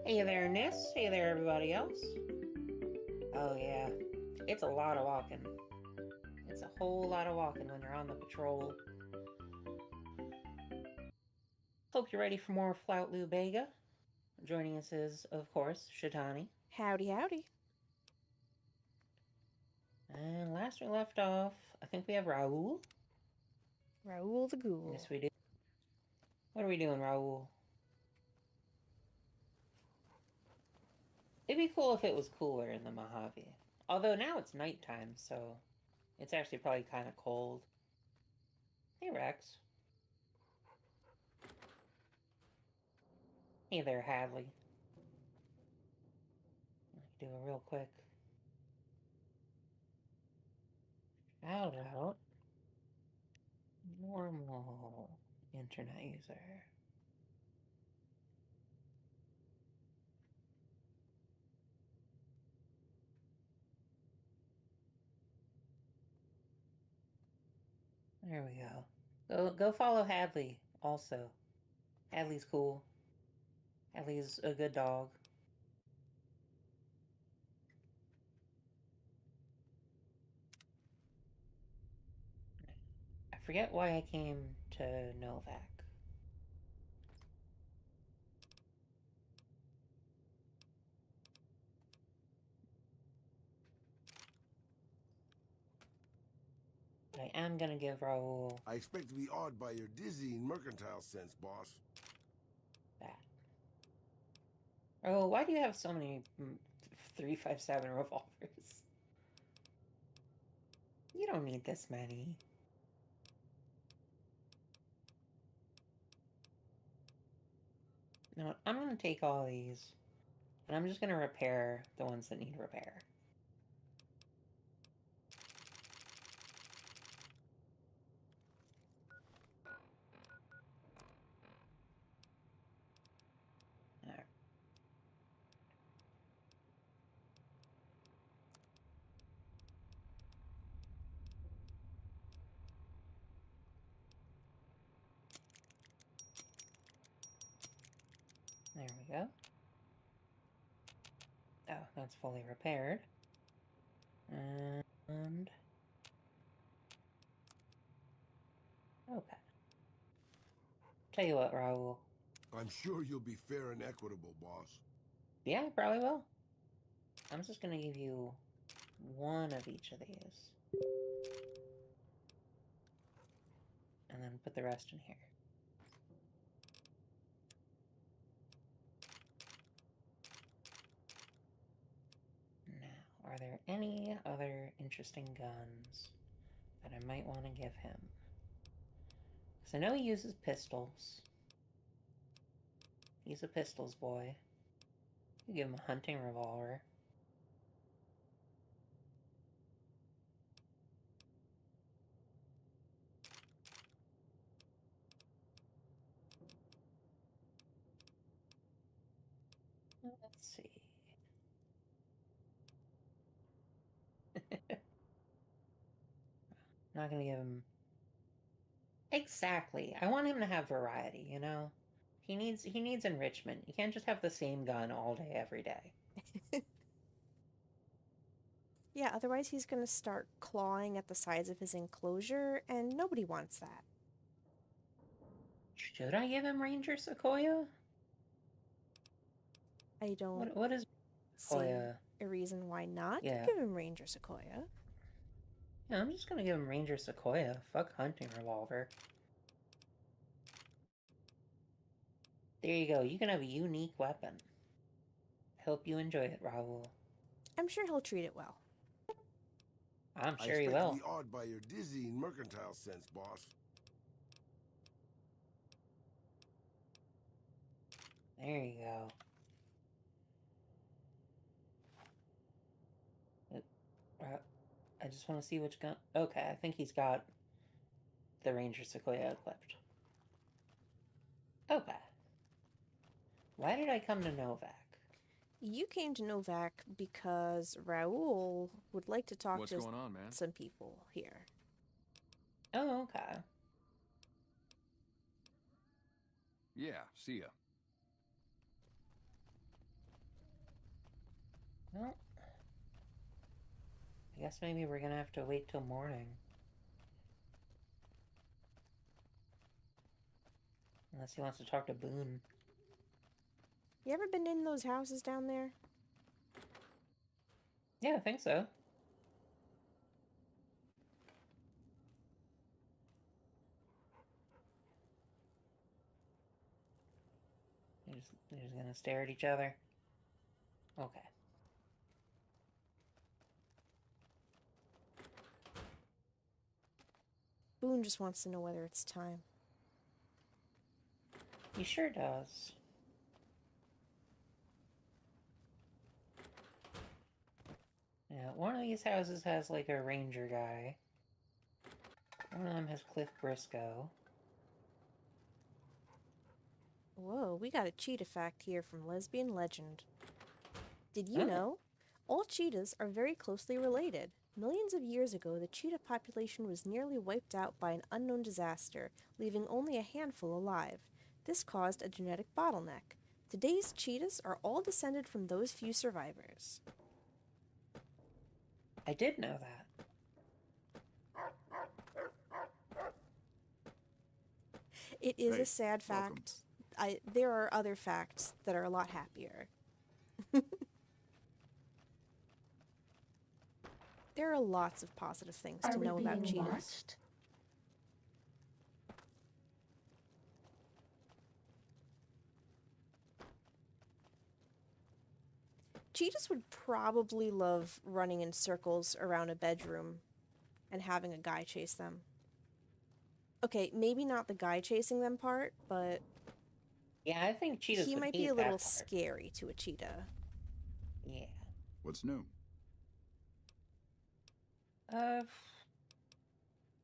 Hey there, Nis. Hey there, everybody else. Oh, yeah. It's a lot of walking. It's a whole lot of walking when you're on the patrol. Hope you're ready for more Flout Lou Bega. Joining us is, of course, Shitani. Howdy, howdy. And last we left off, I think we have Raoul. Raoul the Yes, Ghoul. we do. What are we doing, Raoul? It'd be cool if it was cooler in the Mojave. Although now it's nighttime, so it's actually probably kind of cold. Hey, Rex. Hey there, Hadley. Let me do a real quick shout out. Normal internet user. There we go. Go follow Hadley also. Hadley's cool. Hadley's a good dog. I forget why I came to Novak. But I am gonna give Raoul I expect to be awed by your dizzying mercantile sense, boss. that. Oh, why do you have so many 357 revolvers? You don't need this many. No, I'm gonna take all these, and I'm just gonna repair the ones that need repair. Alright. There we go. Oh, that's fully repaired. And okay. Tell you what, Raoul. I'm sure you'll be fair and equitable, boss. Yeah, I probably will. I'm just gonna give you one of each of these. And then put the rest in here. Now, are there any other interesting guns that I might want to give him? Because I know he uses pistols. He's a pistols boy. You give him a hunting revolver. Let's see. Not gonna give him... Exactly. I want him to have variety, you know? He needs enrichment. You can't just have the same gun all day, every day. Yeah, otherwise he's going to start clawing at the sides of his enclosure, and nobody wants that. Should I give him Ranger Sequoia? I don't What is see Sequoia? a reason why not. You Yeah. give him Ranger Sequoia. Yeah, I'm just gonna give him Ranger Sequoia. Fuck hunting revolver. There you go. You can have a unique weapon. Hope you enjoy it, Raoul. I'm sure he'll treat it well. I'm I sure he expect to be will. awed by your dizzying mercantile sense, boss. There you go. I just want to see which gun... Okay, I think he's got the Ranger Sequoia equipped. Okay. Why did I come to Novak? You came to Novak because Raoul would like to talk What's to going on, man? some people here. Oh, okay. Yeah, see ya. Well, I guess maybe we're gonna have to wait till morning. Unless he wants to talk to Boone. You ever been in those houses down there? Yeah, I think so. They're just gonna stare at each other. Okay. Boone just wants to know whether it's time. He sure does. Yeah, one of these houses has like a ranger guy. One of them has Cliff Briscoe. Whoa, we got a cheetah fact here from Lesbian Legend. Did you Oh. know? All cheetahs are very closely related. Millions of years ago, the cheetah population was nearly wiped out by an unknown disaster, leaving only a handful alive. This caused a genetic bottleneck. Today's cheetahs are all descended from those few survivors. I did know that. It is Hey, a sad welcome. fact. There are other facts that are a lot happier. There are lots of positive things to know about cheetahs. Watched? Cheetahs would probably love running in circles around a bedroom and having a guy chase them. Okay, maybe not the guy chasing them part, but Yeah, I think cheetahs he would might hate be a that little part. scary to a cheetah. Yeah. What's new?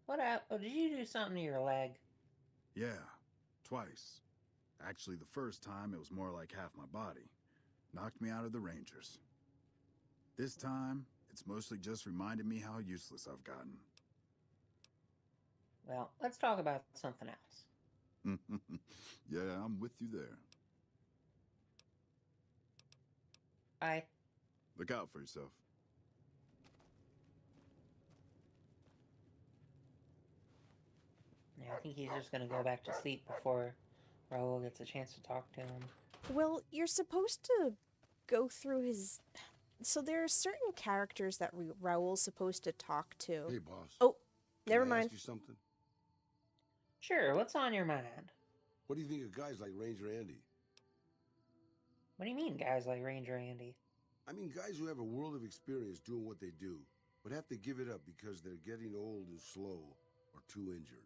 What up? Oh, did you do something to your leg? Yeah, twice. Actually, the first time it was more like half my body. Knocked me out of the Rangers. This time, it's mostly just reminded me how useless I've gotten. Well, let's talk about something else. Yeah, I'm with you there. Look out for yourself. Yeah, I think he's just gonna go back to sleep before Raoul gets a chance to talk to him. Well, you're supposed to go through his... So there are certain characters that Raoul's supposed to talk to. Hey, boss. Oh, Can never I mind. ask you something? Sure, what's on your mind? What do you think of guys like Ranger Andy? What do you mean, guys like Ranger Andy? I mean, guys who have a world of experience doing what they do, but have to give it up because they're getting old and slow or too injured.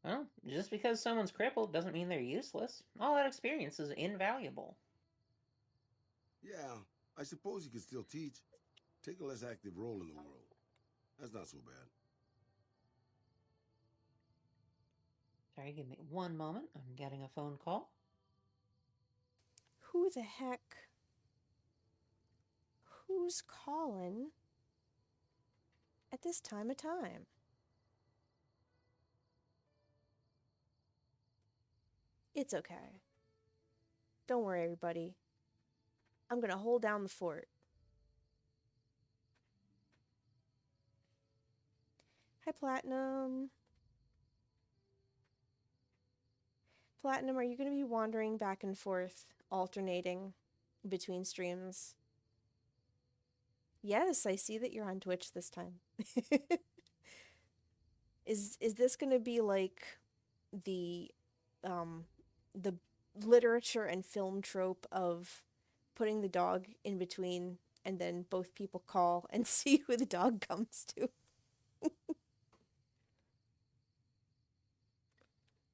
Well, just because someone's crippled doesn't mean they're useless. All that experience is invaluable. Yeah, I suppose you could still teach. Take a less active role in the world. That's not so bad. Sorry, give me one moment. I'm getting a phone call. Who the heck? Who's calling at this time of time? It's okay. Don't worry, everybody. I'm gonna hold down the fort. Hi, Platinum. Platinum, are you gonna be wandering back and forth, alternating between streams? Yes, I see that you're on Twitch this time. Is this gonna be like the literature and film trope of putting the dog in between and then both people call and see who the dog comes to?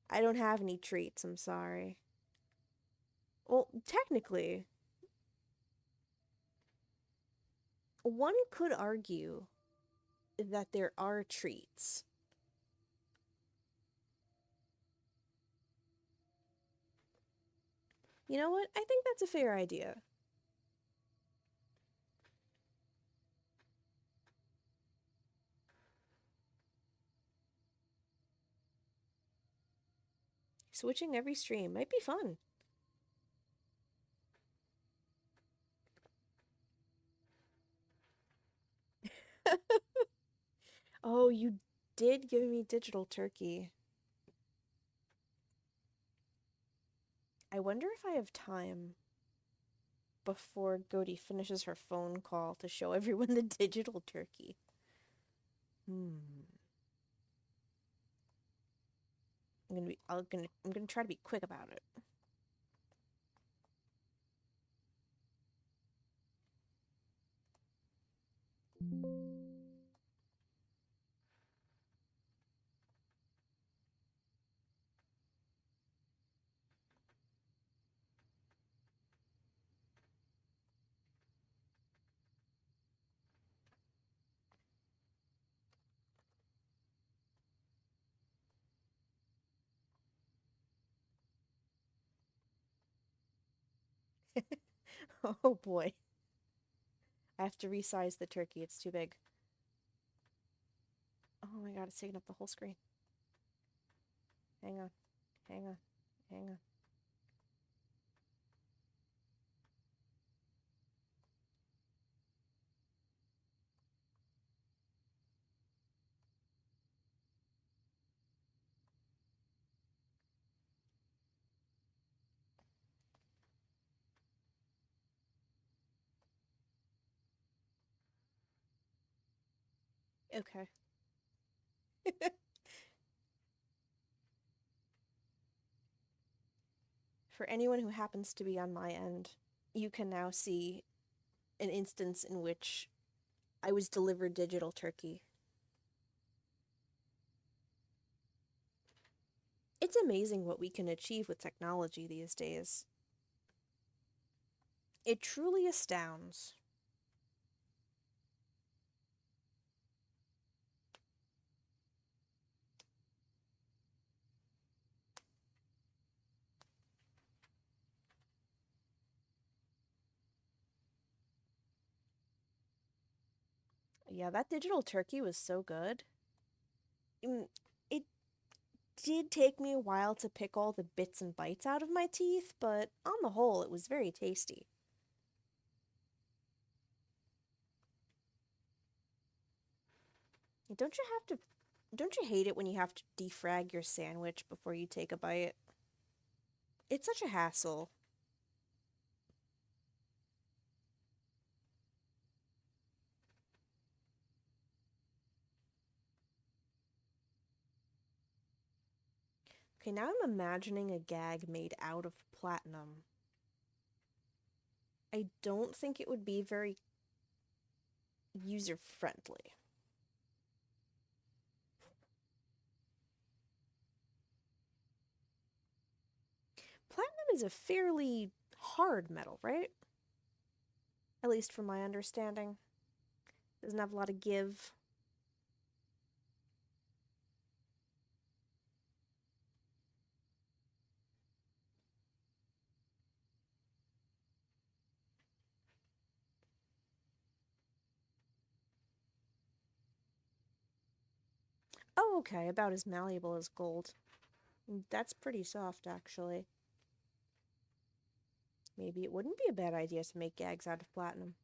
I don't have any treats, I'm sorry. Well, technically, one could argue that there are treats. You know what? I think that's a fair idea. Switching every stream might be fun. Oh, you did give me digital turkey. I wonder if I have time before Goaty finishes her phone call to show everyone the digital turkey. I'm gonna try to be quick about it. Oh boy. I have to resize the turkey, it's too big. Oh my god, it's taking up the whole screen. Hang on, hang on, hang on. Okay. For anyone who happens to be on my end, you can now see an instance in which I was delivered digital turkey. It's amazing what we can achieve with technology these days. It truly astounds. Yeah, that digital turkey was so good. It did take me a while to pick all the bits and bites out of my teeth, but on the whole, it was very tasty. Don't you hate it when you have to defrag your sandwich before you take a bite? It's such a hassle. Okay, now I'm imagining a gag made out of platinum. I don't think it would be very user-friendly. Platinum is a fairly hard metal, right? At least from my understanding. Doesn't have a lot of give. Oh, okay, about as malleable as gold. That's pretty soft, actually. Maybe it wouldn't be a bad idea to make gags out of platinum.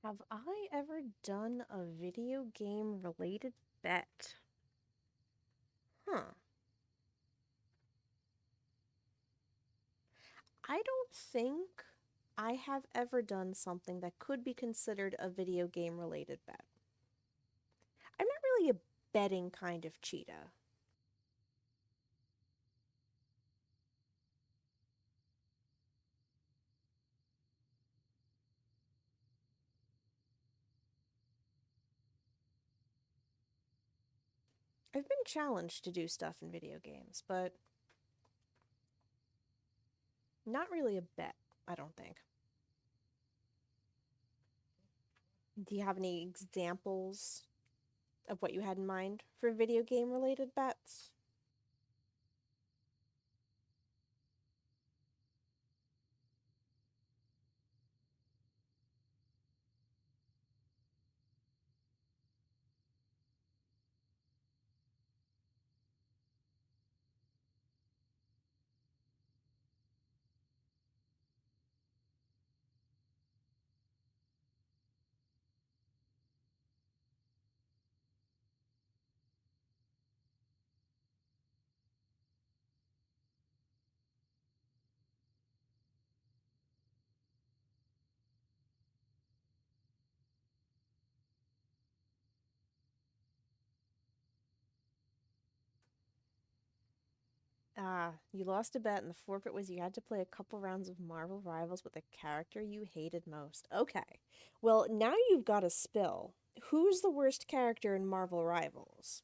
Have I ever done a video game related bet? Huh. I don't think I have ever done something that could be considered a video game related bet. I'm not really a betting kind of cheetah. I've been challenged to do stuff in video games, but not really a bet, I don't think. Do you have any examples of what you had in mind for video game related bets? Ah, you lost a bet, and the forfeit was you had to play a couple rounds of Marvel Rivals with a character you hated most. Okay. Well, now you've got a spill. Who's the worst character in Marvel Rivals?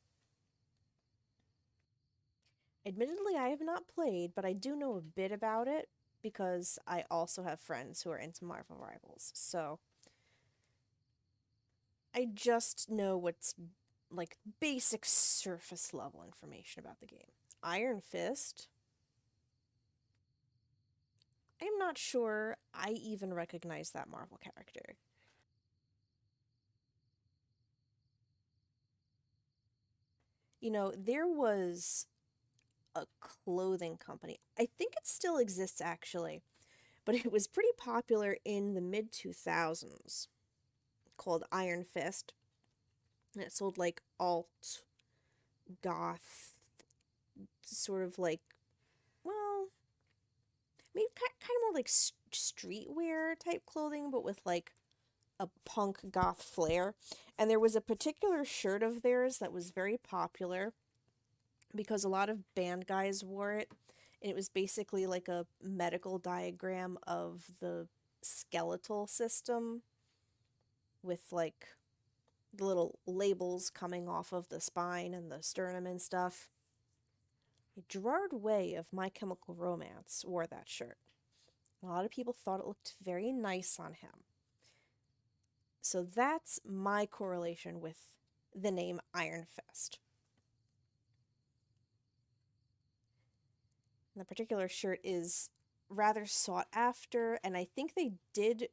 Admittedly, I have not played, but I do know a bit about it because I also have friends who are into Marvel Rivals. So I just know what's like basic surface level information about the game. Iron Fist, I'm not sure I even recognize that Marvel character. You know, there was a clothing company. I think it still exists actually, but it was pretty popular in the mid 2000s called Iron Fist. And it sold like alt, goth, sort of like, well, maybe kind of more like streetwear type clothing, but with like a punk goth flair. And there was a particular shirt of theirs that was very popular because a lot of band guys wore it. And it was basically like a medical diagram of the skeletal system with like the little labels coming off of the spine and the sternum and stuff. Gerard Way of My Chemical Romance wore that shirt. A lot of people thought it looked very nice on him. So that's my correlation with the name Iron Fist. And the particular shirt is rather sought after, and I think they did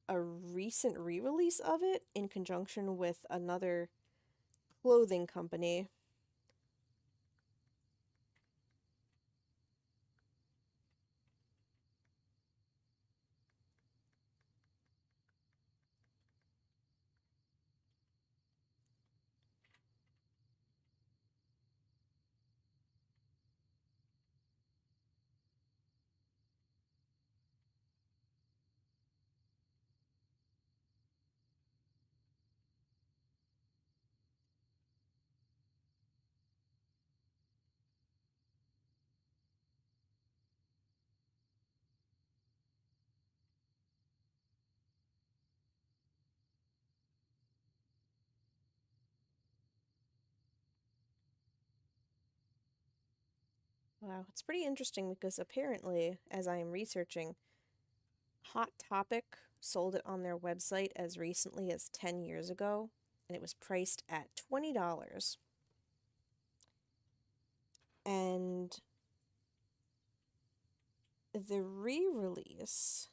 a recent re release of it in conjunction with another clothing company. Wow, it's pretty interesting because apparently, as I am researching, Hot Topic sold it on their website as recently as 10 years ago, and it was priced at $20. And the re release.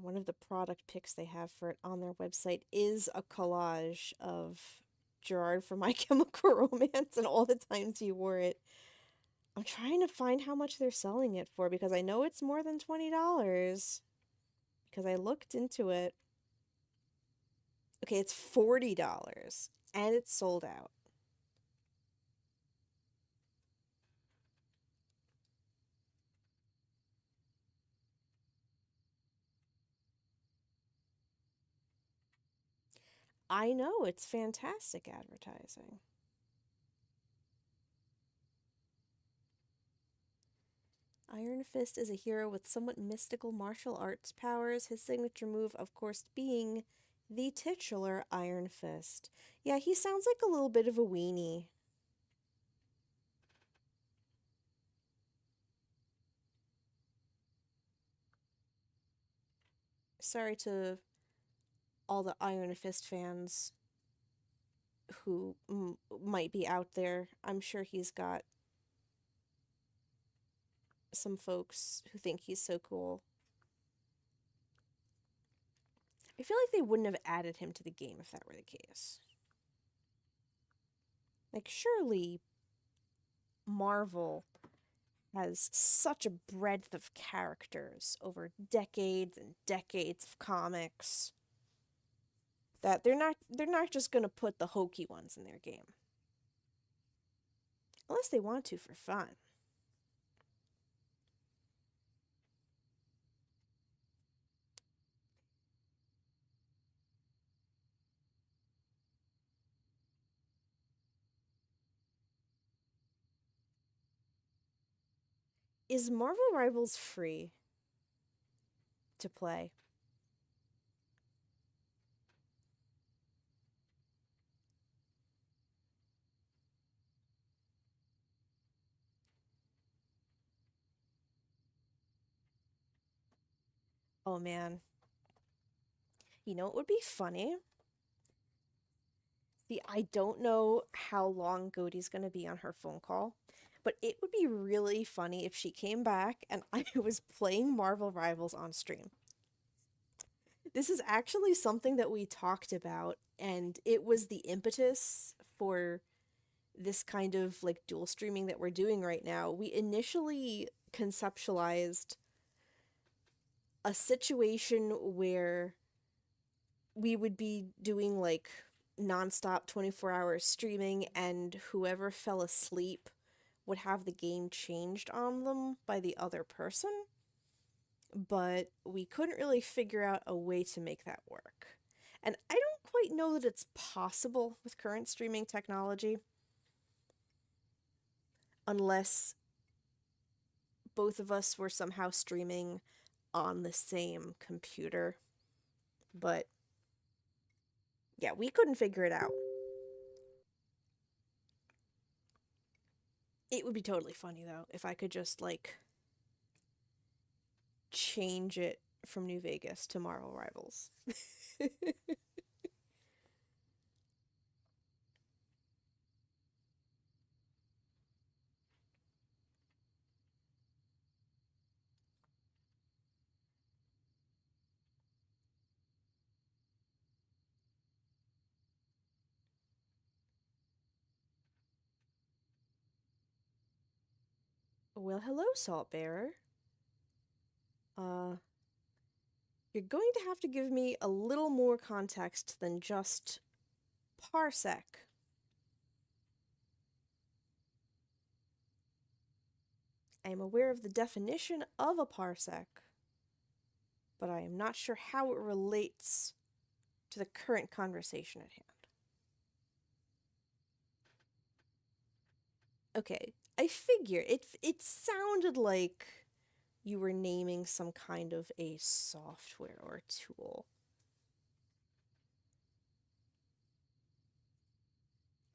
one of the product pics they have for it on their website is a collage of Gerard from My Chemical Romance and all the times he wore it. I'm trying to find how much they're selling it for because I know it's more than $20. Because I looked into it. Okay, it's $40 and it's sold out. I know, it's fantastic advertising. Iron Fist is a hero with somewhat mystical martial arts powers, his signature move, of course, being the titular Iron Fist. Yeah, he sounds like a little bit of a weenie. Sorry to all the Iron Fist fans who might be out there. I'm sure he's got some folks who think he's so cool. I feel like they wouldn't have added him to the game if that were the case. Like, surely Marvel has such a breadth of characters over decades and decades of comics that they're not just going to put the hokey ones in their game. Unless they want to for fun. Is Marvel Rivals free to play? Oh man. You know, it would be funny. See, I don't know how long Goaty's going to be on her phone call, but it would be really funny if she came back and I was playing Marvel Rivals on stream. This is actually something that we talked about, and it was the impetus for this kind of like dual streaming that we're doing right now. We initially conceptualized a situation where we would be doing like nonstop 24-hour streaming, and whoever fell asleep would have the game changed on them by the other person. But we couldn't really figure out a way to make that work. And I don't quite know that it's possible with current streaming technology. Unless both of us were somehow streaming on the same computer. But yeah, we couldn't figure it out. It would be totally funny, though, if I could just, like, change it from New Vegas to Marvel Rivals. Well, hello, Saltbearer. You're going to have to give me a little more context than just parsec. I am aware of the definition of a parsec, but I am not sure how it relates to the current conversation at hand. Okay, I figure it sounded like you were naming some kind of a software or tool.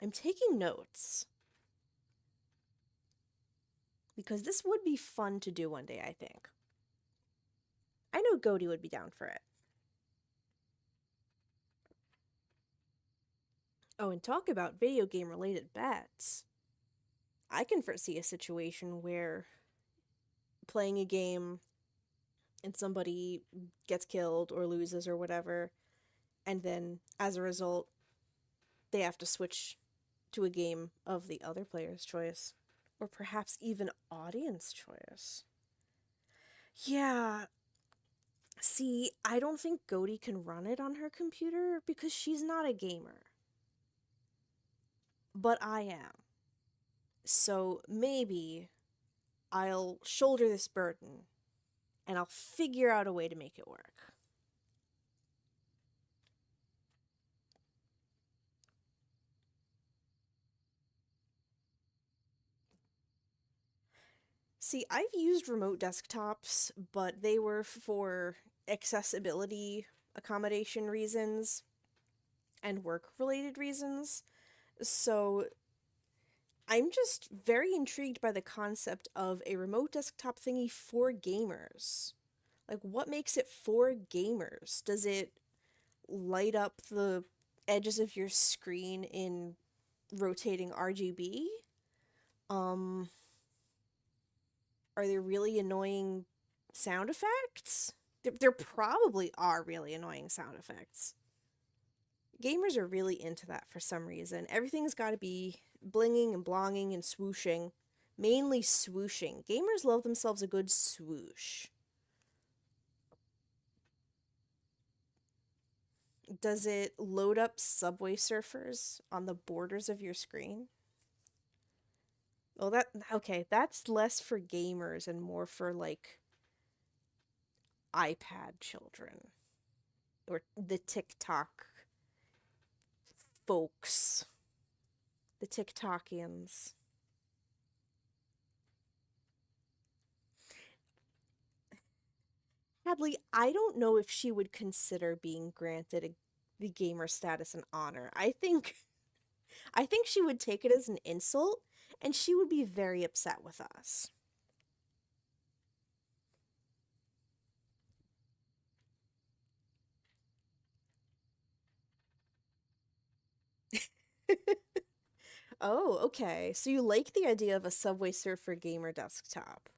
I'm taking notes. Because this would be fun to do one day, I think. I know Goaty would be down for it. Oh, and talk about video game related bets. I can foresee a situation where playing a game and somebody gets killed or loses or whatever, and then as a result, they have to switch to a game of the other player's choice, or perhaps even audience choice. Yeah, see, I don't think Goaty can run it on her computer because she's not a gamer. But I am. So maybe I'll shoulder this burden and I'll figure out a way to make it work. See, I've used remote desktops, but they were for accessibility accommodation reasons and work related reasons. So I'm just very intrigued by the concept of a remote desktop thingy for gamers. Like, what makes it for gamers? Does it light up the edges of your screen in rotating RGB? Um, are there really annoying sound effects? There probably are really annoying sound effects. Gamers are really into that for some reason. Everything's got to be blinging and blonging and swooshing. Mainly swooshing. Gamers love themselves a good swoosh. Does it load up Subway Surfers on the borders of your screen? Well, okay, that's less for gamers and more for like iPad children or the TikTok folks, the TikTokians. Hadley, I don't know if she would consider being granted the gamer status an honor. I think she would take it as an insult and she would be very upset with us. Oh, okay. So you like the idea of a Subway Surfer gamer desktop.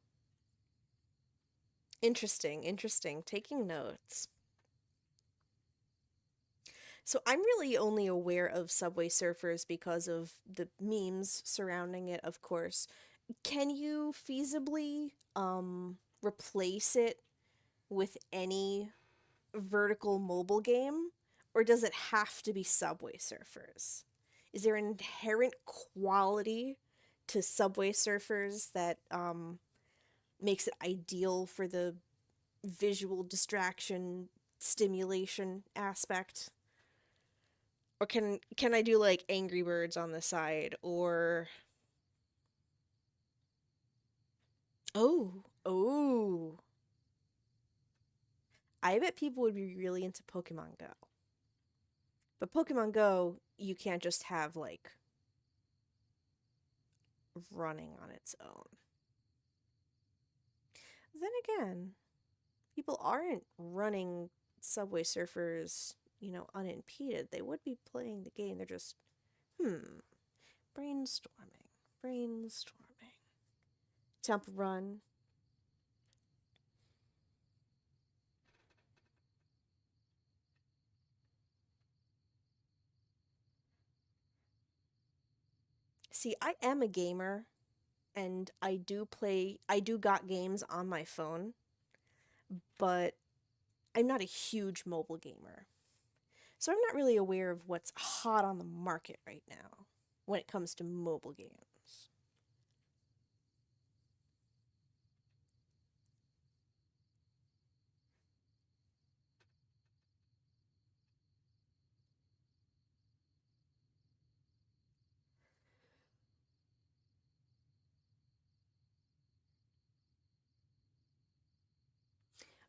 Interesting, interesting. Taking notes. So I'm really only aware of Subway Surfers because of the memes surrounding it, of course. Can you feasibly replace it with any vertical mobile game, or does it have to be Subway Surfers? Is there an inherent quality to Subway Surfers that makes it ideal for the visual distraction stimulation aspect? Or can I do like Angry Birds on the side or oh. I bet people would be really into Pokemon Go. But Pokemon Go, you can't just have like running on its own. Then again, people aren't running Subway Surfers, unimpeded. They would be playing the game. They're just, brainstorming. Temple Run. See, I am a gamer, and I do got games on my phone, but I'm not a huge mobile gamer. So I'm not really aware of what's hot on the market right now when it comes to mobile games.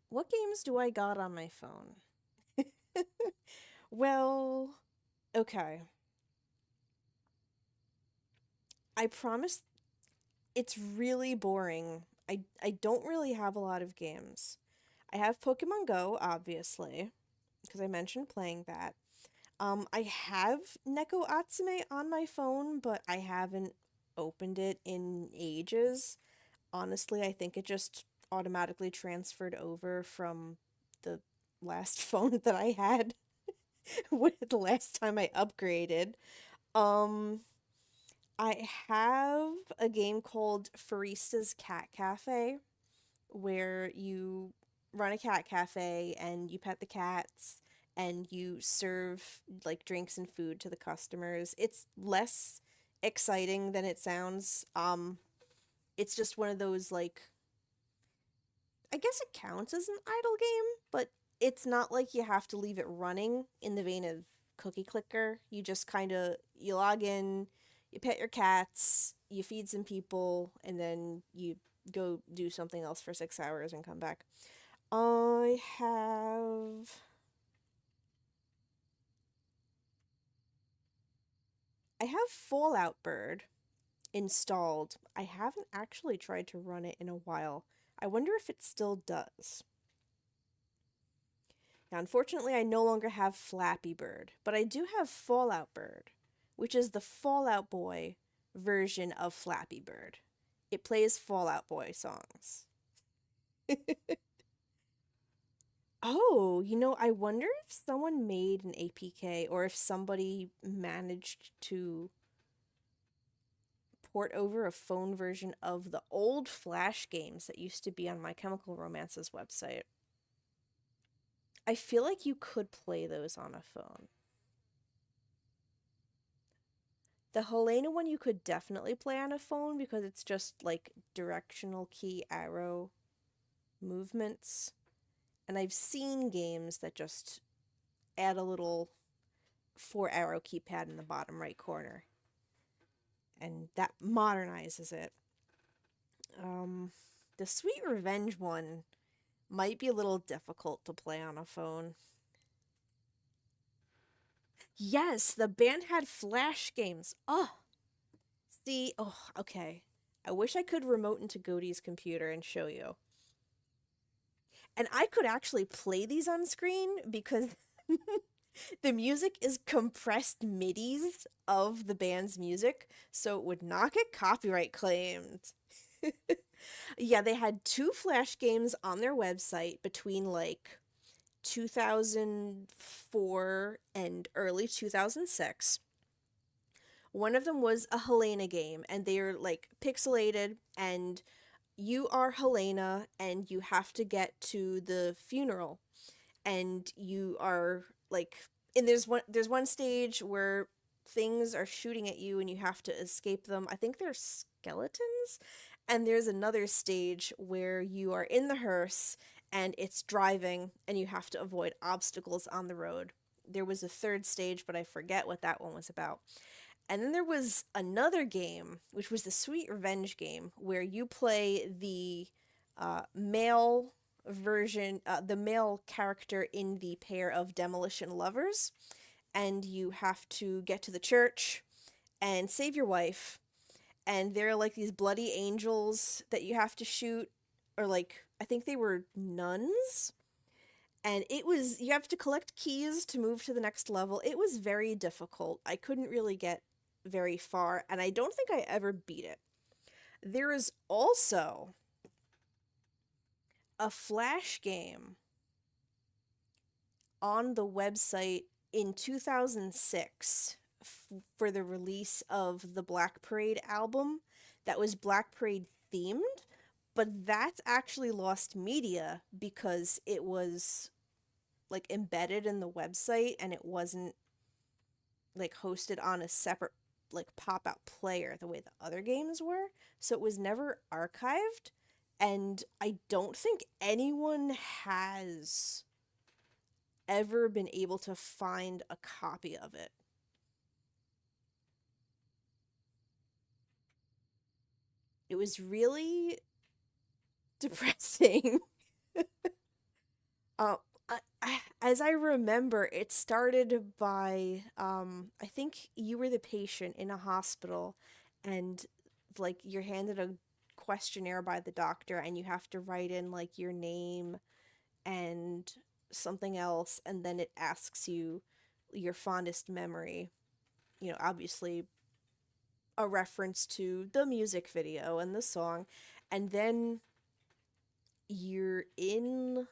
What games do I got on my phone? Well, okay. I promise it's really boring. I don't really have a lot of games. I have Pokemon Go, obviously, because I mentioned playing that. I have Neko Atsume on my phone, but I haven't opened it in ages. Honestly, I think it just automatically transferred over from the last phone that I had with the last time I upgraded. Um, I have a game called Farista's Cat Cafe where you run a cat cafe and you pet the cats and you serve like drinks and food to the customers. It's less exciting than it sounds. It's just one of those like I guess it counts as an idle game, but it's not like you have to leave it running in the vein of Cookie Clicker. You just kind of you log in, you pet your cats, you feed some people, and then you go do something else for 6 hours and come back. I have Fallout Bird installed. I haven't actually tried to run it in a while. I wonder if it still does. Now, unfortunately, I no longer have Flappy Bird, but I do have Fallout Bird, which is the Fallout Boy version of Flappy Bird. It plays Fallout Boy songs. Oh, I wonder if someone made an APK or if somebody managed to port over a phone version of the old Flash games that used to be on My Chemical Romance's website. I feel like you could play those on a phone. The Helena one you could definitely play on a phone because it's just like directional key arrow movements. And I've seen games that just add a little 4-arrow keypad in the bottom right corner. And that modernizes it. The Sweet Revenge one might be a little difficult to play on a phone. Yes, the band had Flash games. Oh, see, okay. I wish I could remote into Goaty's computer and show you. And I could actually play these on screen because the music is compressed MIDIs of the band's music, so it would not get copyright claimed. Yeah, they had 2 Flash games on their website between like 2004 and early 2006. One of them was a Helena game, and they're like pixelated, and you are Helena, and you have to get to the funeral, and you are like, and there's one stage where things are shooting at you, and you have to escape them. I think they're skeletons, and there's another stage where you are in the hearse, and it's driving, and you have to avoid obstacles on the road. There was a third stage, but I forget what that one was about. And then there was another game, which was the Sweet Revenge game, where you play the male version, the male character in the pair of demolition lovers, and you have to get to the church and save your wife. And there are like these bloody angels that you have to shoot, or like, I think they were nuns. And you have to collect keys to move to the next level. It was very difficult. I couldn't really get very far, and I don't think I ever beat it. There is also a Flash game on the website in 2006 for the release of the Black Parade album that was Black Parade themed, but that's actually lost media because it was like embedded in the website and it wasn't like hosted on a separate like pop-out player the way the other games were, so it was never archived, and I don't think anyone has ever been able to find a copy of it. It was really depressing. As I remember, it started by, I think you were the patient in a hospital, and like you're handed a questionnaire by the doctor, and you have to write in like your name and something else, and then it asks you your fondest memory. Obviously a reference to the music video and the song, and then you're in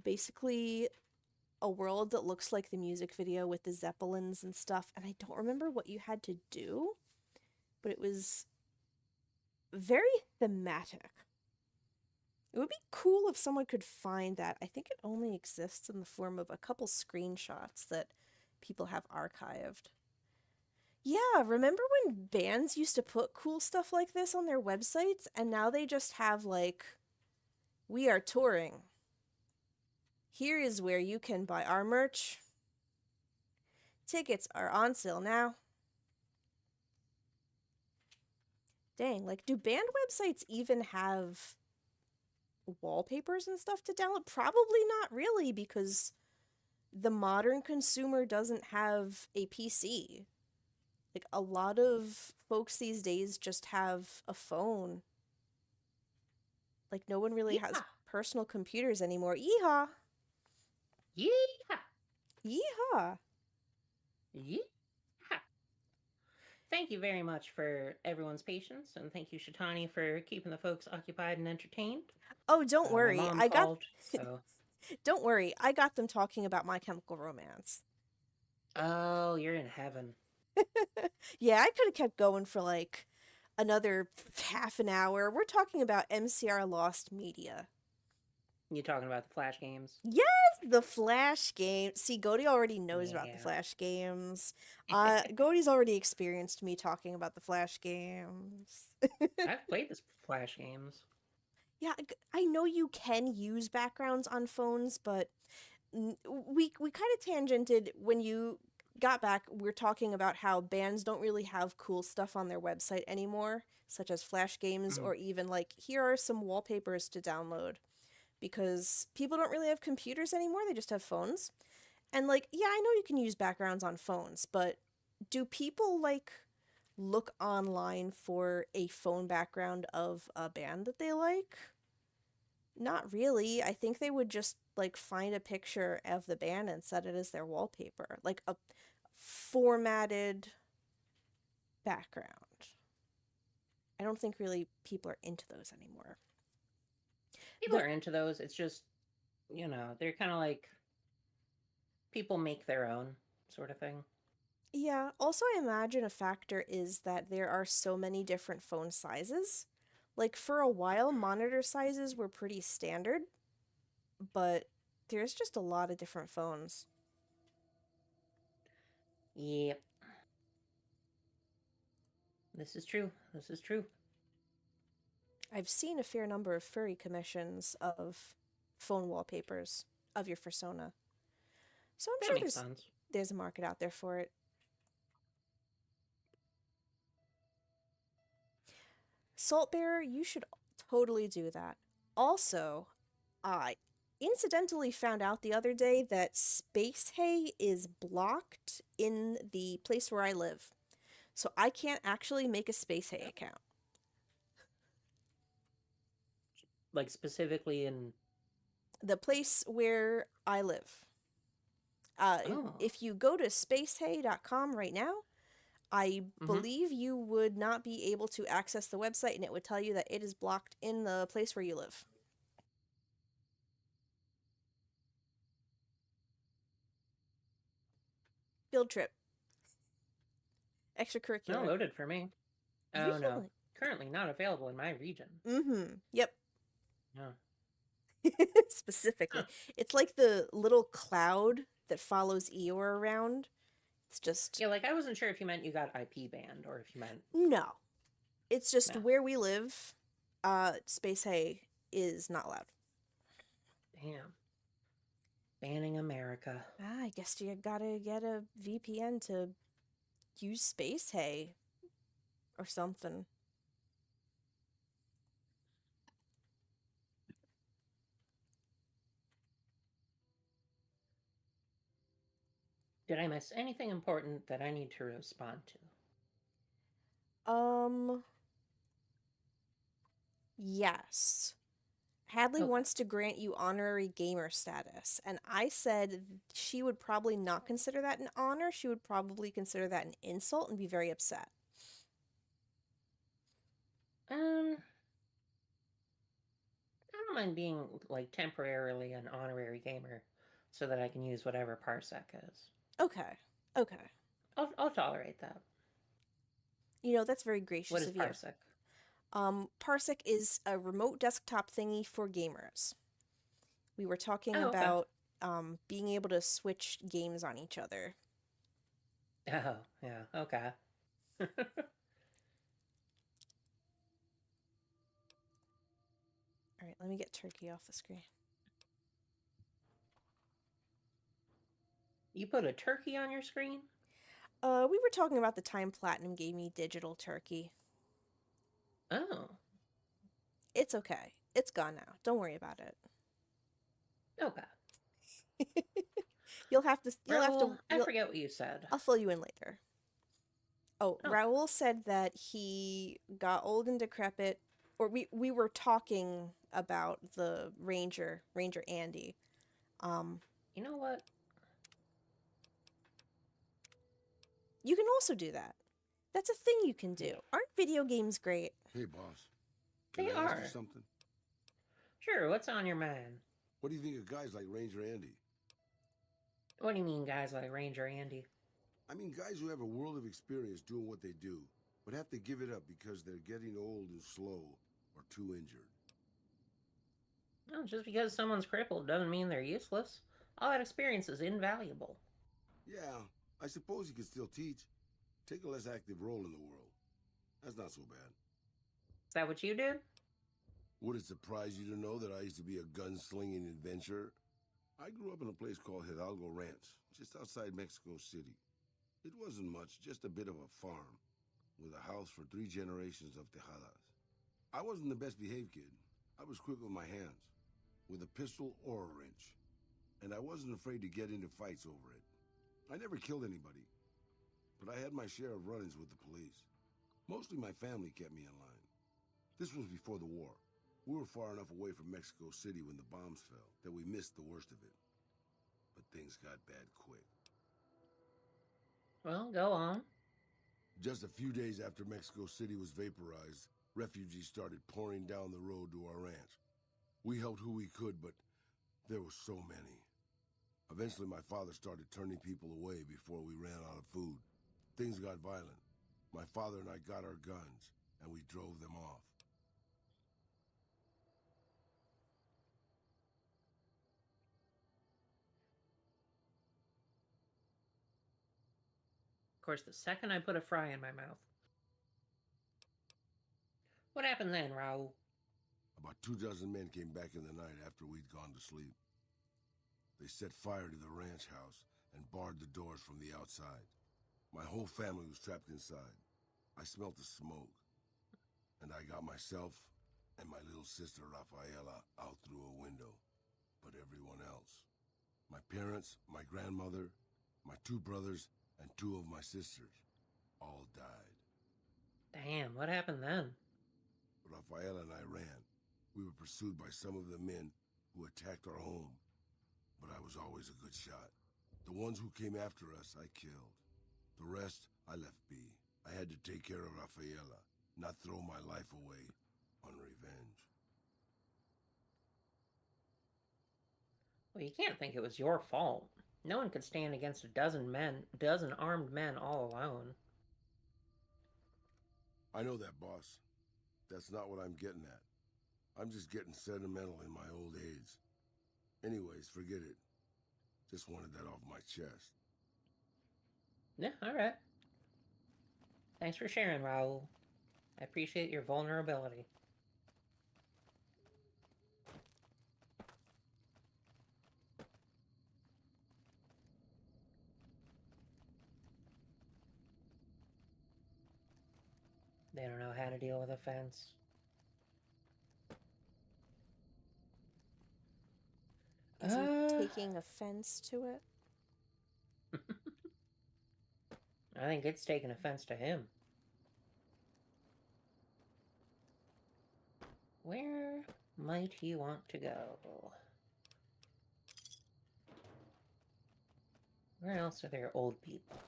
basically a world that looks like the music video with the Zeppelins and stuff, and I don't remember what you had to do, but it was very thematic. It would be cool if someone could find that. I think it only exists in the form of a couple screenshots that people have archived. Yeah, remember when bands used to put cool stuff like this on their websites, and now they just have, like, we are touring. Here is where you can buy our merch. Tickets are on sale now. Dang, like, do band websites even have wallpapers and stuff to download? Probably not really, because the modern consumer doesn't have a PC. Like, a lot of folks these days just have a phone. Like, no one really has personal computers anymore. Yeehaw! Yeehaw! Yeehaw! Yeehaw! Thank you very much for everyone's patience, and thank you, Shatani, for keeping the folks occupied and entertained. Oh, don't worry. My mom I got called, so... Don't worry. I got them talking about My Chemical Romance. Oh, you're in heaven. Yeah, I could have kept going for like another half an hour. We're talking about MCR Lost Media. You talking about the Flash games? Yes, the Flash game. See, Goaty already knows about the Yeah. Flash games. Goaty's already experienced me talking about the Flash games. I've played this Flash games. Yeah, I know you can use backgrounds on phones, but we kind of tangented when you got back. We're talking about how bands don't really have cool stuff on their website anymore, such as Flash games, or even like, here are some wallpapers to download, because people don't really have computers anymore, they just have phones. And like, yeah, I know you can use backgrounds on phones, but do people like look online for a phone background of a band that they like? Not really. I think they would just like find a picture of the band and set it as their wallpaper, like a formatted background. I don't think really people are into those anymore. People are into those. It's just, you know, they're kind of like people make their own sort of thing. Yeah, also I imagine a factor is that there are so many different phone sizes. Like, for a while, monitor sizes were pretty standard, but there's just a lot of different phones. Yep. This is true. This is true. I've seen a fair number of furry commissions of phone wallpapers of your fursona. So I'm That sure makes sense. there's a market out there for it. Saltbearer, you should totally do that. Also, I incidentally found out the other day that Space Hay is blocked in the place where I live. So I can't actually make a Space Hay account. Like specifically in The place where I live. If you go to spacehay.com right now, I believe you would not be able to access the website, and it would tell you that it is blocked in the place where you live. Field trip. Extracurricular. loaded for me. Oh Really? no. Currently not available in my region. Mm-hmm. Yep. No. Specifically. It's like the little cloud that follows Eeyore around. It's just... Yeah, like I wasn't sure if you meant you got IP banned or if you meant... No. It's just No. where we live, Space Hay is not allowed. Damn. Banning America. I guess you gotta get a VPN to use Space Hay or something. Did I miss anything important that I need to respond to? Yes. Hadley Okay. wants to grant you honorary gamer status, and I said she would probably not consider that an honor. She would probably consider that an insult and be very upset. don't mind being, like, temporarily an honorary gamer so that I can use whatever Parsec is. Okay. Okay. I'll tolerate that. You know, that's very gracious What is of you. Parsec? Parsec is a remote desktop thingy for gamers. We were talking Oh, okay. about being able to switch games on each other. Oh, yeah, okay. All right, let me get Turkey off the screen. You put a turkey on your screen? We were talking about the time Platinum gave me digital Turkey. Oh, It's okay. It's gone now. Don't worry about it. okay. You'll have to. I forget what you said. I'll fill you in later. Oh, Oh. Raoul said that he got old and decrepit, or we were talking about the Ranger Andy. You know what? You can also do that. That's a thing you can do. Aren't video games great? Hey, boss. They Can I ask are. you something? Sure, what's on your mind? What do you think of guys like Ranger Andy? What do you mean, guys like Ranger Andy? I mean, guys who have a world of experience doing what they do, but have to give it up because they're getting old and slow or too injured. No, just because someone's crippled doesn't mean they're useless. All that experience is invaluable. Yeah, I suppose you could still teach. Take a less active role in the world. That's not so bad. Is that what you did? Would it surprise you to know that I used to be a gunslinging adventurer? I grew up in a place called Hidalgo Ranch, just outside Mexico City. It wasn't much, just a bit of a farm, with a house for 3 generations of Tejadas. I wasn't the best behaved kid. I was quick with my hands, with a pistol or a wrench. And I wasn't afraid to get into fights over it. I never killed anybody, but I had my share of run-ins with the police. Mostly my family kept me in line. This was before the war. We were far enough away from Mexico City when the bombs fell that we missed the worst of it. But things got bad quick. Well, go on. Just a few days after Mexico City was vaporized, refugees started pouring down the road to our ranch. We helped who we could, but there were so many. Eventually, my father started turning people away before we ran out of food. Things got violent. My father and I got our guns, and we drove them off. Of course, the second I put a fry in my mouth. What happened then, Raul? About 24 men came back in the night after we'd gone to sleep. They set fire to the ranch house and barred the doors from the outside. My whole family was trapped inside. I smelt the smoke, and I got myself and my little sister Rafaela out through a window. But everyone else, my parents, my grandmother, my 2 brothers, and 2 of my sisters, all died. Damn, what happened then? Rafaela and I ran. We were pursued by some of the men who attacked our home, but I was always a good shot. The ones who came after us, I killed. The rest, I left be. I had to take care of Rafaela, not throw my life away on revenge. Well, you can't think it was your fault. No one could stand against a dozen armed men all alone. I know that, boss. That's not what I'm getting at. I'm just getting sentimental in my old age. Anyways, forget it. Just wanted that off my chest. Yeah, alright. Thanks for sharing, Raul. I appreciate your vulnerability. They don't know how to deal with offense. Is he taking offense to it? I think it's taking offense to him. Where might he want to go? Where else are there old people?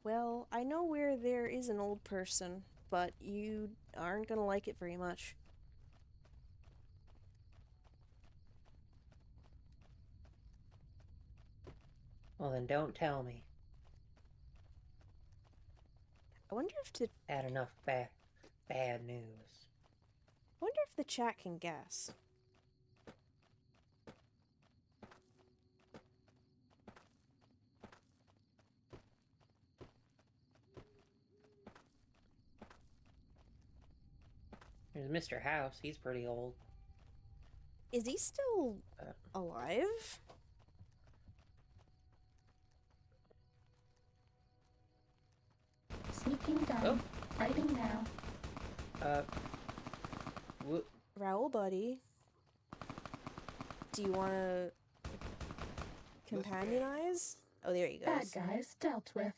Well, I know where there is an old person, but you aren't gonna like it very much. Well, then don't tell me. I wonder if to Had enough bad news. wonder if the chat can guess. There's Mr. House. He's pretty old. Is he still alive? Sneaking down. Oh. Writing now. Raoul, buddy. Do you want to companionize? Oh, there he Bad goes. guys dealt with.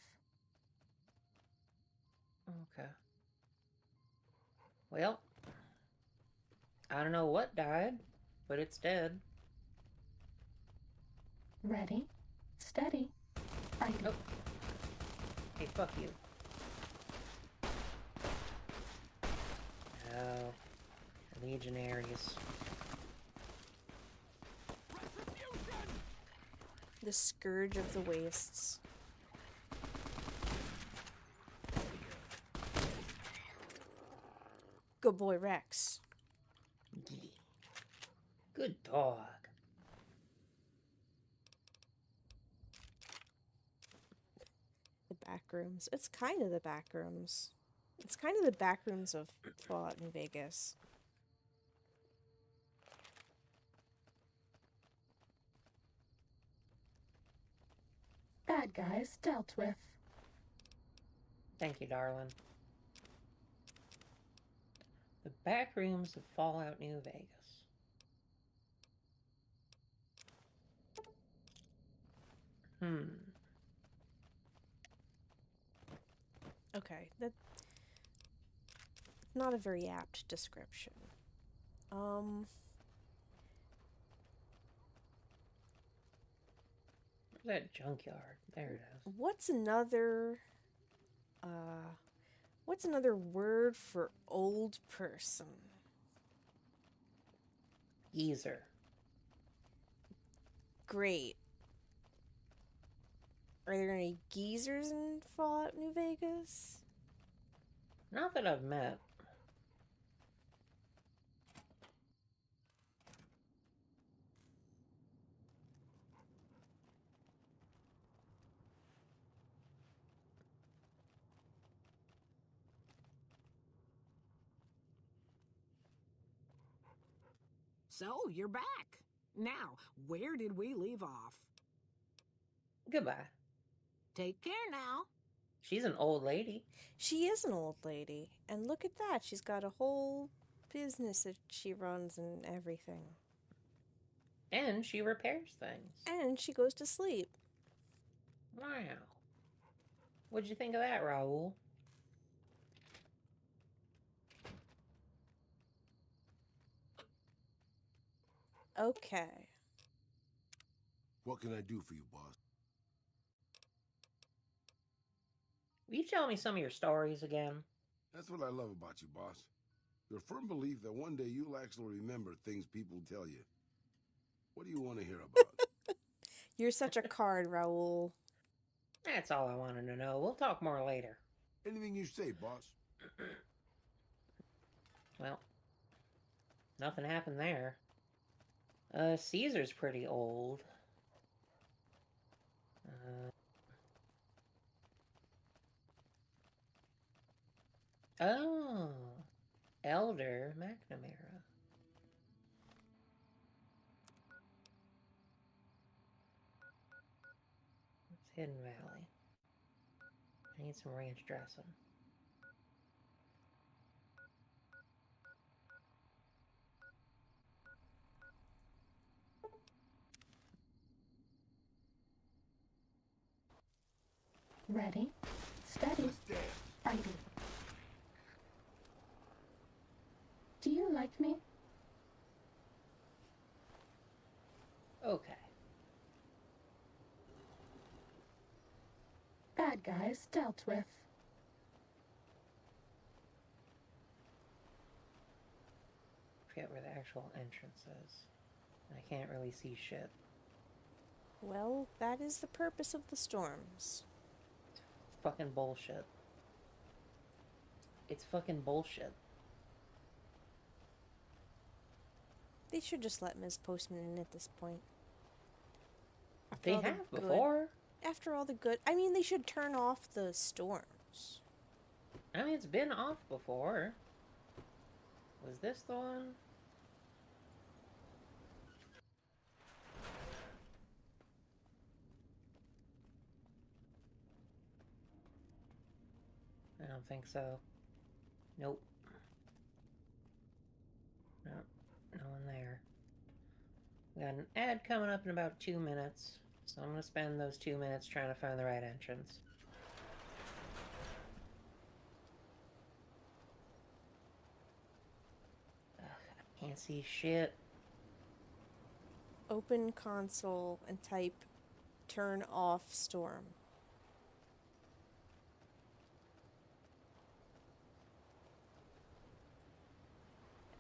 Okay. Well, I don't know what died, but it's dead. Ready, steady, fighting. Oh. Hey, fuck you. Oh. Legionaries. The Scourge of the Wastes. Good boy, Rex. Good dog. The backrooms. It's kind of the backrooms. It's kind of the backrooms of Fallout New Vegas. Bad guys dealt with. Thank you, darling. The back rooms of Fallout New Vegas. Okay, that's not a very apt description. That junkyard. There it is. What's another word for old person? Geezer. Great. Are there any geezers in Fallout New Vegas? Not that I've met. So, you're back. Now, where did we leave off? Goodbye. Take care now. She's an old lady. She is an old lady. And look at that. She's got a whole business that she runs and everything. And she repairs things. And she goes to sleep. Wow. What'd you think of that, Raoul? Okay. What can I do for you, boss? Will you tell me some of your stories again? That's what I love about you, boss. Your firm belief that one day you'll actually remember things people tell you. What do you want to hear about? You're such a card, Raoul. That's all I wanted to know. We'll talk more later. Anything you say, boss. Well, nothing happened there. Caesar's pretty old. Oh, Elder McNamara. It's Hidden Valley. I need some ranch dressing. Ready, steady, fighting. Do you like me? Okay. Bad Bad guys dealt with. Forget where the actual entrance is. I can't really see shit. Well, that is the purpose of the storms. Fucking bullshit. It's fucking bullshit. They should just let Ms. Postman in at this point. They have before. After all the good... I mean, they should turn off the storms. I mean, it's been off before. Was this the one? I don't think so. Nope. Nope. No one there. We got an ad coming up in about 2 minutes, so I'm gonna spend those 2 minutes trying to find the right entrance. Ugh, I can't see shit. Open console and type turn off storm.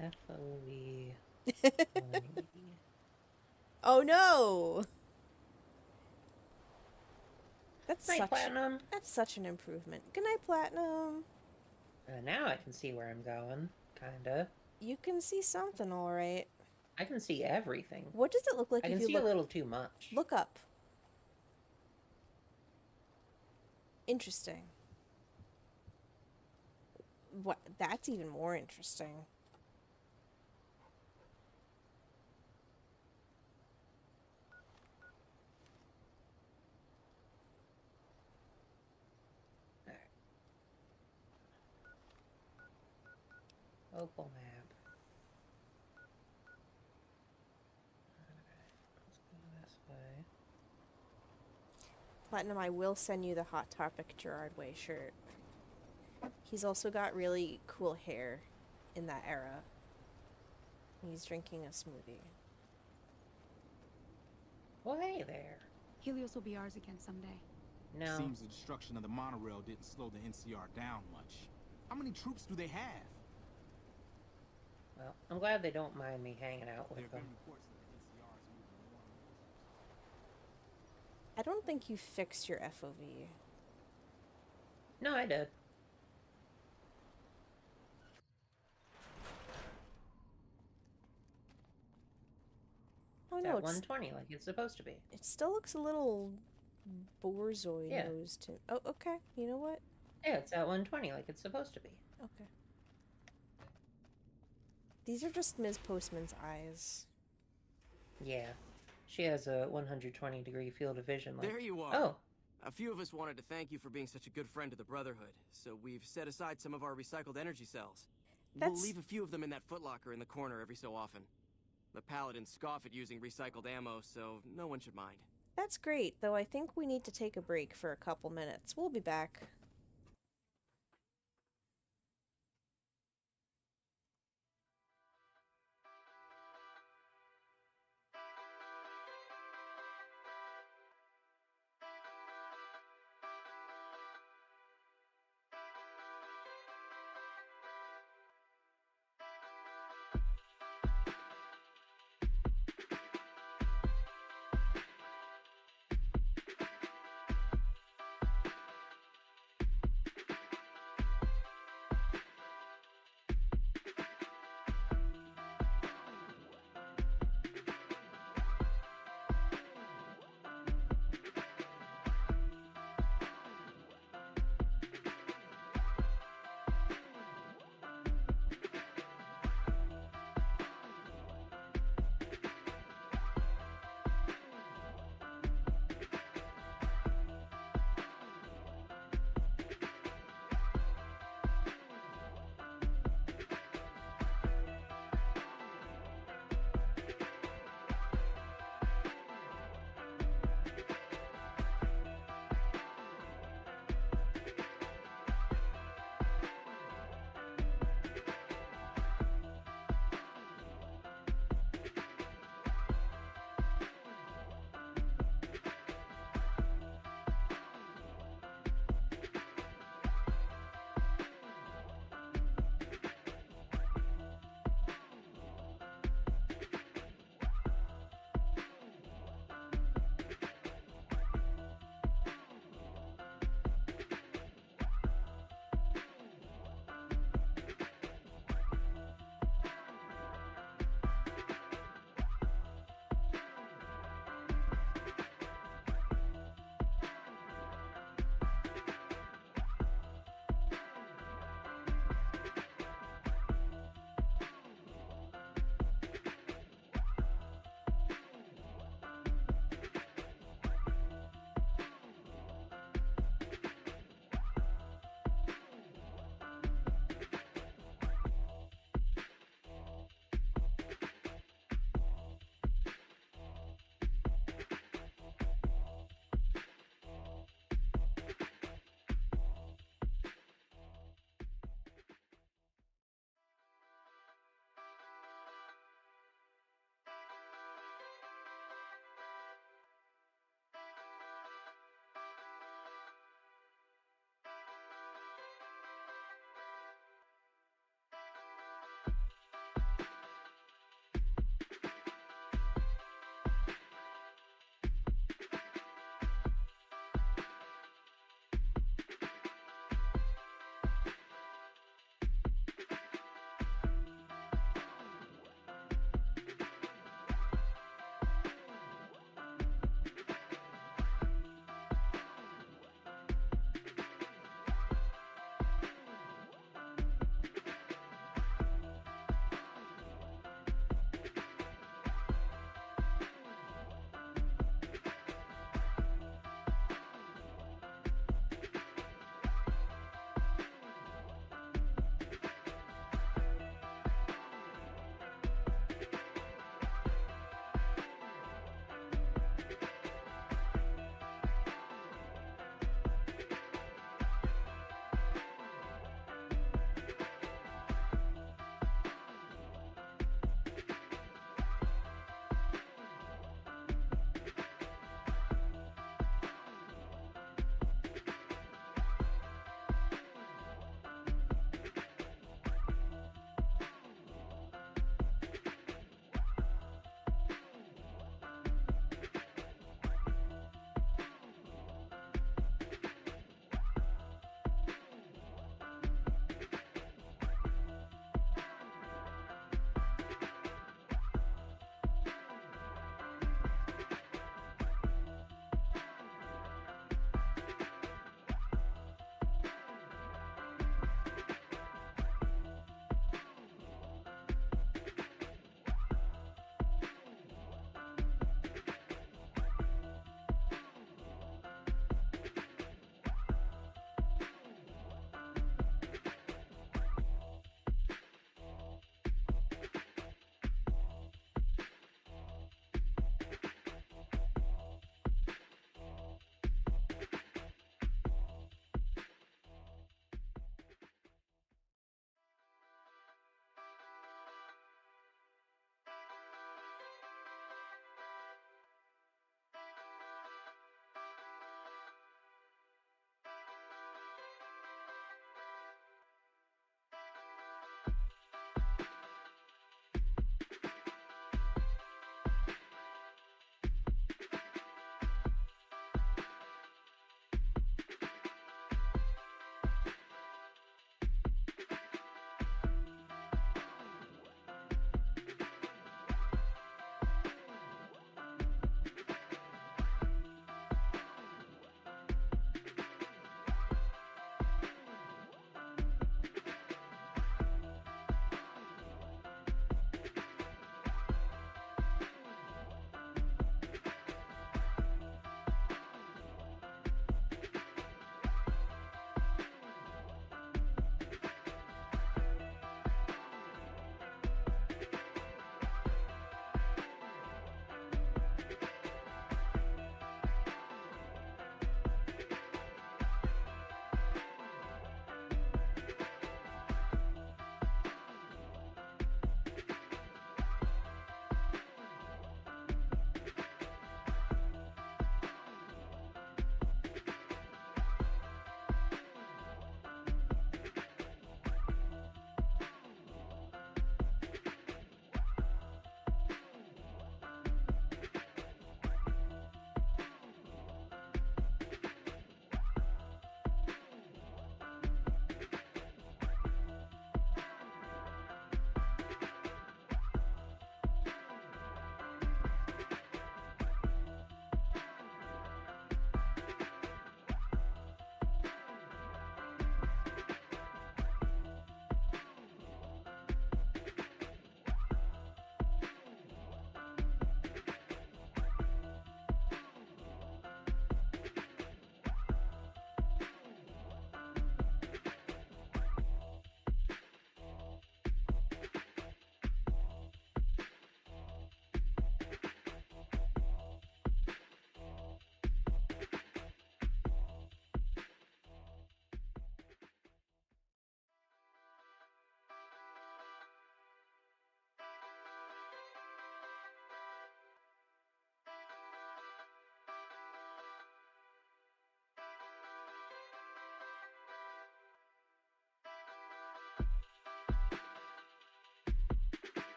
FOV. Oh no! That's Night, such Platinum. That's such an improvement. Good night, Platinum. Now I can see where I'm going, kinda. You can see something, all right. I can see everything. What does it look like I if can you see look? a little too much. Look up. Interesting. What? That's even more interesting. Local map. Let's go this way. Platinum, I will send you the Hot Topic Gerard Way shirt. He's also got really cool hair in that era. He's drinking a smoothie. Well, hey there. Helios will be ours again someday. No. Seems the destruction of the monorail didn't slow the NCR down much. How many troops do they have? Well, I'm glad they don't mind me hanging out There with have them. been reports that the NCR is moving more and more. I don't think you fixed your FOV. No, I did. Oh It's no, at it's 120 like it's supposed to be. it still looks a little borzoi Yeah. nosed. Oh, okay. You know what? Yeah, it's at 120 like it's supposed to be. Okay. These are just Ms. Postman's eyes. Yeah. She has a 120-degree field of vision. Like, There you are. oh, A few of us wanted to thank you for being such a good friend to the Brotherhood, so we've set aside some of our recycled energy cells. We'll That's- leave a few of them in that footlocker in the corner every so often. The Paladins scoff at using recycled ammo, so no one should mind. That's great, though I think we need to take a break for a couple minutes. We'll be back.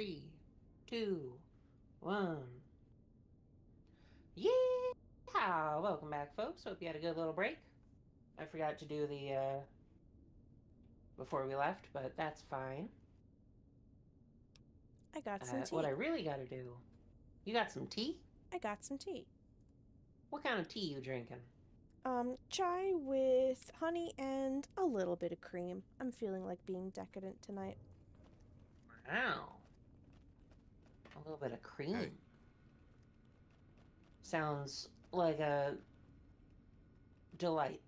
3, 2, 1. Yeehaw! Welcome back, folks. Hope you had a good little break. I forgot to do the, before we left, but that's fine. I got some tea. What I really gotta do... You got some tea? I got some tea. What kind of tea you drinking? Chai with honey and a little bit of cream. I'm feeling like being decadent tonight. Wow. A little bit of cream. Hey. Sounds like a delight.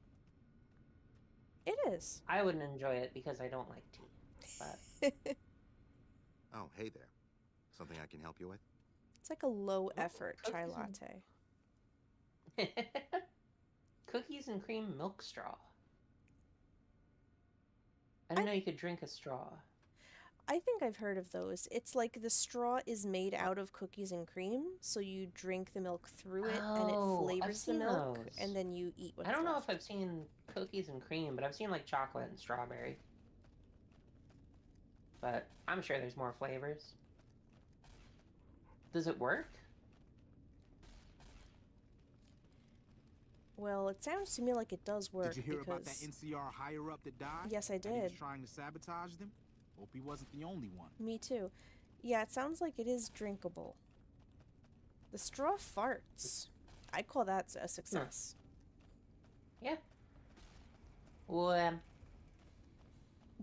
It is. I wouldn't enjoy it because I don't like tea, but... Oh, hey there. Something I can help you with? It's like a low-effort chai latte. Cookies and cream milk straw. I didn't know you could drink a straw. I think I've heard of those. It's like the straw is made out of cookies and cream, so you drink the milk through it and it flavors the milk, and then you eat what's I don't know left. if I've seen cookies and cream, but I've seen like chocolate and strawberry. But I'm sure there's more flavors. Does it work? Well, it sounds to me like it does work. Did you hear because... about that NCR higher-up that died? Yes, I And he did. was trying to sabotage them? Hope he wasn't the only one. Me too. Yeah, it sounds like it is drinkable. The straw farts. I'd call that a success. Yeah. Well,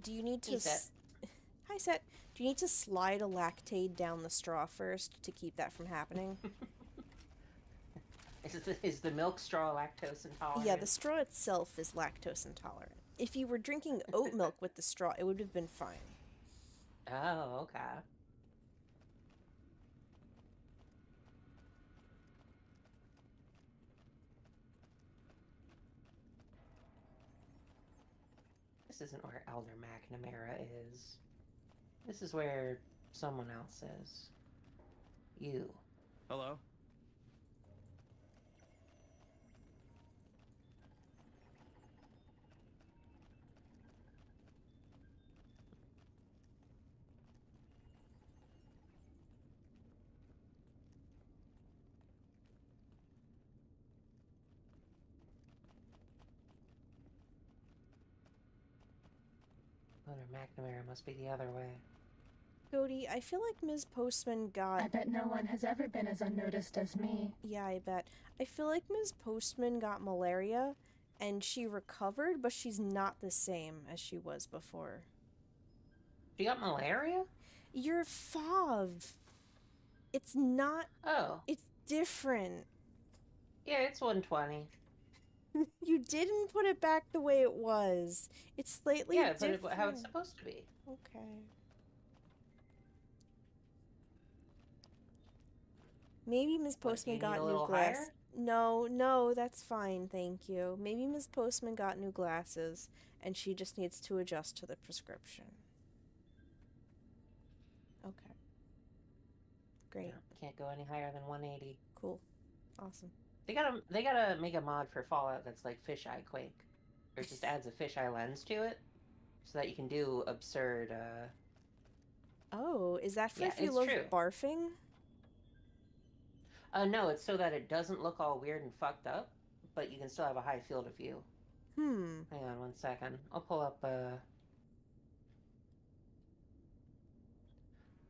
Do you need to... Hey, Set. Hi, Set. Do you need to slide a lactate down the straw first to keep that from happening? Is the milk straw lactose intolerant? Yeah, the straw itself is lactose intolerant. If you were drinking oat milk with the straw, it would have been fine. Oh, okay. This isn't where Elder McNamara is. This is where someone else is. You. Hello? Elder McNamara must be the other way. Goaty, I feel like Ms. Postman got... I bet no one has ever been as unnoticed as me. Yeah, I bet. I feel like Ms. Postman got malaria, and she recovered, but she's not the same as she was before. She got malaria? Your FOV. It's not... Oh. It's different. Yeah, it's 120. You didn't put it back the way it was. It's slightly different. But how it's supposed to be. Okay. Maybe Ms. Postman got new glasses. No, that's fine, thank you. Maybe Ms. Postman got new glasses, and she just needs to adjust to the prescription. Okay. Great. Yeah, can't go any higher than 180. Cool. Awesome. They gotta make a mod for Fallout that's like fisheye quake, or just adds a fisheye lens to it, so that you can do absurd. Oh, is that for Yeah, if you it's love true. barfing? No, it's so that it doesn't look all weird and fucked up, but you can still have a high field of view. Hmm. Hang on 1 second. I'll pull up.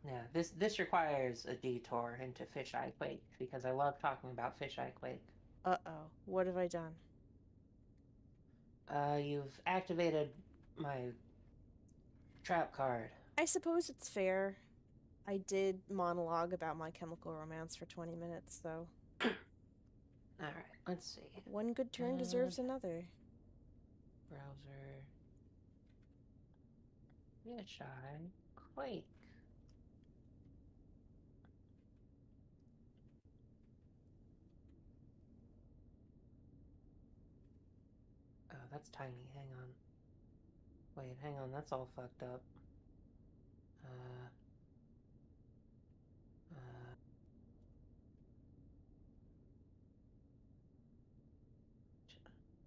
Yeah, this requires a detour into fisheye quake because I love talking about fisheye quake. Uh-oh. What have I done? You've activated my trap card. I suppose it's fair. I did monologue about My Chemical Romance for 20 minutes, though. Alright, let's see. One good turn deserves another. Browser. Fisheye quake. Oh, that's tiny. Hang on. Wait, hang on. That's all fucked up. Uh,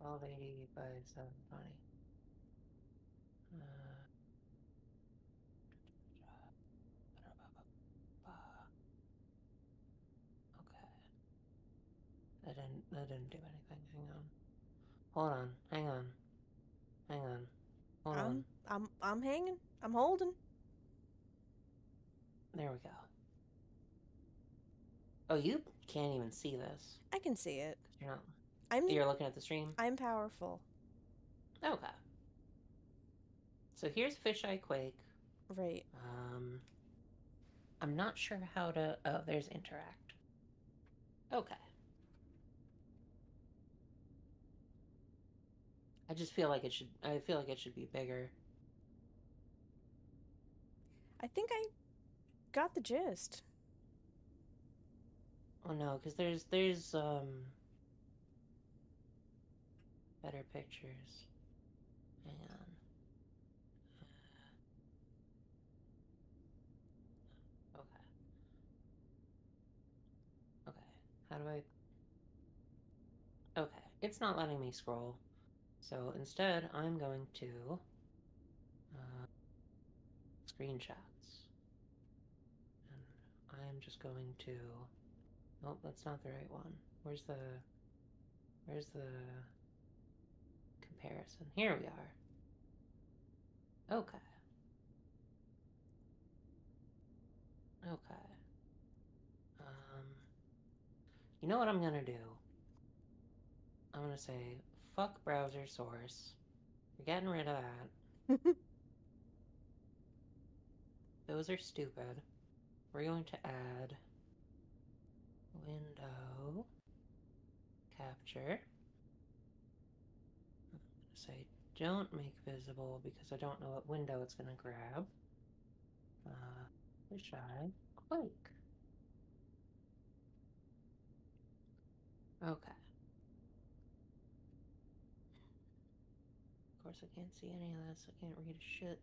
1280 by 720. That didn't do anything. Hang on. Hold on. Hang on. Hang on. Hold on. I'm hanging. I'm holding. There we go. Oh, you can't even see this. I can see it. You're not. You're looking at the stream? I'm powerful. Okay. So here's Fisheye Quake. Right. I'm not sure how to... Oh, there's interact. Okay. I just feel like it should... I feel like it should be bigger. I think I got the gist. Oh no, because there's better pictures. Hang on. Okay. Okay. How do I... Okay. It's not letting me scroll. So instead, I'm going to screenshots. And I'm just going to... Nope, that's not the right one. Where's the comparison? Here we are. Okay. Okay. You know what I'm gonna do? I'm gonna say, fuck browser source. We're getting rid of that. Those are stupid. We're going to add window capture. I'm gonna say don't make visible because I don't know what window it's gonna grab. Fisheye Quake. Okay. Of course I can't see any of this. I can't read a shit.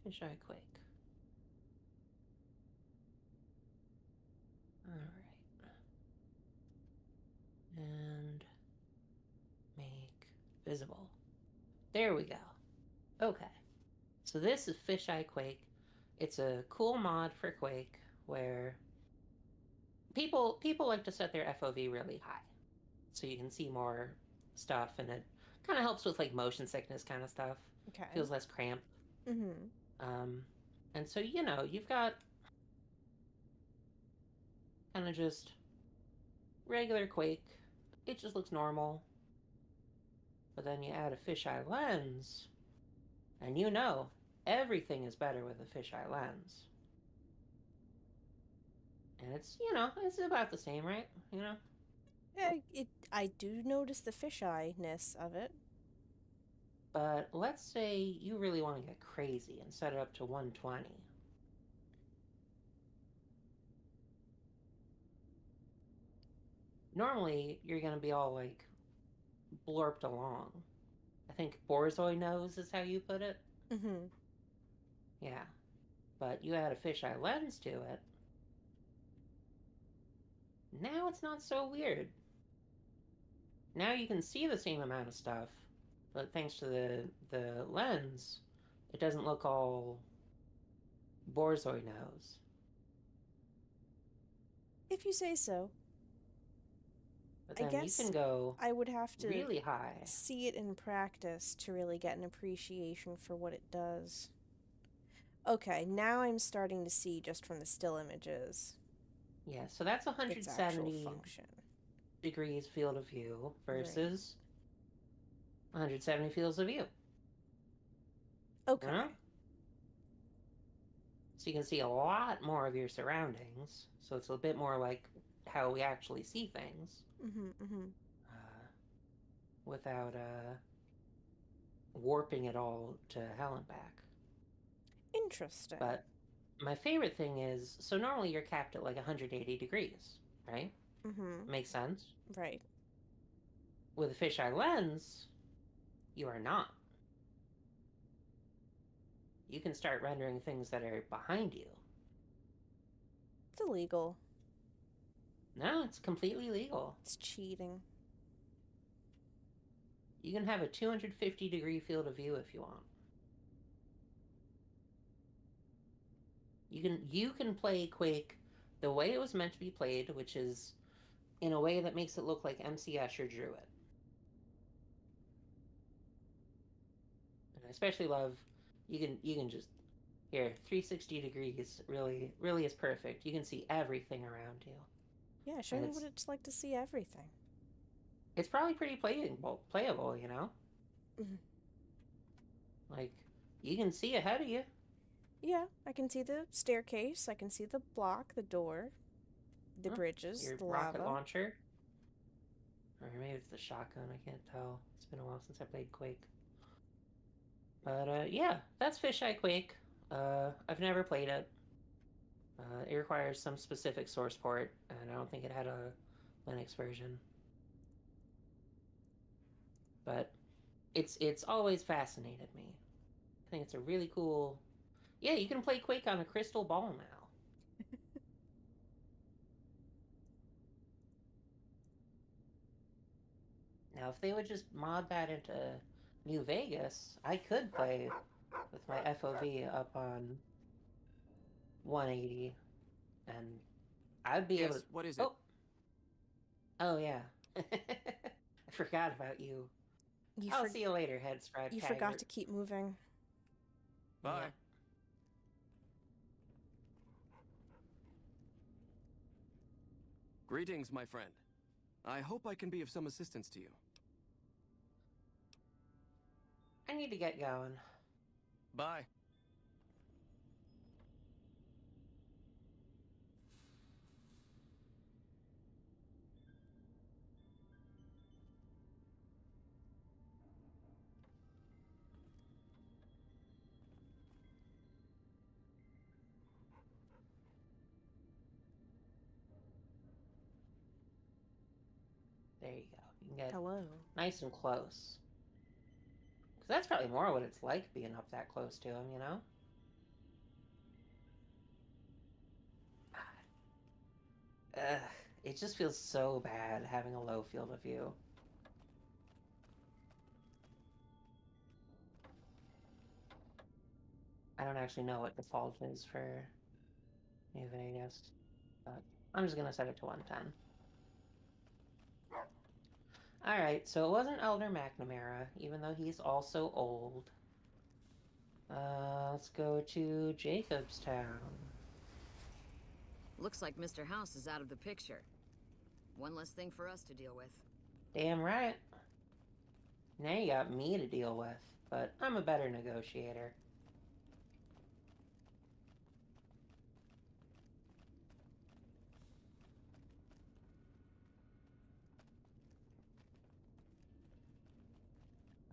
Fisheye Quake. Alright. And make visible. There we go. Okay. So this is Fisheye Quake. It's a cool mod for Quake where people like to set their FOV really high so you can see more stuff, and it kind of helps with like motion sickness kind of stuff. Okay. Feels less cramped. Mm-hmm. And so, you know, you've got kind of just regular Quake. It just looks normal. But then you add a fisheye lens, and you know, everything is better with a fisheye lens. And it's, you know, it's about the same, right? You know? Yeah, I do notice the fisheye-ness of it. But let's say you really want to get crazy and set it up to 120. Normally, you're going to be all, like, blurped along. I think Borzoi nose is how you put it. Mm-hmm. Yeah. But you add a fisheye lens to it. Now it's not so weird. Now you can see the same amount of stuff, but thanks to the lens, it doesn't look all Borzoi nose. If you say so. But then I guess you can go I would have to really high. See it in practice to really get an appreciation for what it does. Okay, now I'm starting to see just from the still images. Yeah, so that's 170 degrees field of view versus 170 fields of view. Okay. Huh? So you can see a lot more of your surroundings. So it's a bit more like how we actually see things. Without warping it all to hell and back. Interesting. But my favorite thing is, so normally you're capped at like 180 degrees, right? Makes sense? Right. With a fisheye lens, you are not. You can start rendering things that are behind you. It's illegal. No, it's completely legal. It's cheating. You can have a 250 degree field of view if you want. You can play Quake the way it was meant to be played, which is in a way that makes it look like MC Escher drew it. And I especially love, you can just, here, 360 degrees really is perfect. You can see everything around you. Yeah, show me what it's like to see everything. It's probably pretty playable, you know? Mm-hmm. Like, you can see ahead of you. Yeah, I can see the staircase, I can see the block, the door, the bridges, your the rocket lava. launcher. Or maybe it's the shotgun, I can't tell. It's been a while since I played Quake. But, yeah, that's Fisheye Quake. I've never played it. It requires some specific source port, and I don't think it had a Linux version. But it's always fascinated me. I think it's a really cool... Yeah, you can play Quake on a crystal ball now. Now, if they would just mod that into New Vegas, I could play with my FOV up on 180, and I'd be able to... What is it? Oh yeah. I forgot about you. I'll see you later, headscribe. You forgot to keep moving. Bye. Yeah. Greetings, my friend. I hope I can be of some assistance to you. I need to get going. Bye. There you go. You can get Hello. nice and close. Because that's probably more what it's like being up that close to him, you know? Ugh, it just feels so bad having a low field of view. I don't actually know what default is for New Vegas, but I'm just gonna set it to 110. Alright, so it wasn't Elder McNamara, even though he's also old. Let's go to Jacobstown. Looks like Mr. House is out of the picture. One less thing for us to deal with. Damn right. Now you got me to deal with, but I'm a better negotiator.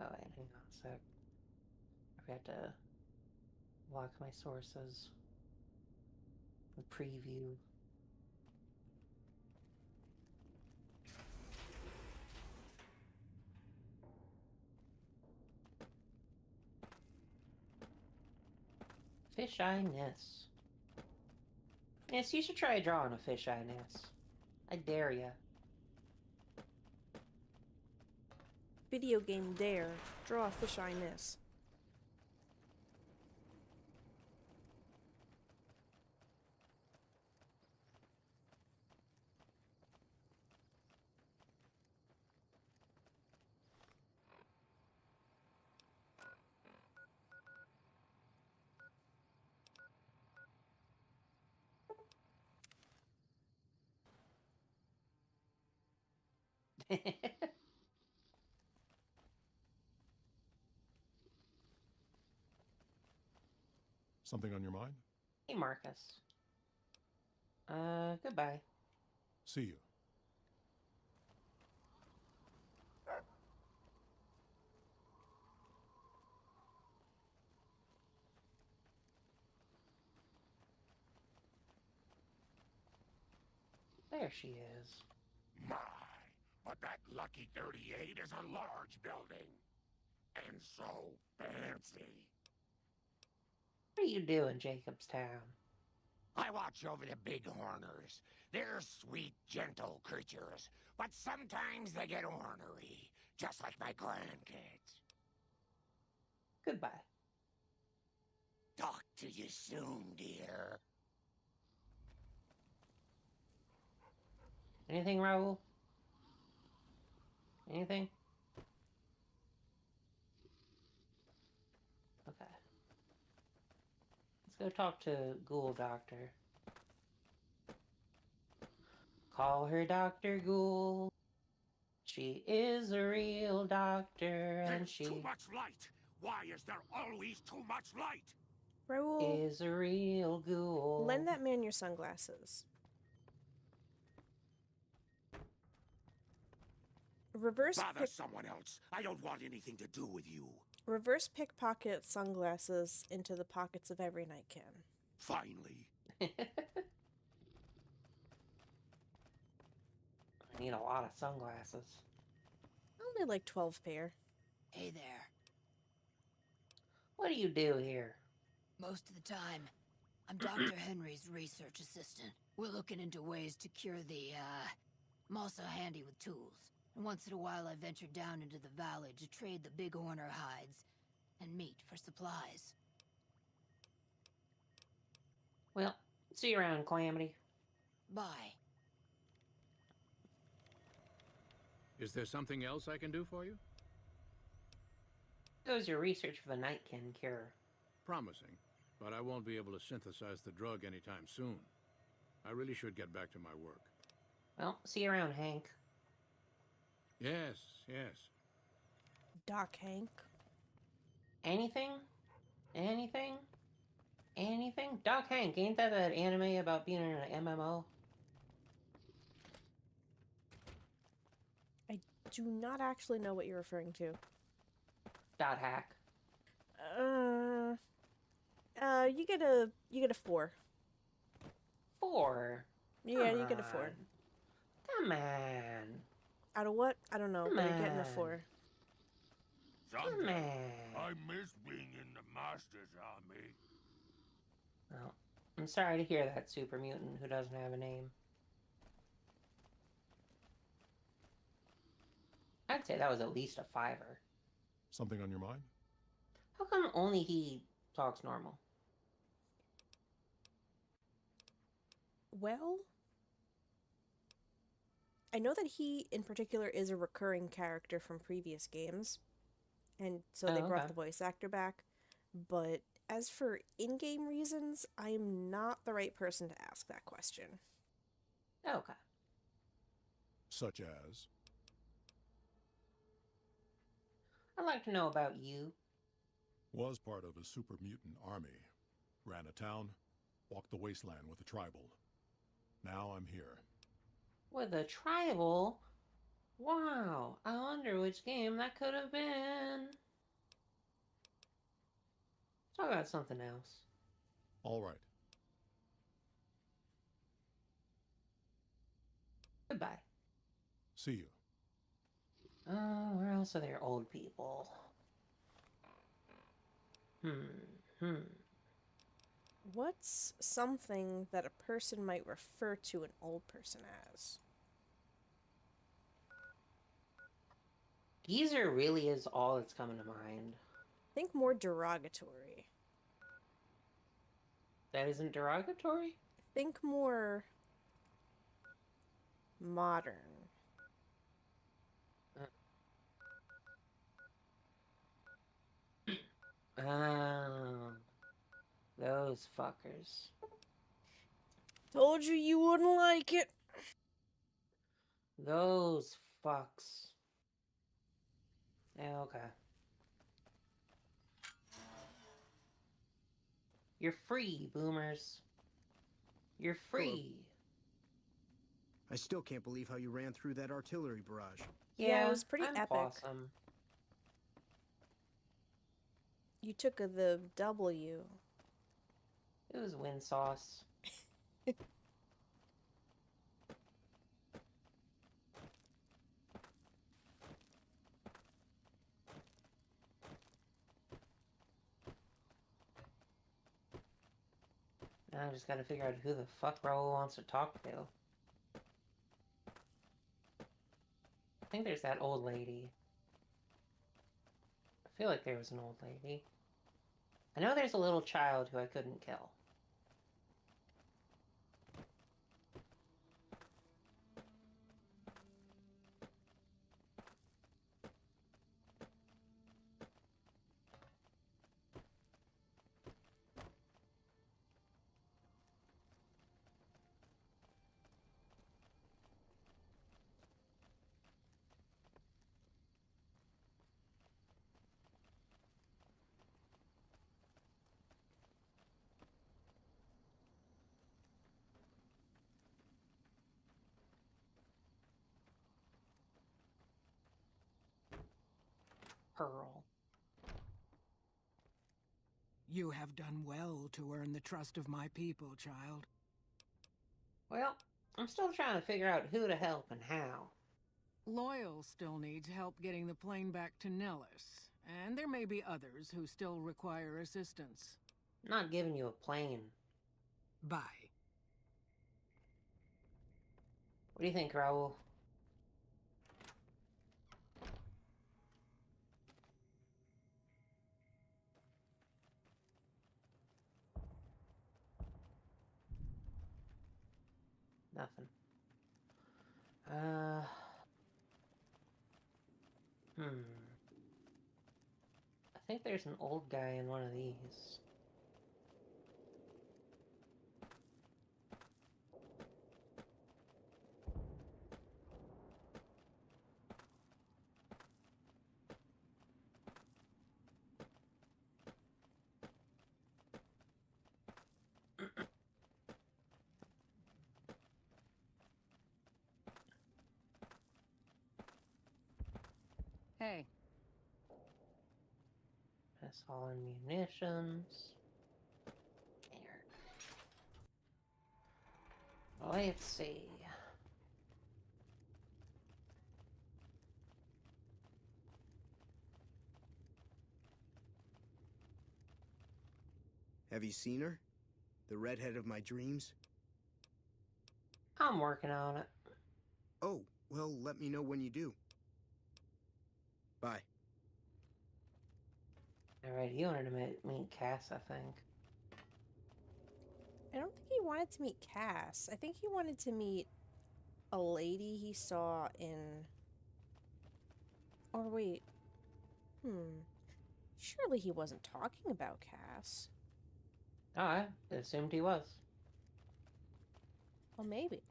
Oh wait, hang on a sec. I forgot to lock my sources. The preview. Fisheye-ness. Yes, you should try drawing a fisheye-ness. I dare ya. Video game dare. Draw a fisheye-ness. Something on your mind? Hey, Marcus. Goodbye. See you. There she is. My, but that lucky 38 is a large building. And so fancy. What are you doing, Jacobstown? I watch over the bighorners. They're sweet, gentle creatures, but sometimes they get ornery, just like my grandkids. Goodbye. Talk to you soon, dear. Anything, Raul? Anything? Okay. Let's go talk to Ghoul Doctor. Call her Dr. Ghoul. She is a real doctor, and she Too much light! Why is there always too much light? Raul, is a real ghoul. lend that man your sunglasses. Bother someone else. I don't want anything to do with you. Reverse pickpocket sunglasses into the pockets of every nightcan. Finally. I need a lot of sunglasses. Only like 12 pair. Hey there. What do you do here? Most of the time, I'm Dr. Henry's research assistant. We're looking into ways to cure the, I'm also handy with tools. And once in a while I venture down into the valley to trade the bighorner hides and meat for supplies. Well, see you around, Calamity. Bye. Is there something else I can do for you? How goes your research for the Nightkin cure? Promising, but I won't be able to synthesize the drug anytime soon. I really should get back to my work. Well, see you around, Hank. Yes, yes. Doc Hank. Anything? Anything? Anything? Doc Hank, ain't that anime about being in an MMO? I do not actually know what you're referring to. Dot hack. You get a 4. 4? Yeah, Come you get a 4. on. Come on. Out of what? I don't know, Come but you're getting a on. 4. Come on. I miss being in the Master's army. Well, I'm sorry to hear that, super mutant who doesn't have a name. I'd say that was at least a 5er. Something on your mind? How come only he talks normal? Well, I know that he, in particular, is a recurring character from previous games, and so they brought the voice actor back, but as for in-game reasons, I'm not the right person to ask that question. Okay. Such as? I'd like to know about you. Was part of a super mutant army. Ran a town, walked the wasteland with a tribal. Now I'm here. With a tribal? Wow, I wonder which game that could have been. Talk about something else. All right. Goodbye. See you. Where else are there old people? What's something that a person might refer to an old person as? Geezer really is all that's coming to mind. Think more derogatory. That isn't derogatory? Think more modern. Oh, those fuckers. Told you you wouldn't like it. Those fucks. Yeah, okay. You're free, boomers. You're free. I still can't believe how you ran through that artillery barrage. Yeah, it was pretty I'm epic. Awesome. You took the W. It was win sauce. Now I just gotta figure out who the fuck Raul wants to talk to. I think there's that old lady. I feel like there was an old lady. I know there's a little child who I couldn't kill. pearl. You have done well to earn the trust of my people, child. Well, I'm still trying to figure out who to help and how. Loyal still needs help getting the plane back to Nellis, and there may be others who still require assistance. I'm not giving you a plane. Bye. What do you think, Raoul? Nothing. I think there's an old guy in one of these. Hey. That's all in munitions. Let's see. Have you seen her? The redhead of my dreams? I'm working on it. Oh, well, let me know when you do. Bye. Alright, you wanted to meet Cass, I think. I don't think he wanted to meet Cass. I think he wanted to meet a lady he saw in... Or wait. Surely he wasn't talking about Cass. Oh, I assumed he was. Well, maybe.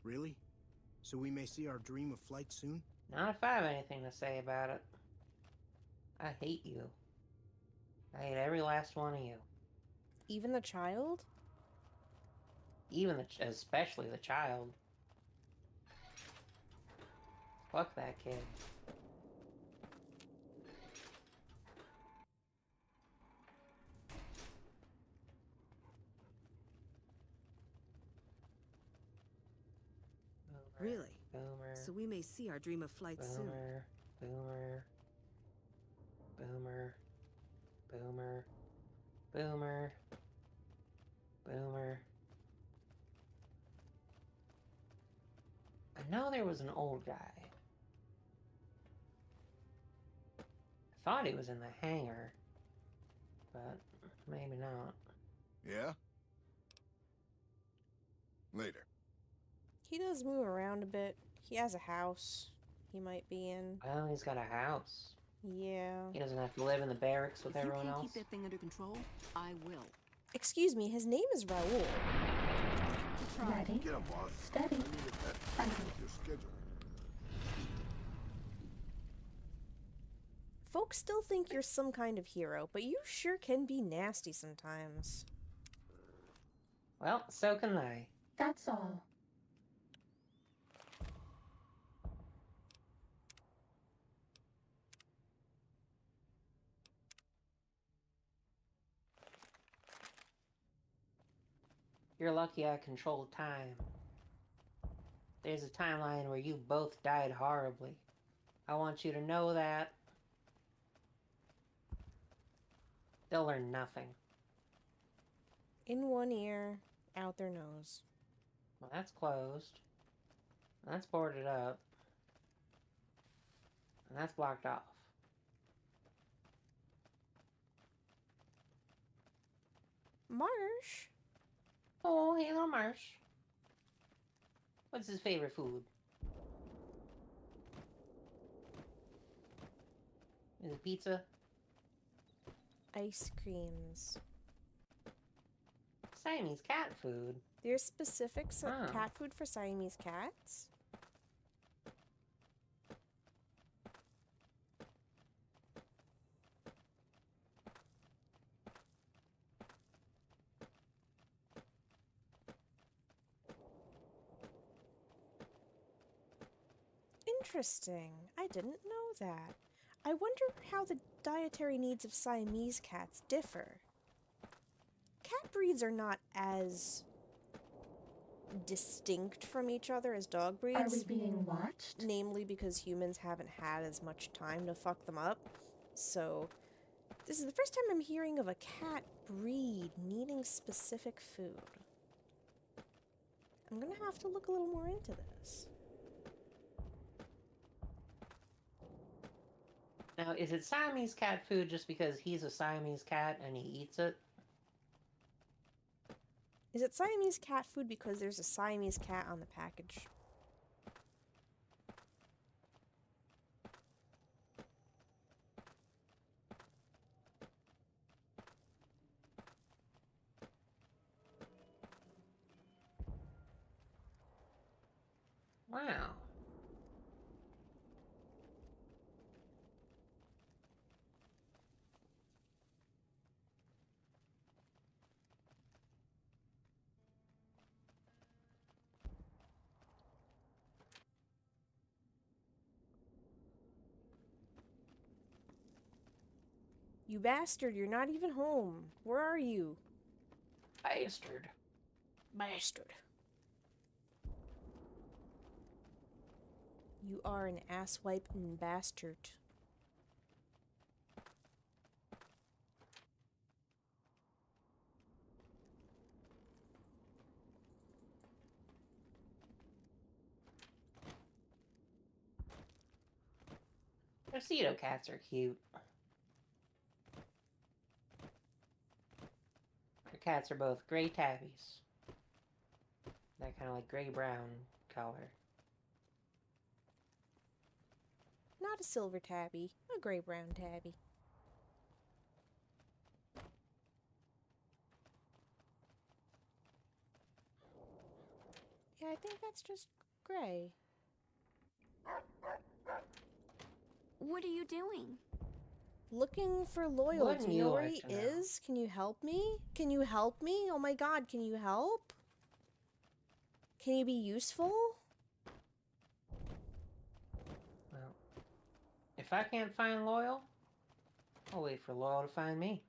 Really? So we may see our dream of flight soon? Not if I have anything to say about it. I hate you. I hate every last one of you. Even the child? Especially the child. Fuck that kid. Really? Boomer. So we may see our dream of flight soon. Boomer. Boomer. Boomer. Boomer. Boomer. I know there was an old guy. I thought he was in the hangar, but maybe not. Yeah? Later. He does move around a bit. He has a house he might be in. Well, he's got a house. Yeah. He doesn't have to live in the barracks with everyone else. If you can't keep that thing under control, I will. Excuse me, his name is Raoul. Ready, Get up, boss. steady, present. Your schedule. Folks still think you're some kind of hero, but you sure can be nasty sometimes. Well, so can they. That's all. You're lucky I control time. There's a timeline where you both died horribly. I want you to know that. They'll learn nothing. In one ear, out their nose. Well, that's closed. That's boarded up. And that's blocked off. Marsh? Oh, hey, little Marsh. What's his favorite food? Is it pizza? Ice creams. Siamese cat food. There's specific cat food for Siamese cats? Interesting. I didn't know that. I wonder how the dietary needs of Siamese cats differ. Cat breeds are not as distinct from each other as dog breeds. Are we being watched? Namely because humans haven't had as much time to fuck them up. So, this is the first time I'm hearing of a cat breed needing specific food. I'm gonna have to look a little more into this. Now, is it Siamese cat food just because he's a Siamese cat and he eats it? Is it Siamese cat food because there's a Siamese cat on the package? Wow. You bastard, you're not even home. Where are you? Bastard. Bastard. You are an asswiping bastard. Mosquito cats are cute. The cats are both gray tabbies. They're kind of like gray-brown color. Not a silver tabby, a gray-brown tabby. Yeah, I think that's just gray. What are you doing? Looking for Loyal. Wouldn't Do you you know where like he to know? is? Can you help me? Can you help me? Oh my god, can you help? Can you be useful? Well, if I can't find Loyal, I'll wait for Loyal to find me.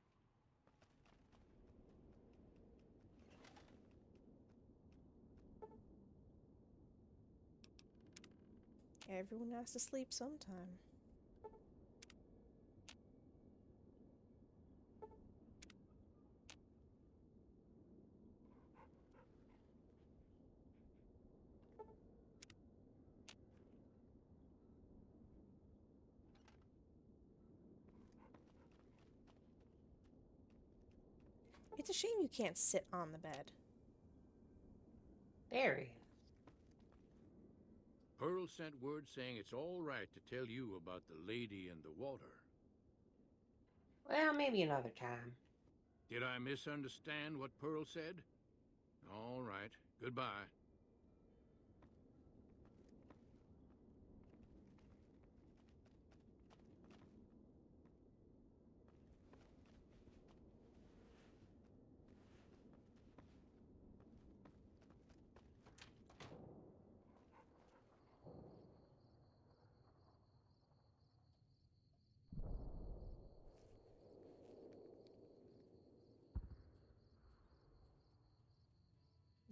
Everyone has to sleep sometime. It's a shame you can't sit on the bed. There he is. Pearl sent word saying it's all right to tell you about the lady in the water. Well, maybe another time. Did I misunderstand what Pearl said? All right. Goodbye.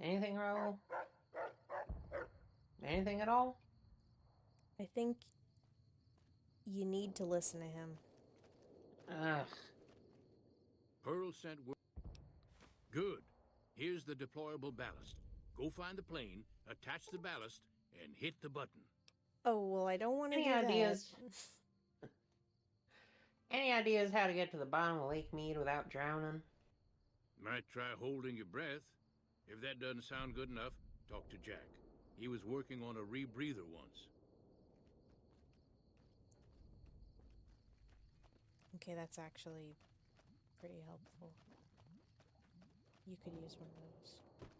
Anything, Raoul? Anything at all? I think you need to listen to him. Ugh. Pearl sent word. Good. Here's the deployable ballast. Go find the plane, attach the ballast, and hit the button. Oh, well, I don't want to do Any ideas? that. Any ideas how to get to the bottom of Lake Mead without drowning? Might try holding your breath. If that doesn't sound good enough, talk to Jack. He was working on a rebreather once. Okay, that's actually pretty helpful. You could use one of those.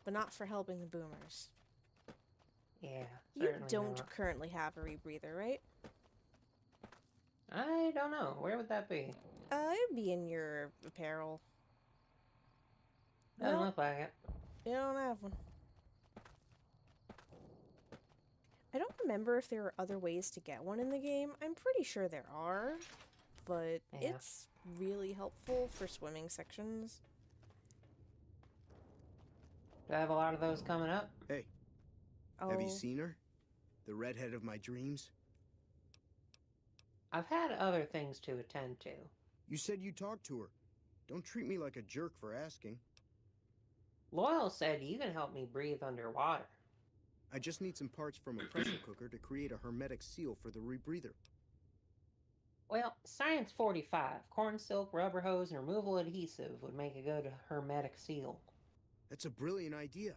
But not for helping the boomers. Yeah, You certainly don't not. currently have a rebreather, right? I don't know. Where would that be? It'd be in your apparel. Doesn't Nope, look like it. you don't have one. I don't remember if there are other ways to get one in the game. I'm pretty sure there are, but Yeah. it's really helpful for swimming sections. Do I have a lot of those coming up? Hey, Oh, have you seen her? The redhead of my dreams? I've had other things to attend to. You said you talked to her. Don't treat me like a jerk for asking. Loyal said you can help me breathe underwater. I just need some parts from a pressure cooker to create a hermetic seal for the rebreather. Well, Science 45, corn silk, rubber hose, and removal adhesive would make a good hermetic seal. That's a brilliant idea.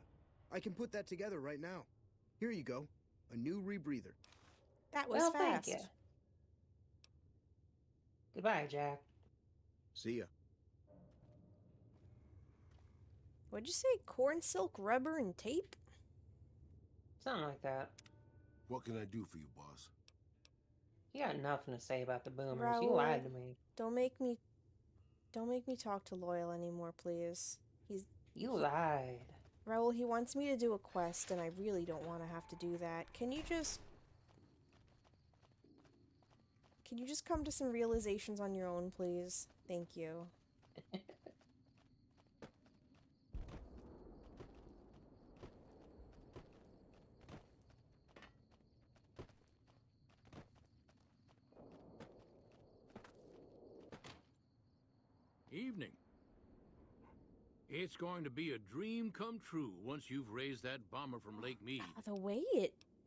I can put that together right now. Here you go. A new rebreather. that was Well, fast. thank you. Goodbye, Jack. See ya. What'd you say? Corn silk, rubber, and tape? Something like that. What can I do for you, boss? You got nothing to say about the boomers. You Raoul, lied to me. Don't make me talk to Loyal anymore, please. You lied. Raoul, he wants me to do a quest, and I really don't want to have to do that. Can you just come to some realizations on your own, please? Thank you. Evening. It's going to be a dream come true once you've raised that bomber from Lake Mead. The way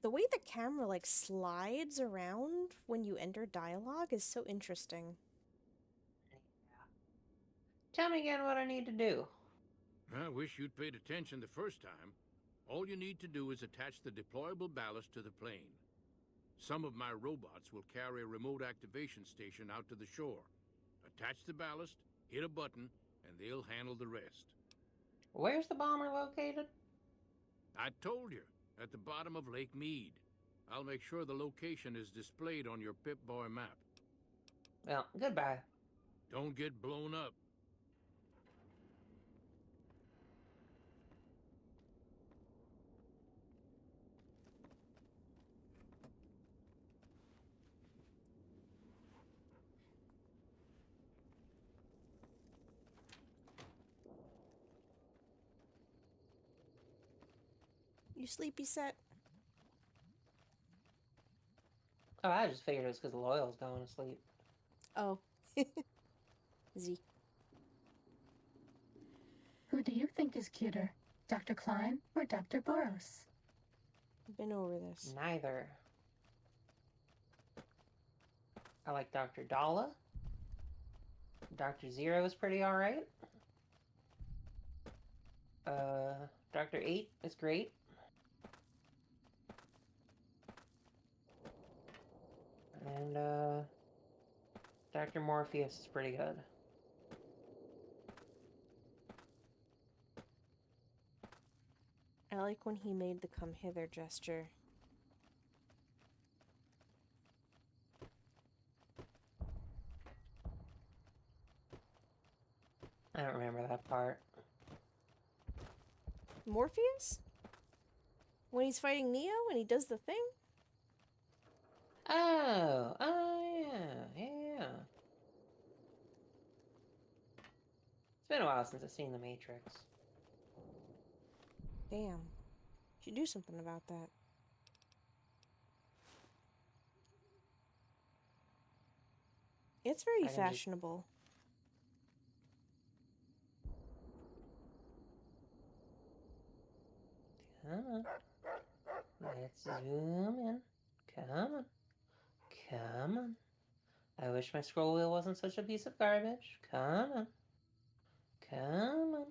the camera like slides around when you enter dialogue is so interesting. Tell me again what I need to do. I wish you'd paid attention the first time. All you need to do is attach the deployable ballast to the plane. Some of my robots will carry a remote activation station out to the shore. Attach the ballast, hit a button, and they'll handle the rest. Where's the bomber located? I told you, at the bottom of Lake Mead. I'll make sure the location is displayed on your Pip-Boy map. Well, goodbye. Don't get blown up. You sleepy set? Oh, I just figured it was because Loyal's going to sleep. Oh. Z. Who do you think is cuter, Dr. Klein or Dr. Boros? Been over this. Neither. I like Dr. Dalla. Dr. Zero is pretty alright. Dr. 8 is great. And, Dr. Morpheus is pretty good. I like when he made the come hither gesture. I don't remember that part. Morpheus? When he's fighting Neo and he does the thing? Oh, yeah. It's been a while since I've seen The Matrix. Damn. Should do something about that. It's very fashionable. Come on. Let's zoom in. Come on. Come on. I wish my scroll wheel wasn't such a piece of garbage. Come on. Come on.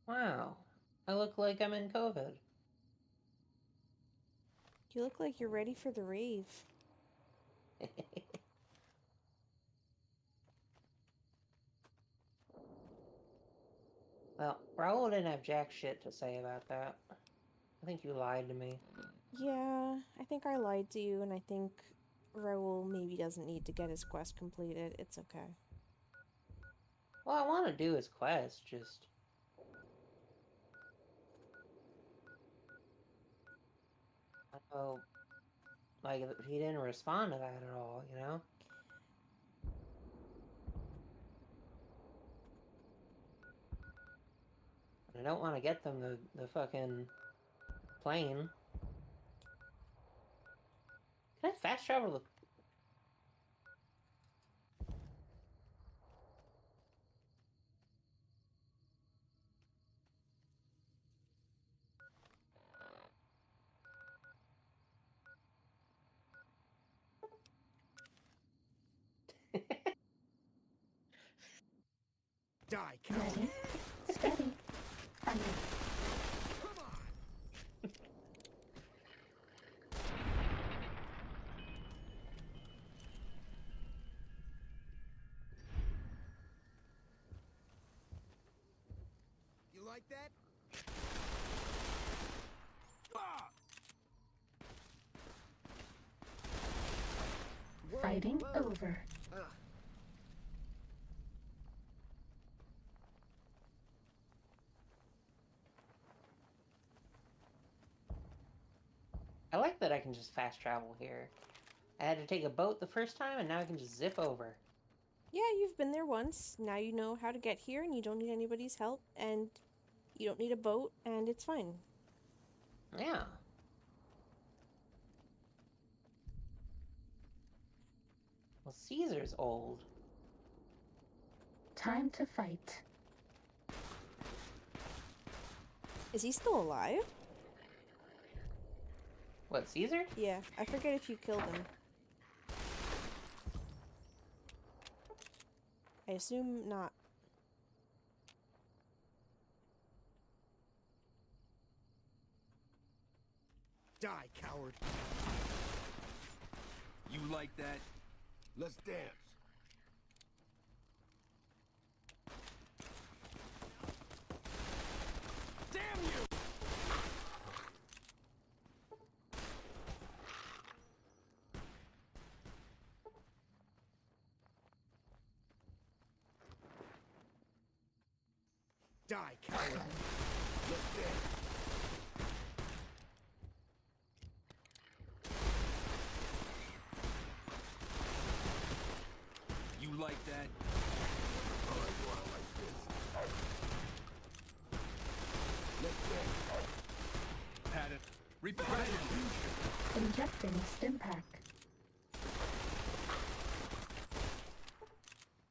Wow. I look like I'm in COVID. You look like you're ready for the rave. Well, Raoul didn't have jack shit to say about that. I think you lied to me. Yeah, I think I lied to you, and I think Raoul maybe doesn't need to get his quest completed. It's okay. Well, I want to do his quest, just... Oh, like, he didn't respond to that at all, you know? I don't want to get them the fucking plane. Can I fast travel Die, Ready, steady, fire. You like that? Fighting over. I like that I can just fast travel here. I had to take a boat the first time, and now I can just zip over. Yeah, you've been there once. Now you know how to get here, and you don't need anybody's help, and you don't need a boat, and it's fine. Yeah. Well, Caesar's old. Time to fight. Is he still alive? What, Caesar? Yeah, I forget if you killed him. I assume not. Die, coward. You like that? Let's dance. Damn you! Die, coward. Let's dance. You like that? Let's dance. Had it. Retribution. Injecting stim pack.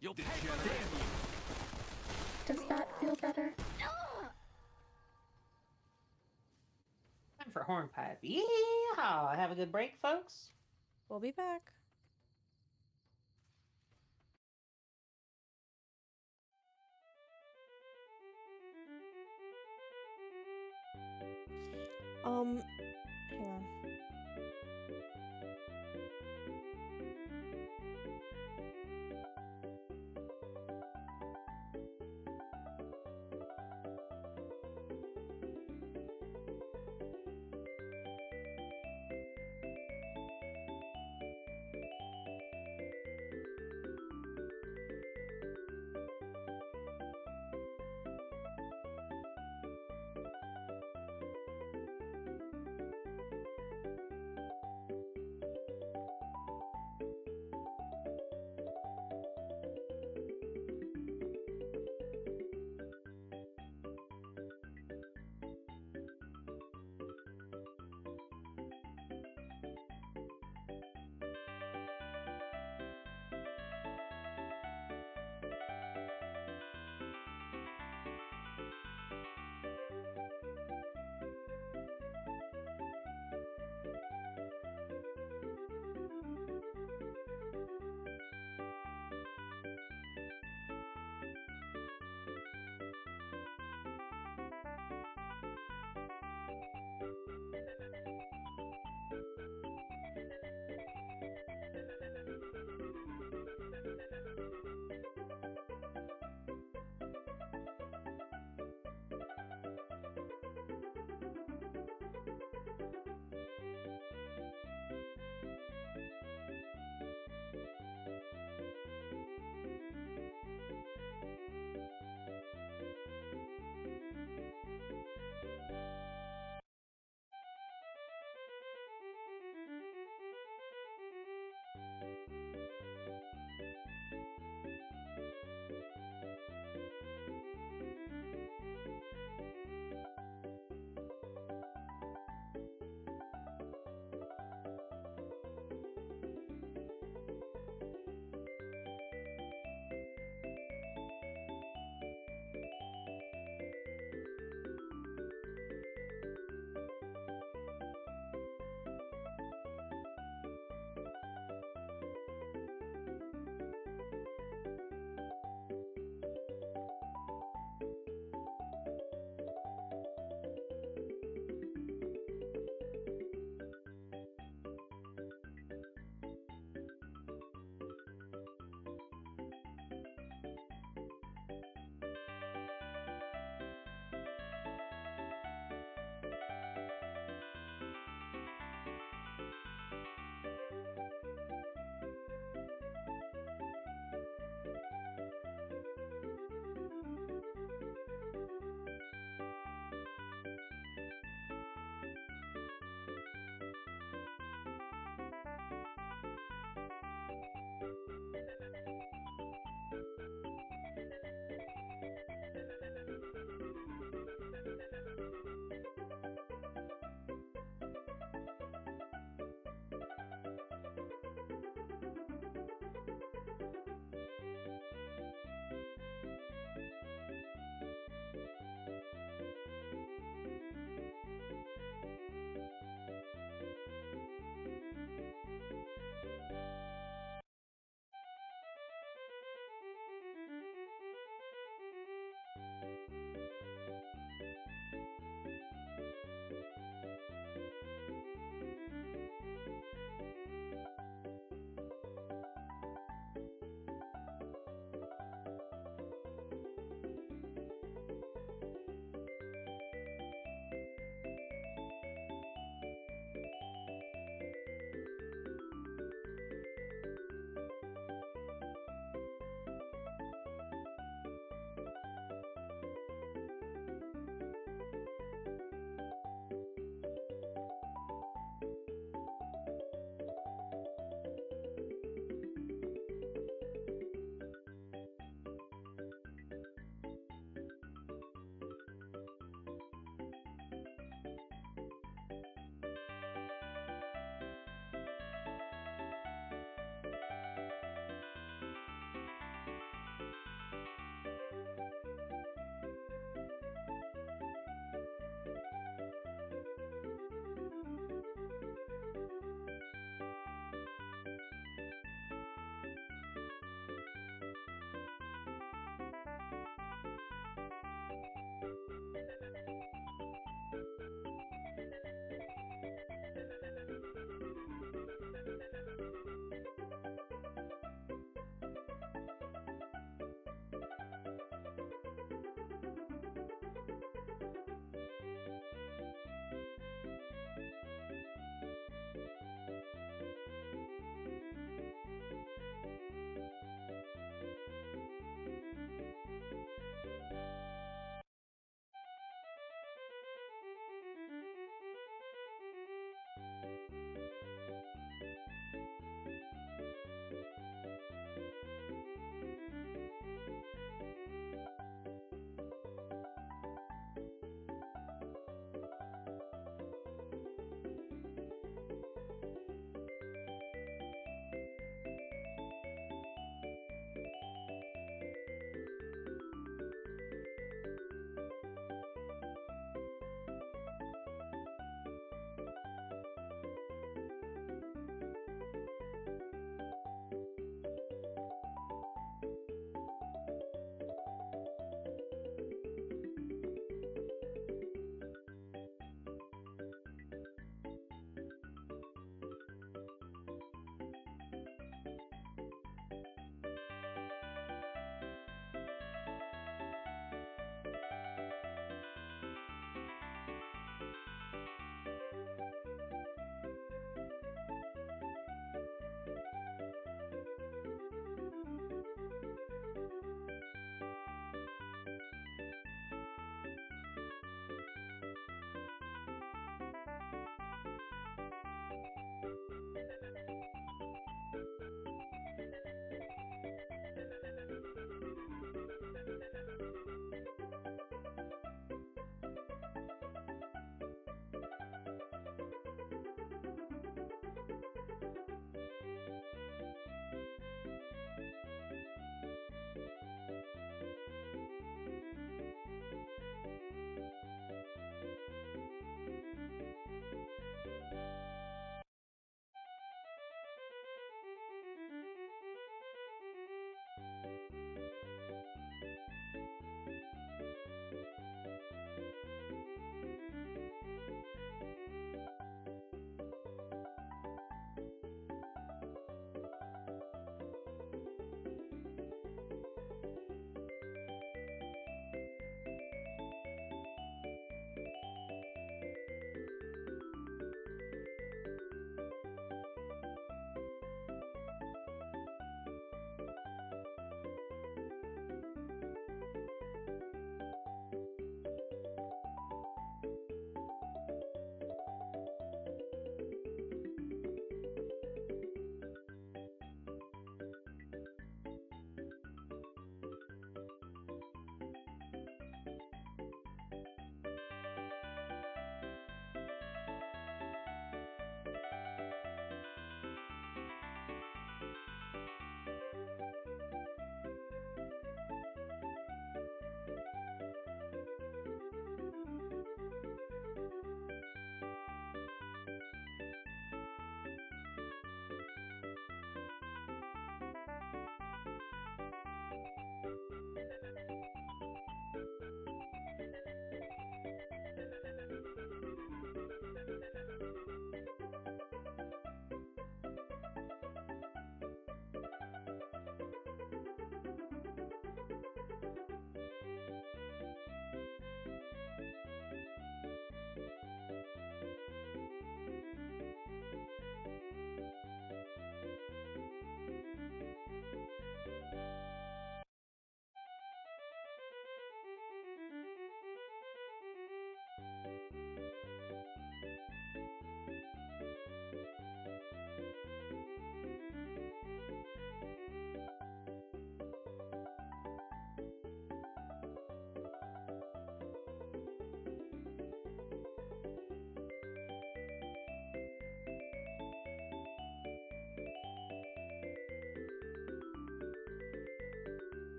You'll pay for that. Does that feel better? Time for hornpipe. Yeehaw! Have a good break, folks. We'll be back. Hang on.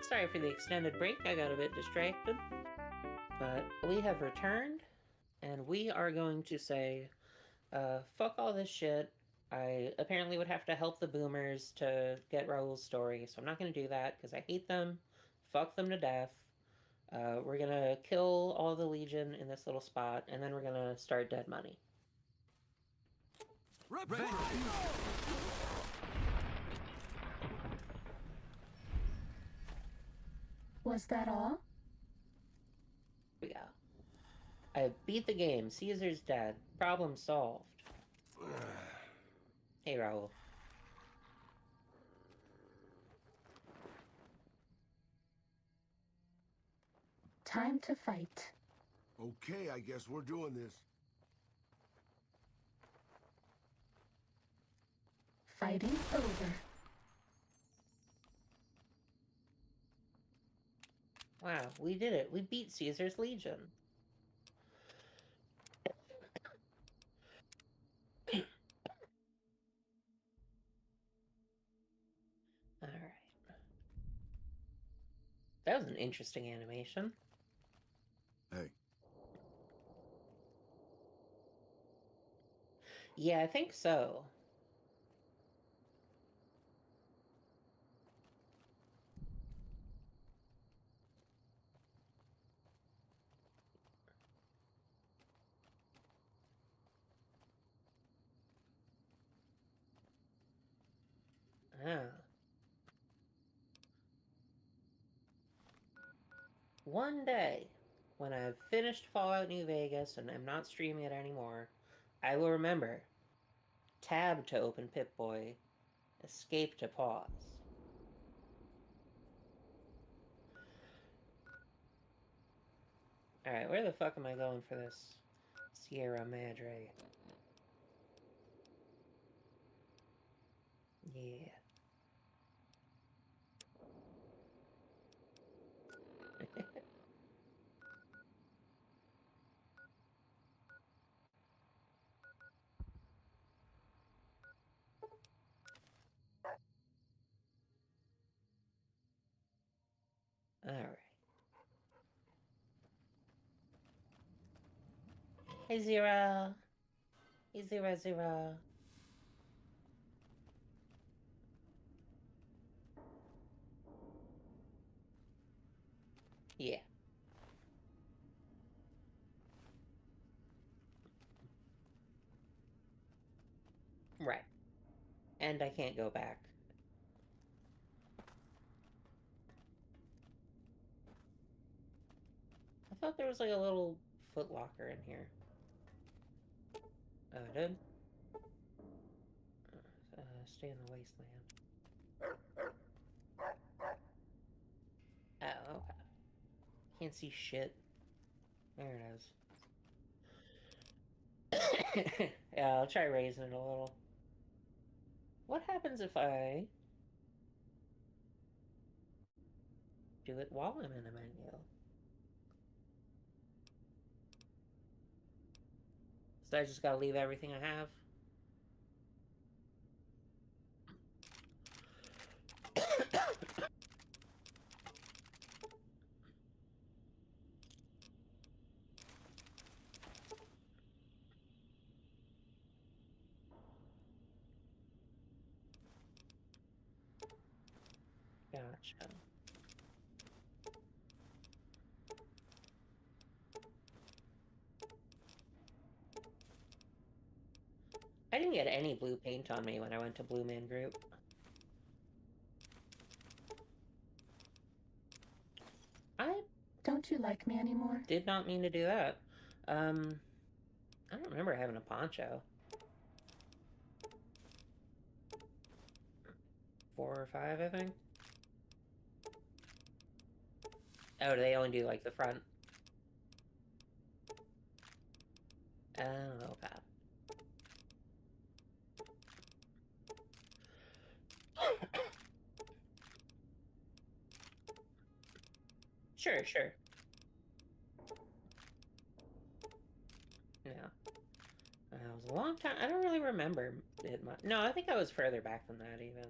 Sorry for the extended break, I got a bit distracted. But we have returned, and we are going to say, fuck all this shit. I apparently would have to help the boomers to get Raul's story, so I'm not going to do that, because I hate them. Fuck them to death. We're going to kill all the Legion in this little spot, and then we're going to start Dead Money. Was that all? Here we go. I beat the game. Caesar's dead. Problem solved. Hey, Raul. Time to fight. Okay, I guess we're doing this. Fighting over. Wow, we did it. We beat Caesar's Legion. Alright. That was an interesting animation. Hey. Yeah, I think so. Ah. One day, when I've finished Fallout New Vegas and I'm not streaming it anymore, I will remember. Tab to open Pip-Boy. Escape to pause. Alright, where the fuck am I going for this Sierra Madre? Yeah. Alright. Hey, Zero. Hey, Zero. Yeah. Right. And I can't go back. I thought there was like a little Foot Locker in here. Oh, I did? Stay in the wasteland. Oh, okay. Can't see shit. There it is. Yeah, I'll try raising it a little. What happens if I do it while I'm in a menu? So I just gotta leave everything I have? Gotcha. I didn't get any blue paint on me when I went to Blue Man Group. I Don't you like me anymore? did not mean to do that. I don't remember having a poncho. 4 or 5, I think. Oh, do they only do, like, the front? Oh, okay. Sure. Yeah. It was a long time. I don't really remember it much. No, I think I was further back than that, even.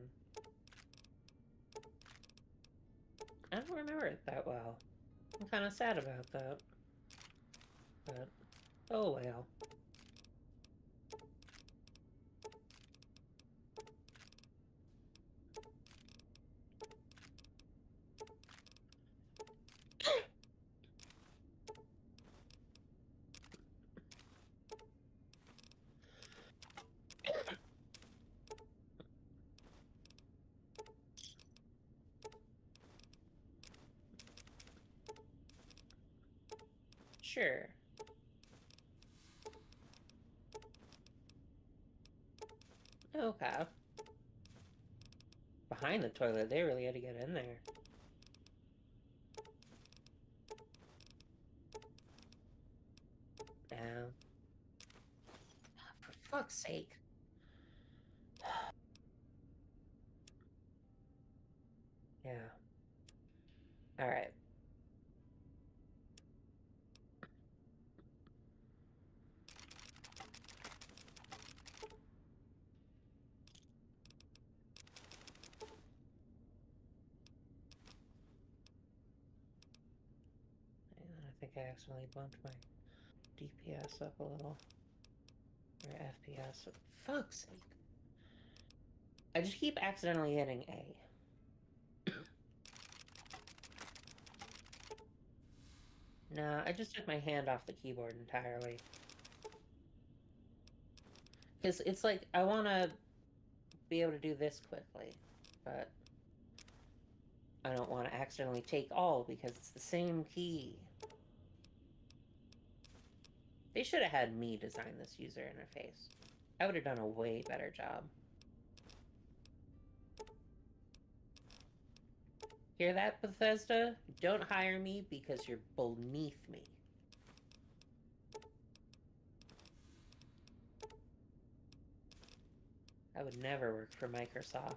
I don't remember it that well. I'm kind of sad about that. But, oh well. Sure. Okay. Behind the toilet, they really had to get in there. Now. For fuck's sake. Yeah. Alright. I think I accidentally bumped my DPS up a little. Or FPS. For fuck's sake. I just keep accidentally hitting A. No, I just took my hand off the keyboard entirely. Because it's like, I want to be able to do this quickly, but I don't want to accidentally take all because it's the same key. They should have had me design this user interface. I would have done a way better job. Hear that, Bethesda? Don't hire me because you're beneath me. I would never work for Microsoft.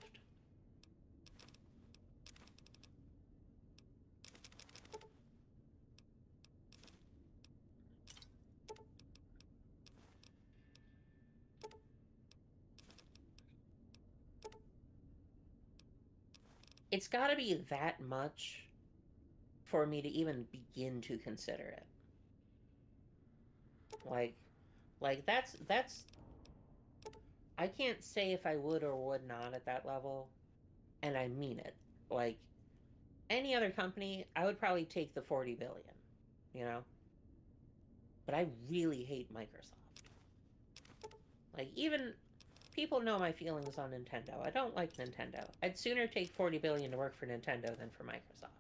It's gotta be that much for me to even begin to consider it. Like that's I can't say if I would or would not at that level, and I mean it. Like, any other company, I would probably take the 40 billion, you know? But I really hate Microsoft. Like, even people know my feelings on Nintendo. I don't like Nintendo. I'd sooner take 40 billion to work for Nintendo than for Microsoft.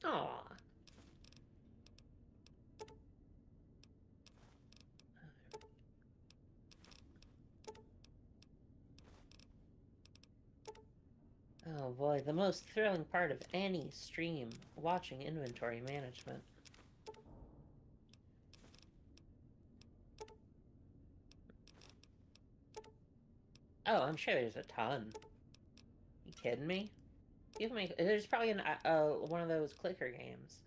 Aww. Oh boy, the most thrilling part of any stream, watching inventory management. Oh, I'm sure there's a ton. You kidding me? You can make, there's probably an one of those clicker games.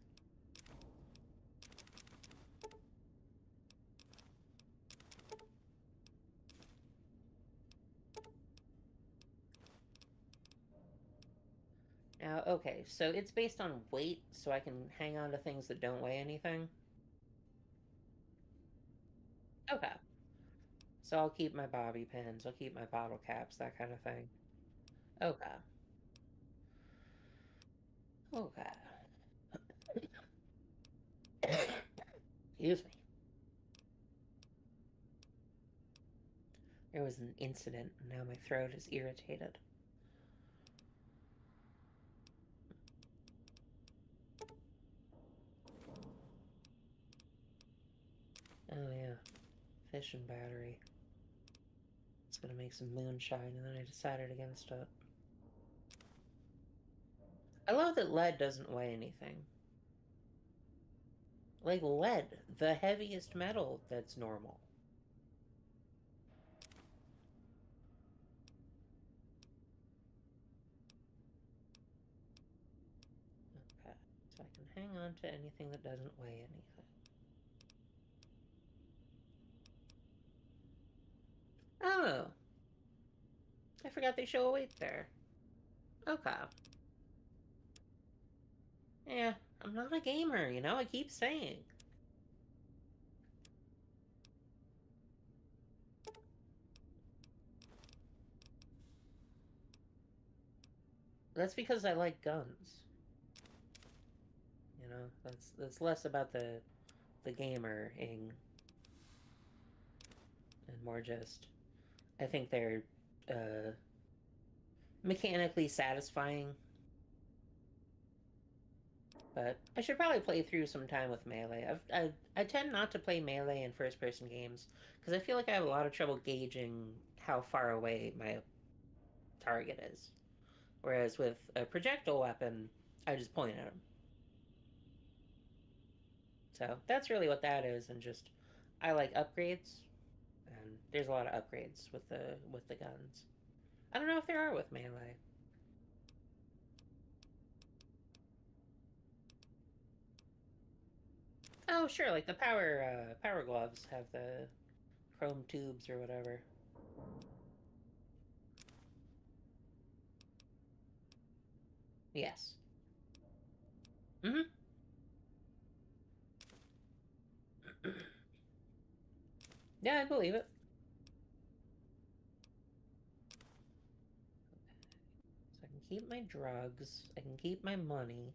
Now, okay, so it's based on weight, so I can hang on to things that don't weigh anything. Okay. So I'll keep my bobby pins, I'll keep my bottle caps, that kind of thing. Okay. Okay. Excuse me. There was an incident, and now my throat is irritated. Oh yeah. Fission battery. It's gonna make some moonshine, and then I decided against it. I love that lead doesn't weigh anything. Like lead, the heaviest metal that's normal. Okay, so I can hang on to anything that doesn't weigh anything. Oh. forgot they show a weight there. Okay. Yeah, I'm not a gamer, you know, I keep saying. That's because I like guns. You know, that's less about the gamer-ing and more just I think they're mechanically satisfying. But I should probably play through some time with melee. I tend not to play melee in first-person games because I feel like I have a lot of trouble gauging how far away my target is. Whereas with a projectile weapon, I just point at them. So that's really what that is, and just I like upgrades, and there's a lot of upgrades with the guns. I don't know if there are with melee. Oh, sure, like the power gloves have the chrome tubes or whatever. Yes. Mm-hmm. Yeah, I believe it. So I can keep my drugs. I can keep my money.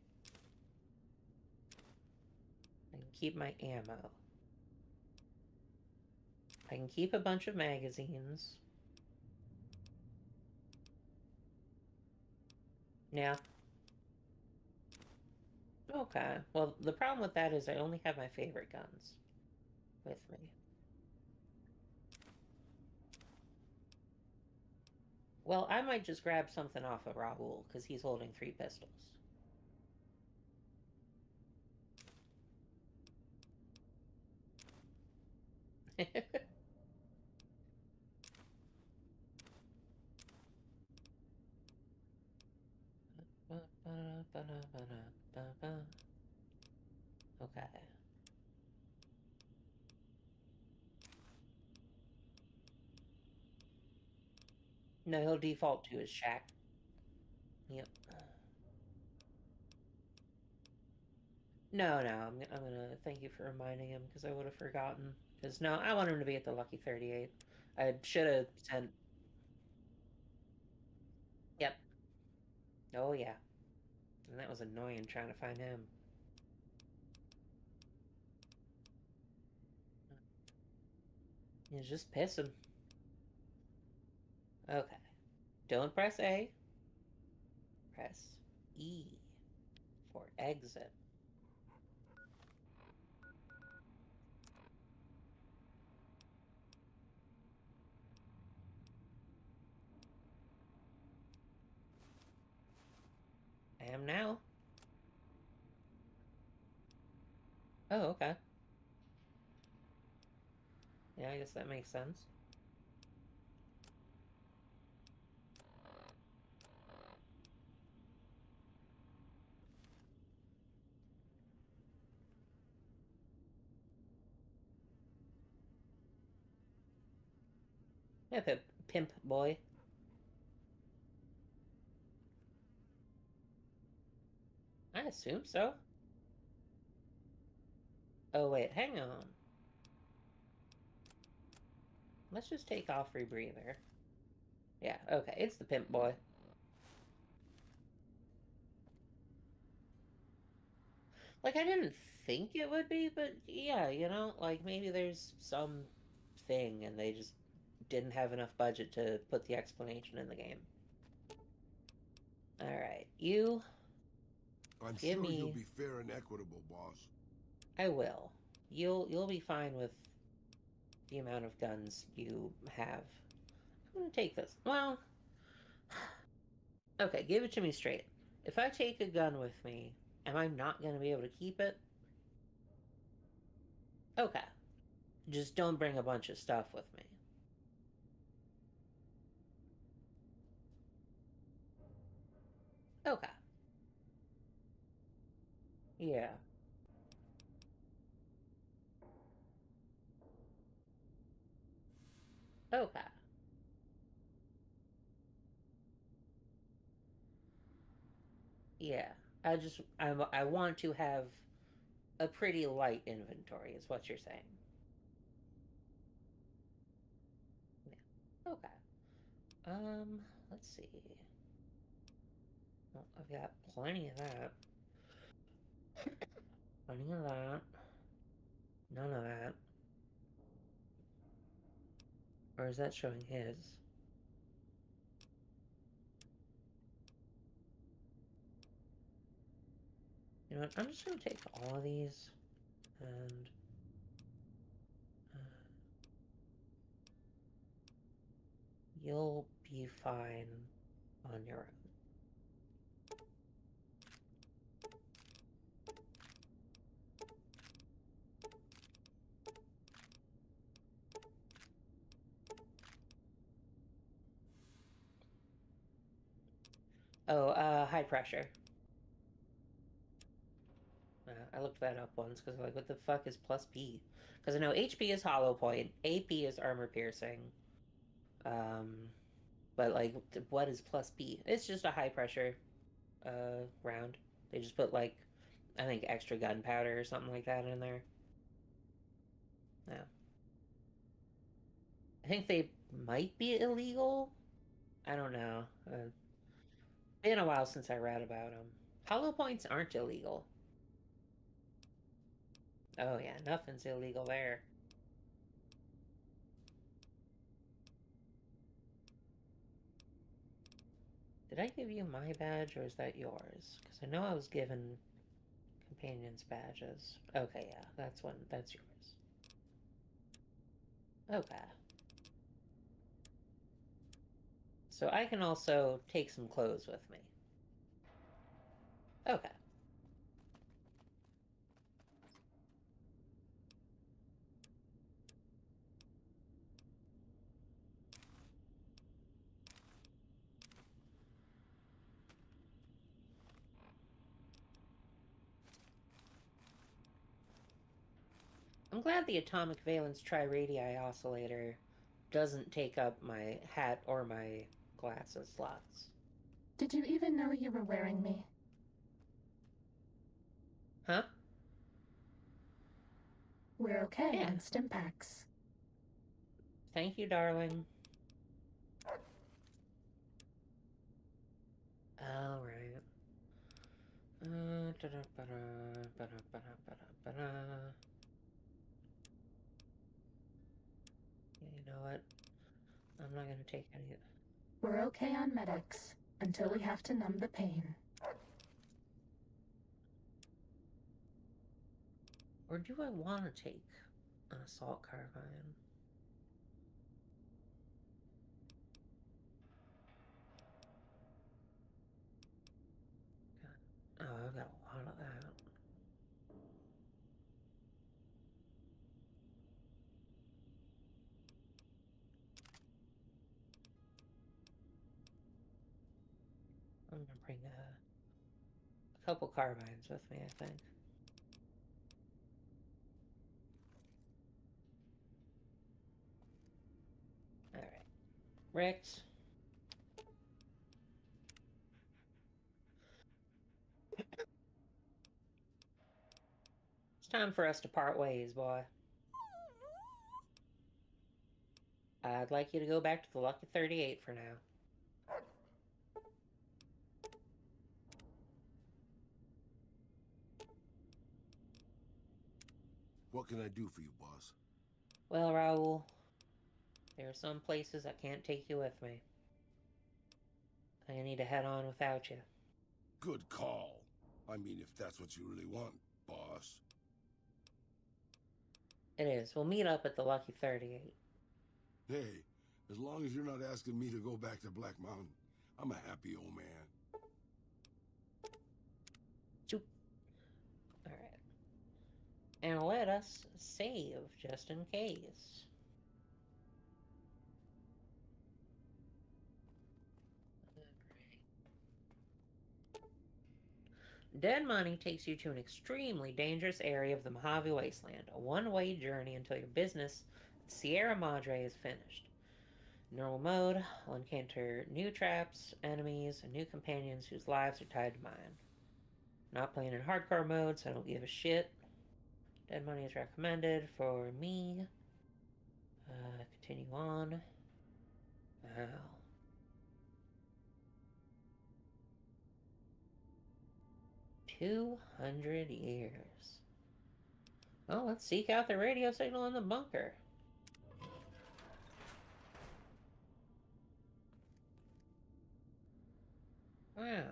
I can keep my ammo. I can keep a bunch of magazines. Yeah. Okay. Well, the problem with that is I only have my favorite guns with me. Well, I might just grab something off of Rahul, because he's holding 3 pistols. Okay. No, he'll default to his shack. Yep. No, I'm gonna thank you for reminding him, because I would have forgotten. Because, no, I want him to be at the Lucky 38. I should have sent... Yep. Oh, yeah. And that was annoying trying to find him. You just piss him. Okay. Don't press A. Press E for exit. I am now. Oh, okay. Yeah, I guess that makes sense. Yeah, pimp boy. I assume so. Oh, wait, hang on. Let's just take off rebreather. Yeah, okay, it's the pimp boy. Like, I didn't think it would be, but yeah, you know, like, maybe there's some thing and they just didn't have enough budget to put the explanation in the game. Alright, you... I'm give sure me... you'll be fair and equitable, boss. I will. You'll be fine with the amount of guns you have. I'm gonna take this. Well... Okay, give it to me straight. If I take a gun with me, am I not gonna be able to keep it? Okay. Just don't bring a bunch of stuff with me. Okay. Yeah. Okay. Yeah. I want to have a pretty light inventory, is what you're saying. Yeah. Okay. Let's see. Well, I've got plenty of that. Plenty of that. None of that. Or is that showing his? You know what? I'm just gonna take all of these and you'll be fine on your own. Oh, high pressure. I looked that up once because like, what the fuck is plus P? Because I know HP is hollow point, AP is armor piercing. But like, what is plus P? It's just a high pressure round. They just put like, I think extra gunpowder or something like that in there. No. I think they might be illegal. I don't know. Been a while since I read about them. Hollow points aren't illegal. Oh yeah, nothing's illegal there. Did I give you my badge or is that yours? Because I know I was given companions badges. Okay, yeah, that's yours. Okay. So I can also take some clothes with me. Okay. I'm glad the atomic valence tri-radii oscillator doesn't take up my hat or my glasses slots. Did you even know you were wearing me? Huh? We're okay on Stimpaks. Thank you, darling. Alright. You know what? I'm not gonna take any. We're okay on medics until we have to numb the pain. Or do I want to take an assault carbine? God. Oh, I've got a lot of that. I'm gonna bring a couple carbines with me, I think. Alright. Rex. It's time for us to part ways, boy. I'd like you to go back to the Lucky 38 for now. What can I do for you, boss? Well, Raoul, there are some places I can't take you with me. I need to head on without you. Good call. I mean, if that's what you really want, boss. It is. We'll meet up at the Lucky 38. Hey, as long as you're not asking me to go back to Black Mountain, I'm a happy old man. Choop. Alright. And let us save, just in case. Dead Money takes you to an extremely dangerous area of the Mojave Wasteland, a one-way journey until your business at Sierra Madre is finished. In normal mode, will encounter new traps, enemies, and new companions whose lives are tied to mine. Not playing in hardcore mode, so I don't give a shit. Dead money is recommended for me. Continue on. Wow. 200 years. Well, let's seek out the radio signal in the bunker. Wow.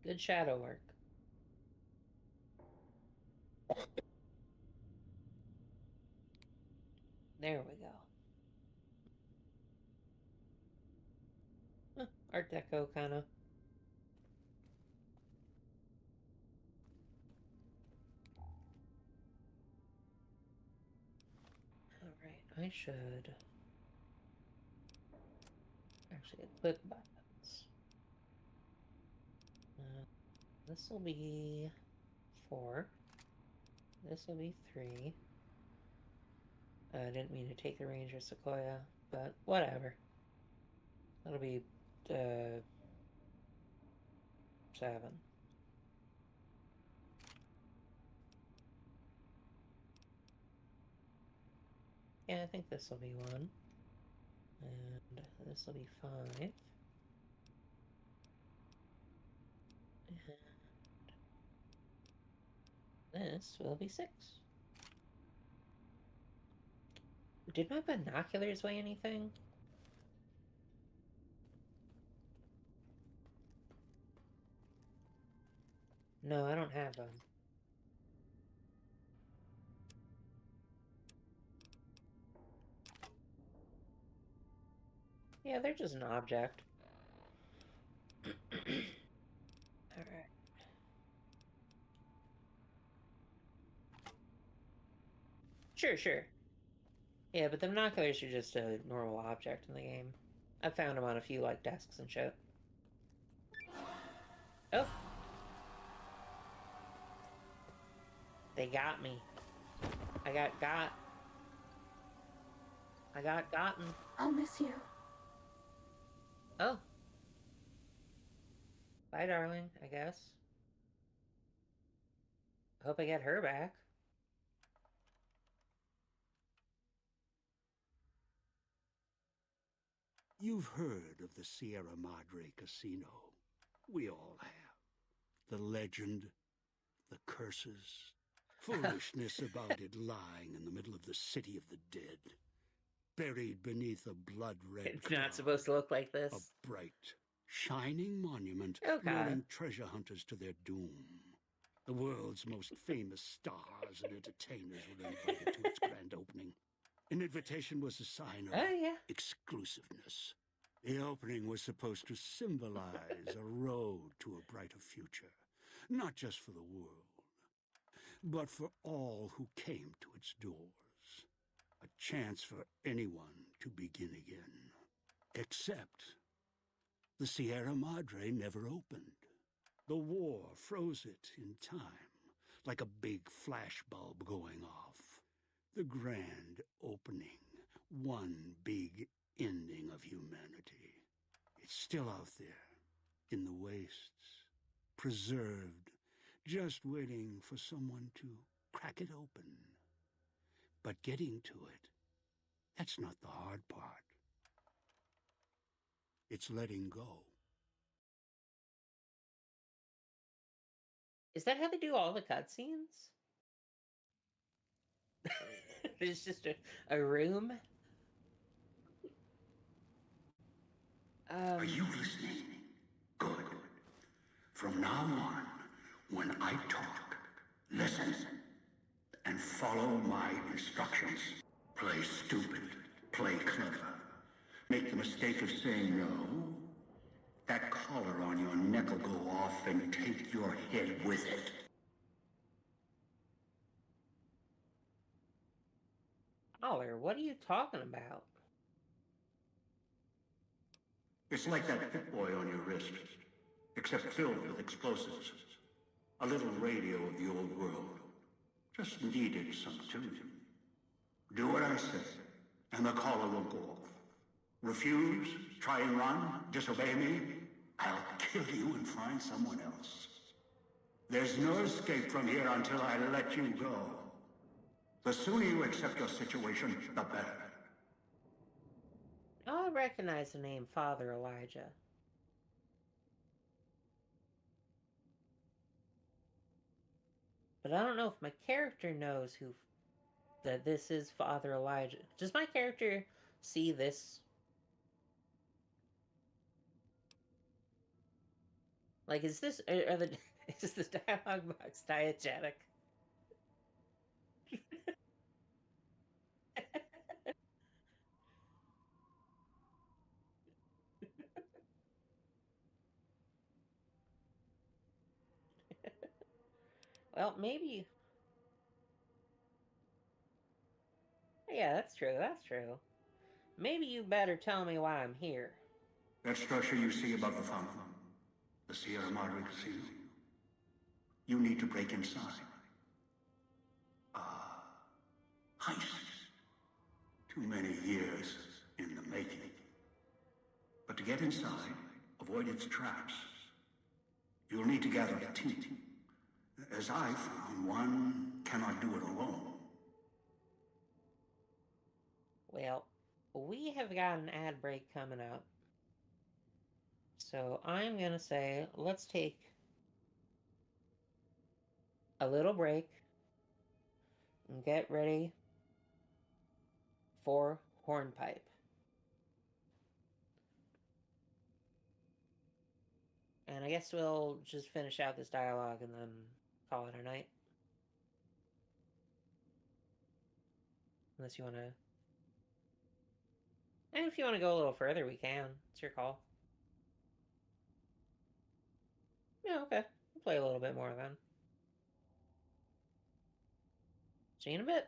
Good shadow work. There we go. Art Deco, kind of. Alright, I should actually equip buttons. This will be 4. This will be 3. I didn't mean to take the Ranger Sequoia, but whatever. That'll be 7. Yeah, I think this will be 1. And this will be 5. And this will be 6. Did my binoculars weigh anything? No, I don't have them. Yeah, they're just an object. Alright. Sure. Yeah, but the binoculars are just a normal object in the game. I've found them on a few, like, desks and shit. Oh! They got me. I got gotten. I'll miss you. Oh. Bye, darling, I guess. I hope I get her back. You've heard of the Sierra Madre Casino. We all have. The legend, the curses, foolishness about it lying in the middle of the city of the dead. Buried beneath a blood-red It's cloud. not supposed to look like this. A bright, shining monument Okay. luring treasure hunters to their doom. The world's most famous stars and entertainers were invited to its grand opening. An invitation was a sign of exclusiveness. The opening was supposed to symbolize a road to a brighter future, not just for the world, but for all who came to its doors. A chance for anyone to begin again. Except the Sierra Madre never opened. The war froze it in time, like a big flashbulb going off. The grand opening, one big ending of humanity. It's still out there, in the wastes, preserved, just waiting for someone to crack it open. But getting to it, that's not the hard part. It's letting go. Is that how they do all the cutscenes? There's just a room? Are you listening? Good. From now on, when I talk, listen and follow my instructions. Play stupid, play clever. Make the mistake of saying no. That collar on your neck will go off and take your head with it. Collar, what are you talking about? It's like that Pip Boy on your wrist, except filled with explosives. A little radio of the old world. Just needed some tuning. Do what I say, and the collar won't go off. Refuse, try and run, disobey me, I'll kill you and find someone else. There's no escape from here until I let you go. The sooner you accept your situation, the better. Oh, I recognize the name Father Elijah. But I don't know if my character knows that this is Father Elijah. Does my character see this? Like, is this, is the dialogue box diegetic? Well, maybe. Yeah, that's true. That's true. Maybe you better tell me why I'm here. That structure you see above the fountain, the Sierra Madre Casino. You need to break inside. Heist. Too many years in the making. But to get inside, avoid its traps, you'll need to gather a team. As I found, one cannot do it alone. Well, we have got an ad break coming up. So I'm going to say, let's take a little break and get ready for Hornpipe. And I guess we'll just finish out this dialogue and then call it a night. Unless you want to... And if you want to go a little further, we can. It's your call. Yeah, okay. We'll play a little bit more then. See you in a bit.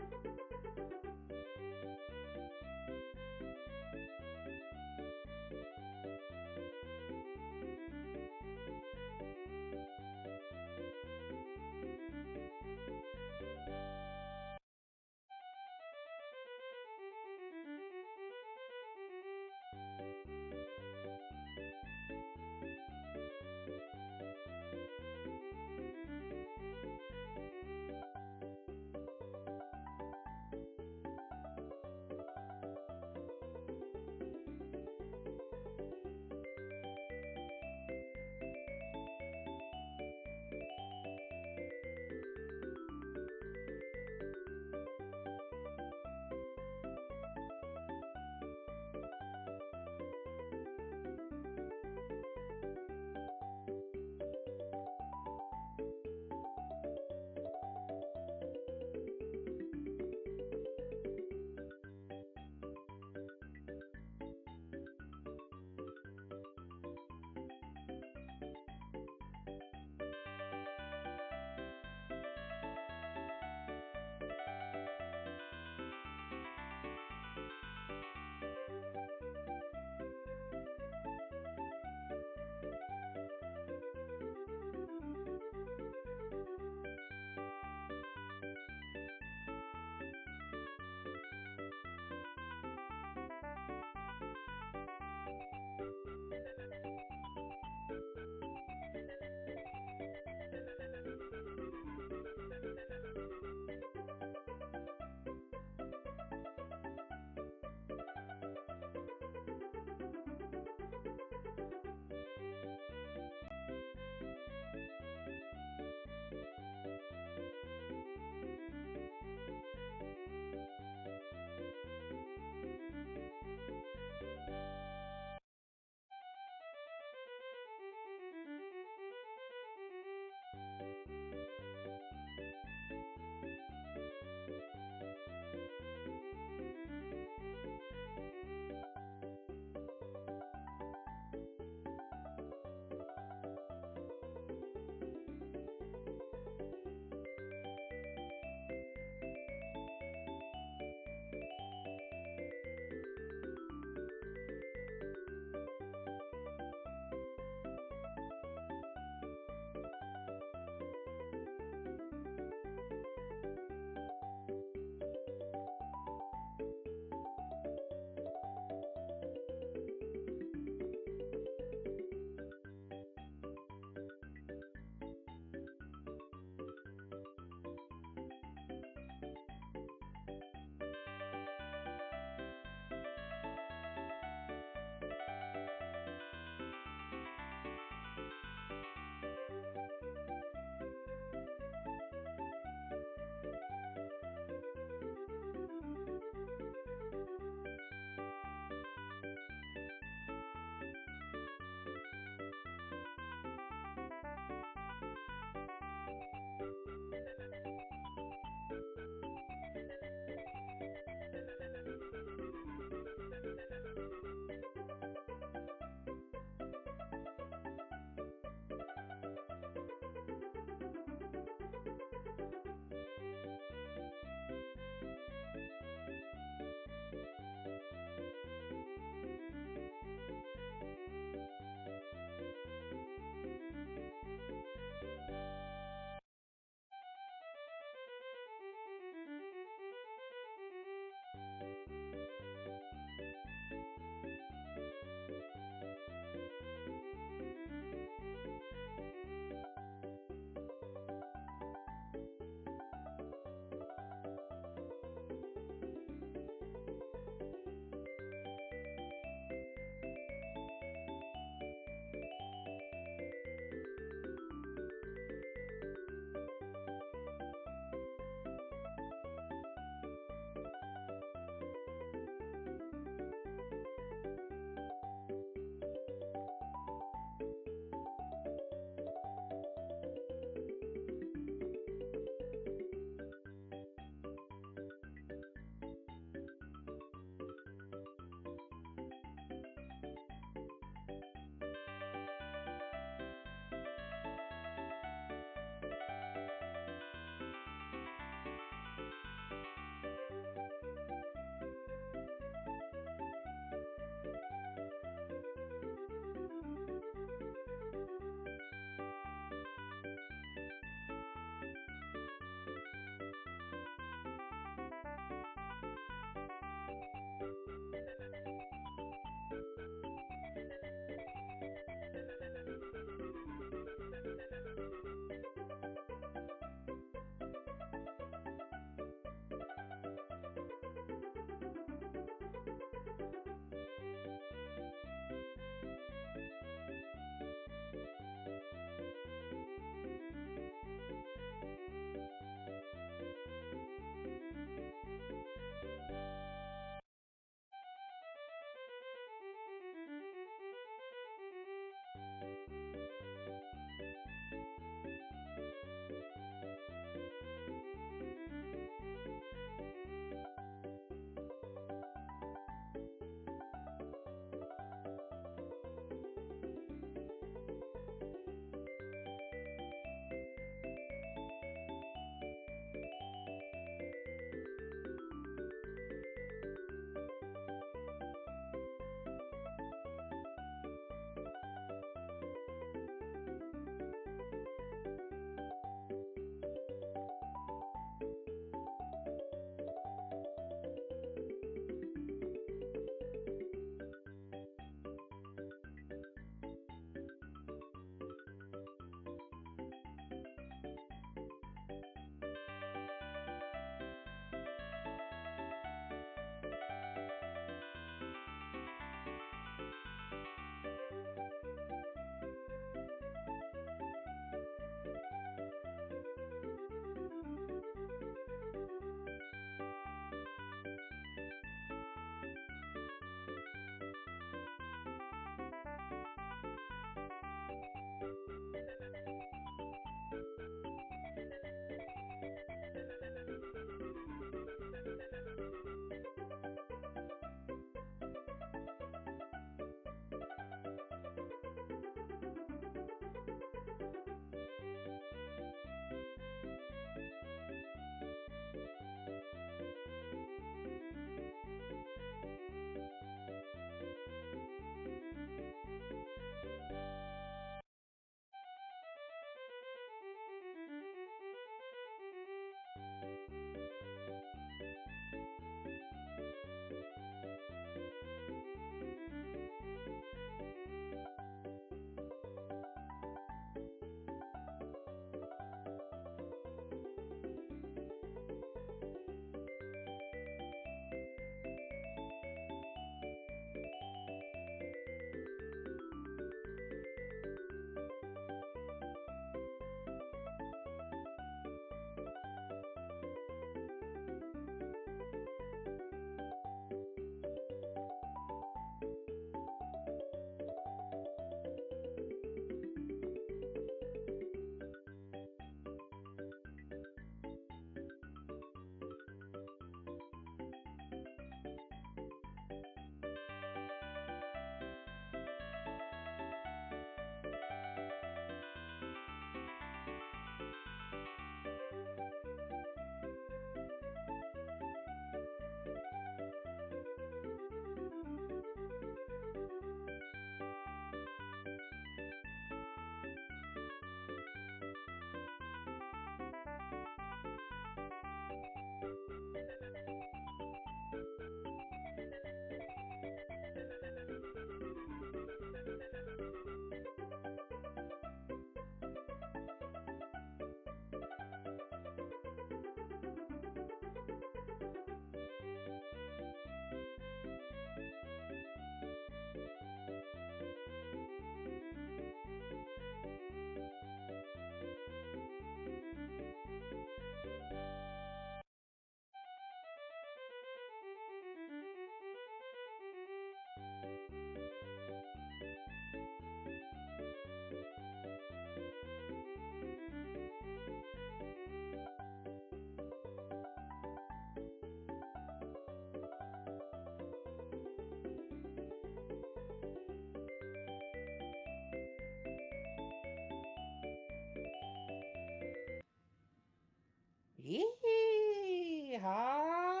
Yeehaw!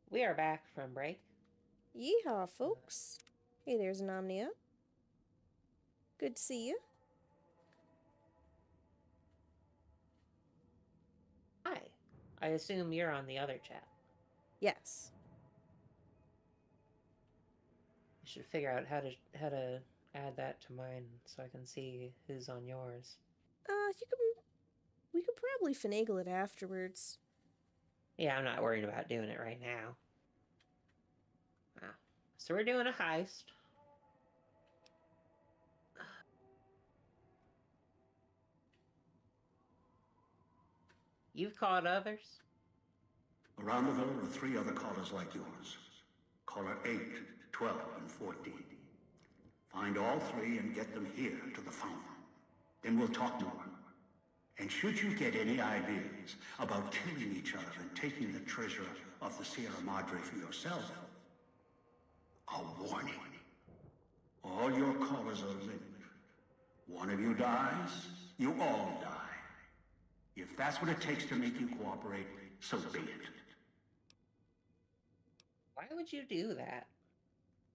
We are back from break. Yeehaw, folks. Hey, there's an Omnia. Good to see you. Hi. I assume you're on the other chat. Yes. I should figure out how to add that to mine so I can see who's on yours. We could probably finagle it afterwards. Yeah, I'm not worried about doing it right now. So we're doing a heist. You've caught others? Around the villa are 3 other callers like yours. Caller 8, 12, and 14. Find all 3 and get them here to the fountain. Then we'll talk more. And should you get any ideas about killing each other and taking the treasure of the Sierra Madre for yourself, a warning. All your callers are linked. One of you dies, you all die. If that's what it takes to make you cooperate, so be it. Why would you do that?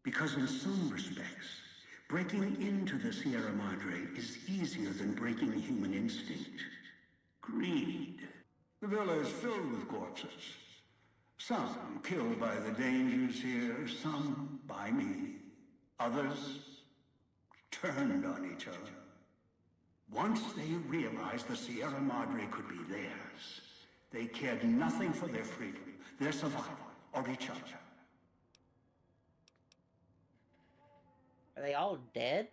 Because in some respects, breaking into the Sierra Madre is easier than breaking human instinct. Greed. The villa is filled with corpses. Some killed by the dangers here, some by me. Others turned on each other. Once they realized the Sierra Madre could be theirs, they cared nothing for their freedom, their survival, or each other. Are they all dead?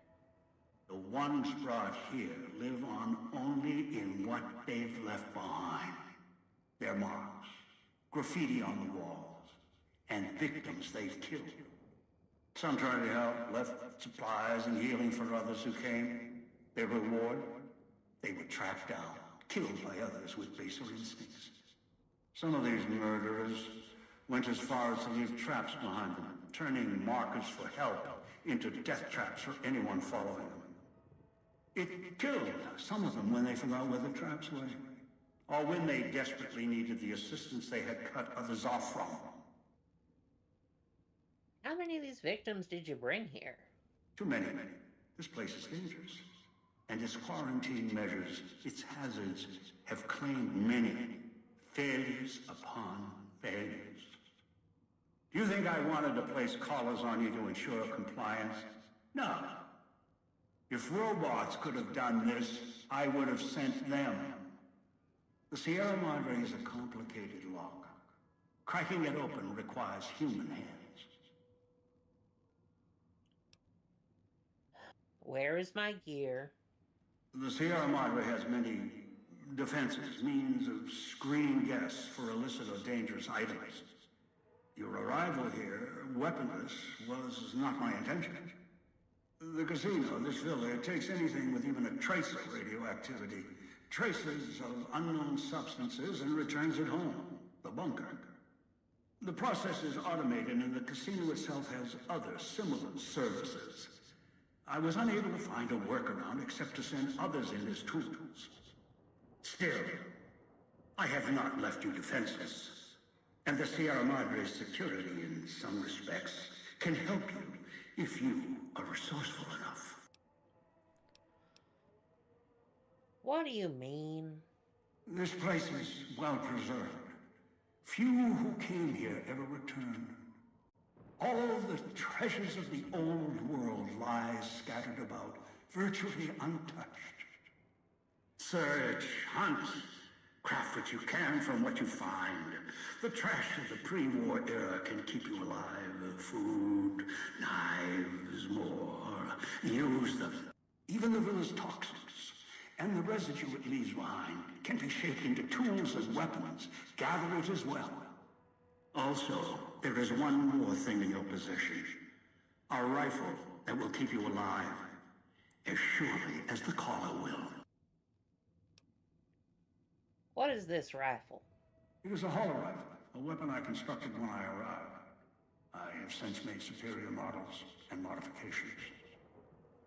The ones brought here live on only in what they've left behind. Their marks, graffiti on the walls, and victims they've killed. Some tried to help, left supplies and healing for others who came. Their reward? They were tracked down, killed by others with baser instincts. Some of these murderers went as far as to leave traps behind them, turning markers for help into death traps for anyone following them. It killed some of them when they forgot where the traps were, or when they desperately needed the assistance they had cut others off from. How many of these victims did you bring here? Too many. This place is dangerous. And its quarantine measures, its hazards, have claimed many failures upon failures. Do you think I wanted to place collars on you to ensure compliance? No. If robots could have done this, I would have sent them. The Sierra Madre is a complicated lock. Cracking it open requires human hands. Where is my gear? The Sierra Madre has many defenses, means of screening guests for illicit or dangerous items. Your arrival here, weaponless, was not my intention. The casino, this villa, it takes anything with even a trace of radioactivity, traces of unknown substances, and returns it home, the bunker. The process is automated, and the casino itself has other similar services. I was unable to find a workaround except to send others in as tools. Still, I have not left you defenseless. And the Sierra Madre's security, in some respects, can help you if you are resourceful enough. What do you mean? This place is well preserved. Few who came here ever returned. All the treasures of the old world lie scattered about, virtually untouched. Search, hunt, craft what you can from what you find. The trash of the pre-war era can keep you alive. Food, knives, more. Use them. Even the villa's toxins and the residue it leaves behind can be shaped into tools and weapons. Gather it as well. Also, there is one more thing in your possession. A rifle that will keep you alive. As surely as the caller will. What is this rifle? It is a hollow rifle, a weapon I constructed when I arrived. I have since made superior models and modifications.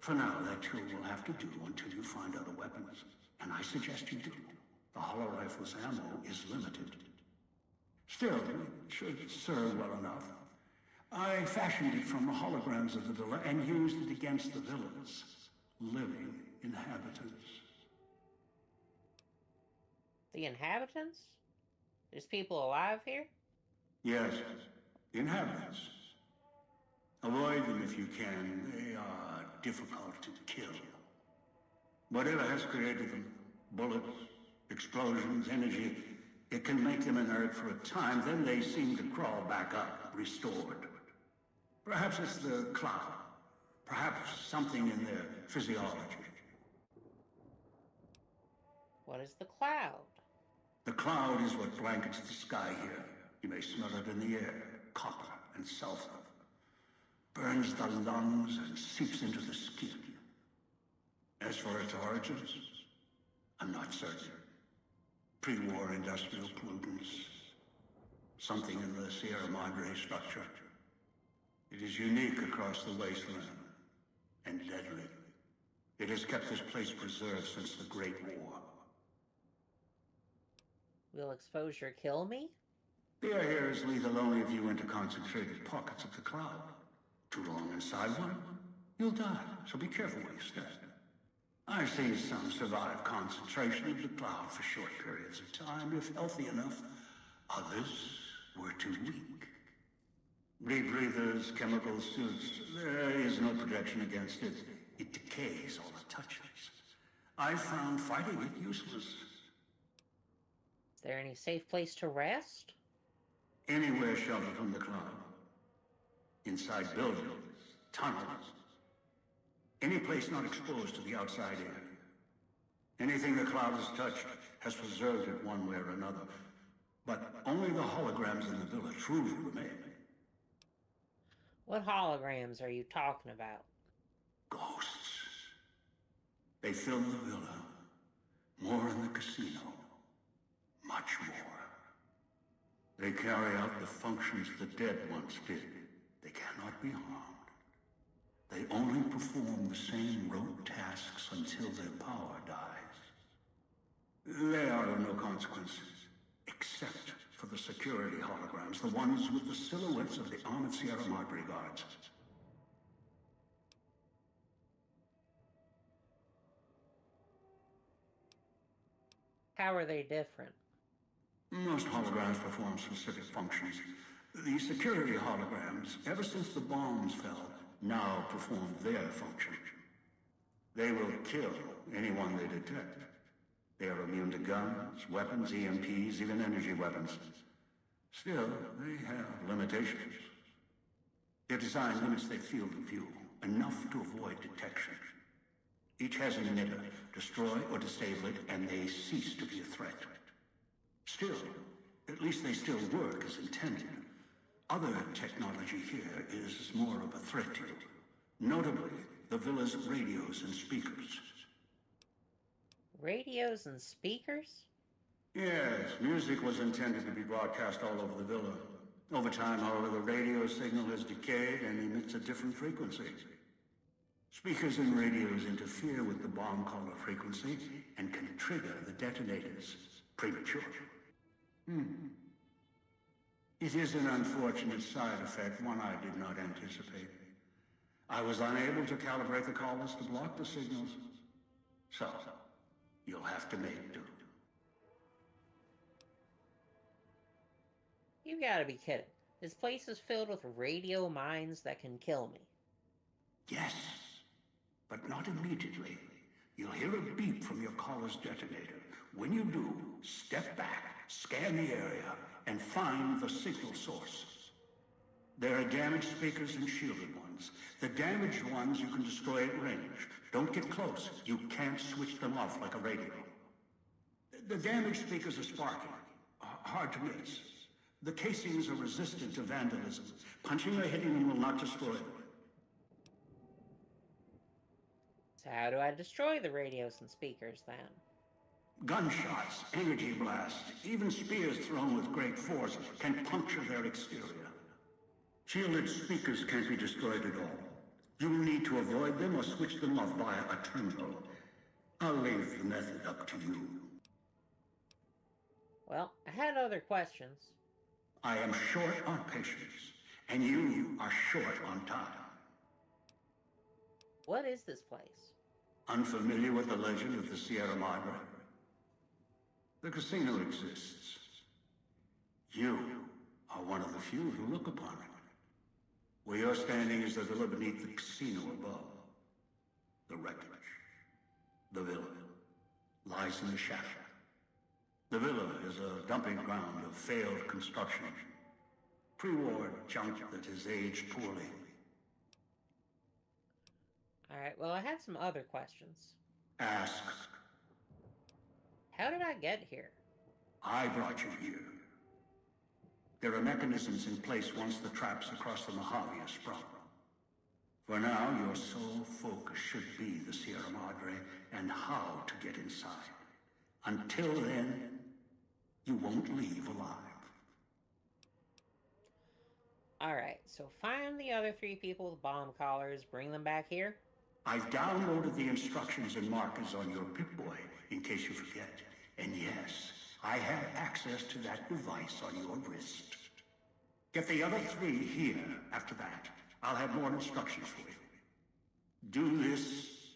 For now, that too will have to do until you find other weapons, and I suggest you do. The hollow rifle's ammo is limited. Still, it should serve well enough. I fashioned it from the holograms of the villa and used it against the villa's living inhabitants. The inhabitants? There's people alive here? Yes, inhabitants. Avoid them if you can. They are difficult to kill. Whatever has created them, bullets, explosions, energy, it can make them inert for a time, then they seem to crawl back up, restored. Perhaps it's the cloud. Perhaps something in their physiology. What is the cloud? The cloud is what blankets the sky here. You may smell it in the air. Copper and sulfur. Burns the lungs and seeps into the skin. As for its origins, I'm not certain. Pre-war industrial pollutants. Something in the Sierra Madre structure. It is unique across the wasteland. And deadly. It has kept this place preserved since the Great War. Will exposure kill me? The air here is lethal only if you enter concentrated pockets of the cloud. Too long inside one, you'll die, so be careful where you step. I've seen some survive concentration of the cloud for short periods of time, if healthy enough. Others were too weak. Rebreathers, chemical suits, there is no protection against it. It decays all it touches. I found fighting it useless. Is there any safe place to rest? Anywhere sheltered from the cloud. Inside buildings, tunnels. Any place not exposed to the outside air. Anything the cloud has touched has preserved it one way or another. But only the holograms in the villa truly remain. What holograms are you talking about? Ghosts. They fill the villa. More in the casino. Much more. They carry out the functions the dead once did. They cannot be harmed. They only perform the same rote tasks until their power dies. They are of no consequence, except for the security holograms, the ones with the silhouettes of the armored Sierra Madre guards. How are they different? Most holograms perform specific functions. The security holograms, ever since the bombs fell, now perform their function. They will kill anyone they detect. They are immune to guns, weapons, EMPs, even energy weapons. Still, they have limitations. Their design limits their field of view, enough to avoid detection. Each has an emitter. Destroy or disable it, and they cease to be a threat. Still, at least they still work as intended. Other technology here is more of a threat to you. Notably, the villa's radios and speakers. Radios and speakers? Yes, music was intended to be broadcast all over the villa. Over time, however, the radio signal has decayed and emits a different frequency. Speakers and radios interfere with the bomb caller frequency and can trigger the detonators prematurely. It is an unfortunate side effect, one I did not anticipate. I was unable to calibrate the collars to block the signals. So, you'll have to make do. You gotta be kidding. This place is filled with radio mines that can kill me. Yes, but not immediately. You'll hear a beep from your collar's detonator. When you do, step back, scan the area, and find the signal source. There are damaged speakers and shielded ones. The damaged ones you can destroy at range. Don't get close. You can't switch them off like a radio. The damaged speakers are sparking. Hard to miss. The casings are resistant to vandalism. Punching or hitting them will not destroy them. So how do I destroy the radios and speakers then? Gunshots, energy blasts, even spears thrown with great force can puncture their exterior. Shielded speakers can't be destroyed at all. You'll need to avoid them or switch them off via a terminal. I'll leave the method up to you. Well, I had other questions. I am short on patience, and you are short on time. What is this place? Unfamiliar with the legend of the Sierra Madre? The casino exists. You are one of the few who look upon it. Where you're standing is the villa beneath the casino above. The wreckage. The villa lies in the shadow. The villa is a dumping ground of failed construction. Pre-war junk that has aged poorly. Alright, well, I have some other questions. Ask. How did I get here? I brought you here. There are mechanisms in place once the traps across the Mojave are sprung. For now, your sole focus should be the Sierra Madre and how to get inside. Until then, you won't leave alive. Alright, so find the other 3 people with bomb collars, bring them back here? I've downloaded the instructions and markers on your Pip-Boy, in case you forget. And yes, I have access to that device on your wrist. Get the other 3 here. After that, I'll have more instructions for you. Do this,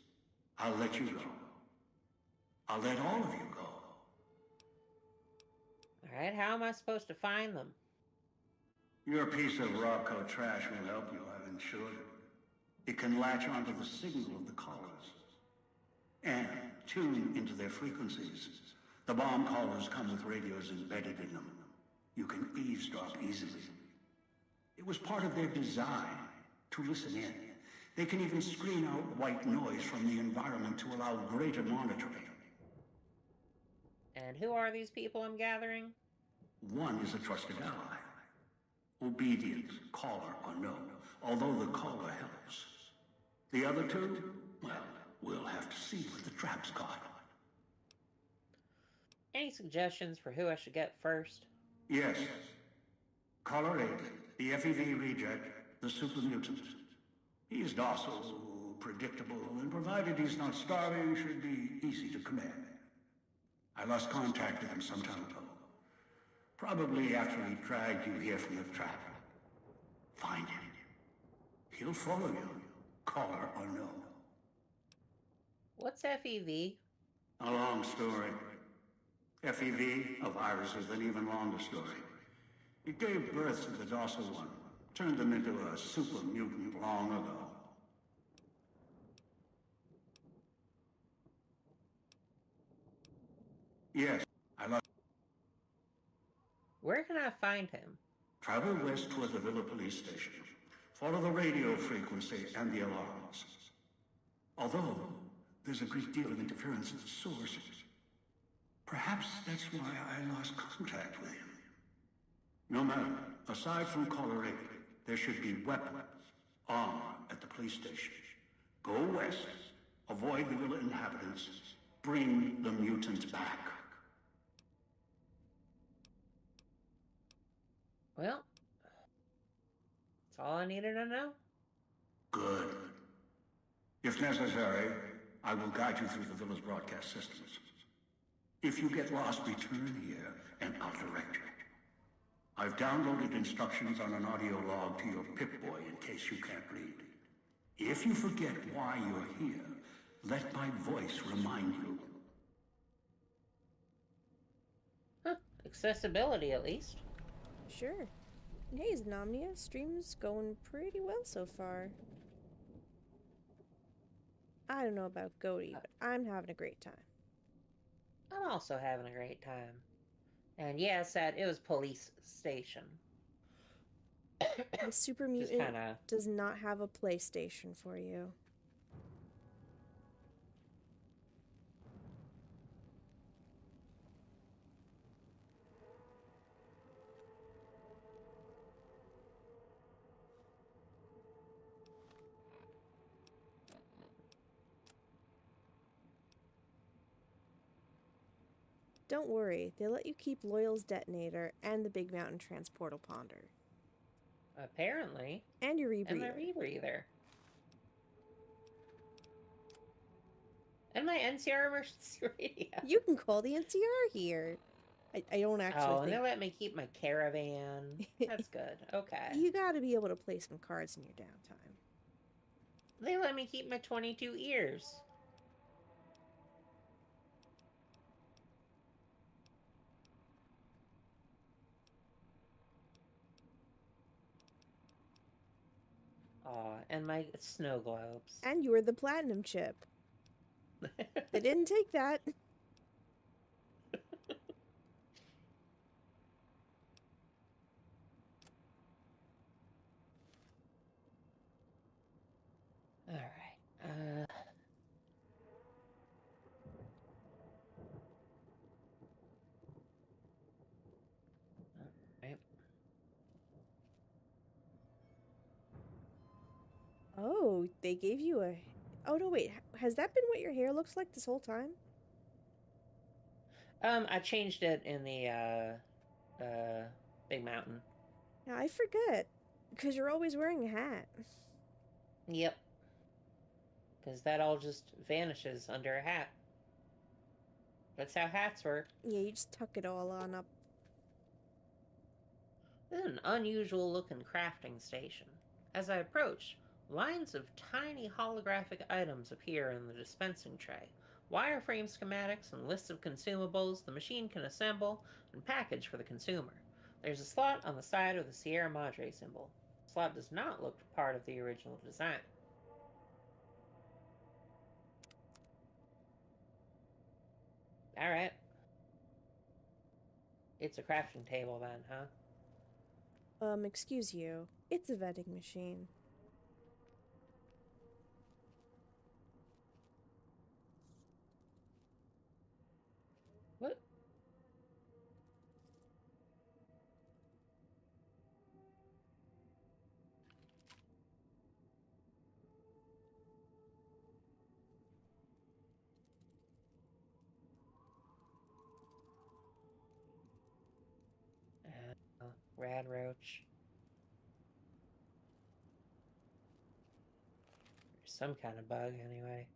I'll let you go. I'll let all of you go. Alright, how am I supposed to find them? Your piece of Rocco trash will help you, I've insured it. It can latch onto the signal of the collars and tune into their frequencies. The bomb collars come with radios embedded in them. You can eavesdrop easily. It was part of their design to listen in. They can even screen out white noise from the environment to allow greater monitoring. And who are these people I'm gathering? One is a trusted ally. Obedient, caller or no, although the caller helps. The other 2, well, we'll have to see what the traps got. Any suggestions for who I should get first? Yes. Caller 8, the FEV reject, the super mutant. He's docile, predictable, and provided he's not starving, should be easy to command. I lost contact with him some time ago. Probably after he dragged you here from the trap. Find him. He'll follow you, caller or no. What's FEV? A long story. FEV, a virus, is an even longer story. It gave birth to the docile one, turned them into a super mutant long ago. Yes, I lost. Where can I find him? Travel west toward the Villa police station. Follow the radio frequency and the alarms. Although, there's a great deal of interference at the source. Perhaps that's why I lost contact with him. No matter. Aside from caller 8, there should be weapons, armor at the police station. Go west. Avoid the Villa inhabitants. Bring the mutant back. Well, that's all I needed to know. Good. If necessary, I will guide you through the Villa's broadcast systems. If you get lost, return here, and I'll direct you. I've downloaded instructions on an audio log to your Pip-Boy in case you can't read. If you forget why you're here, let my voice remind you. Huh. Accessibility, at least. Sure. And hey, Xenomnia, stream's going pretty well so far. I don't know about Goaty, but I'm having a great time. I'm also having a great time. And yes, it was police station. The super mutant does not have a PlayStation for you. Don't worry, they let you keep Loyal's detonator and the Big Mountain Transportal Ponder. Apparently. And your rebreather. And my rebreather. And my NCR emergency radio. You can call the NCR here. I don't actually Oh, and think... they let me keep my caravan. That's good. Okay. You gotta be able to play some cards in your downtime. They let me keep my 22 ears. Aw, and my snow globes. And you were the platinum chip. They didn't take that. All right. Right. Oh, they gave you a... Oh, no, wait. Has that been what your hair looks like this whole time? I changed it in the, Big Mountain. Now, I forget. Because you're always wearing a hat. Yep. Because that all just vanishes under a hat. That's how hats work. Yeah, you just tuck it all on up. This is an unusual looking crafting station. As I approach, lines of tiny holographic items appear in the dispensing tray. Wireframe schematics and lists of consumables the machine can assemble and package for the consumer. There's a slot on the side of the Sierra Madre symbol. The slot does not look part of the original design. Alright. It's a crafting table then, huh? Excuse you. It's a vending machine. What? Rad roach. There's some kind of bug, anyway.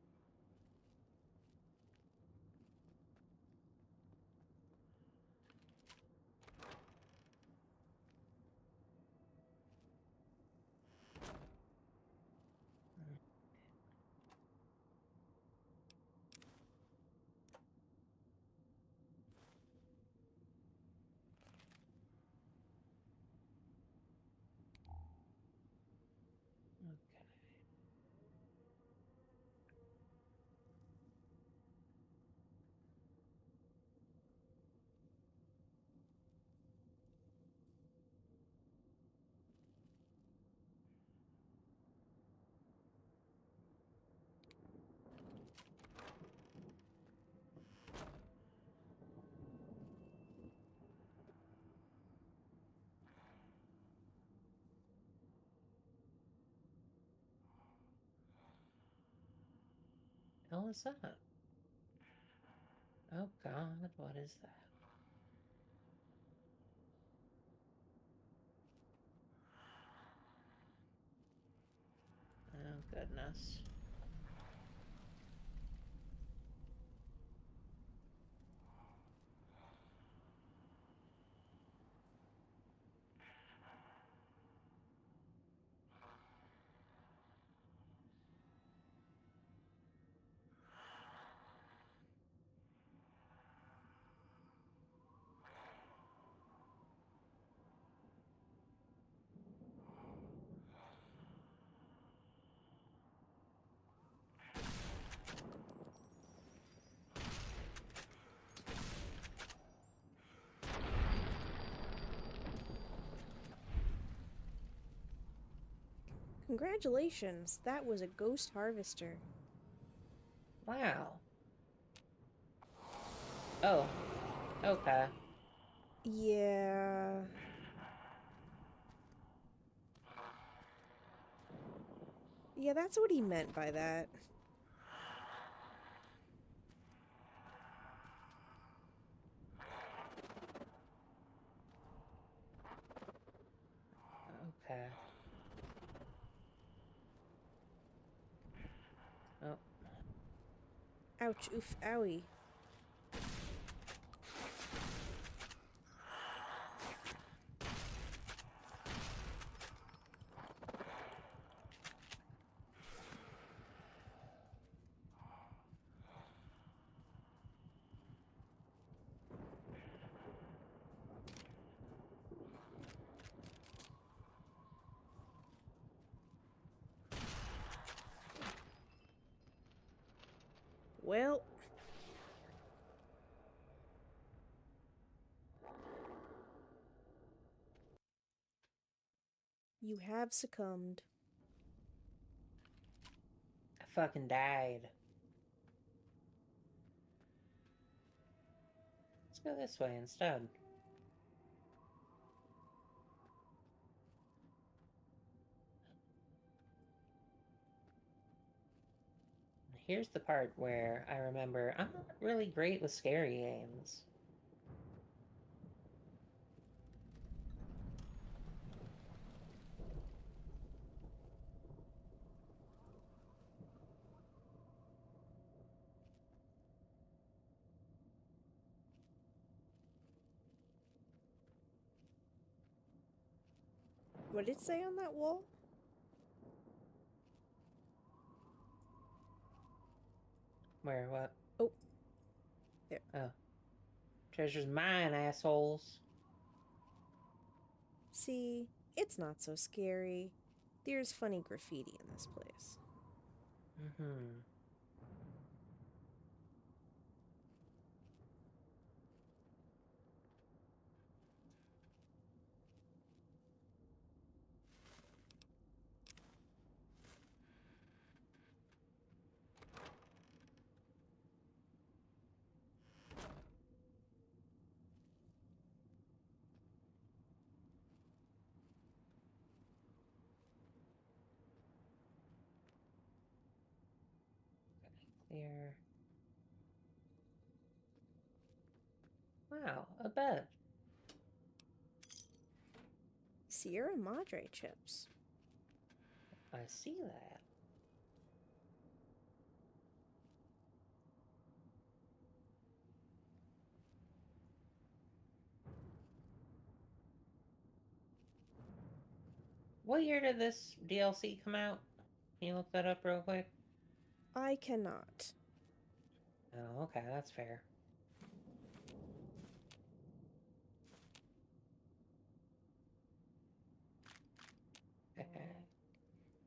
Hell is that? Oh God, what is that? Oh goodness. Congratulations, that was a ghost harvester. Wow. Oh. Okay. Yeah. Yeah, that's what he meant by that. Okay. Oh. Ouch, oof, owie. Well... You have succumbed. I fucking died. Let's go this way instead. Here's the part where I remember I'm not really great with scary games. What did it say on that wall? Where, what? Oh. There. Oh. Treasure's mine, assholes. See, it's not so scary. There's funny graffiti in this place. Mm-hmm. Clear. Wow, a bed. Sierra Madre chips. I see that. What year did this DLC come out? Can you look that up real quick? I cannot. Oh, okay, that's fair.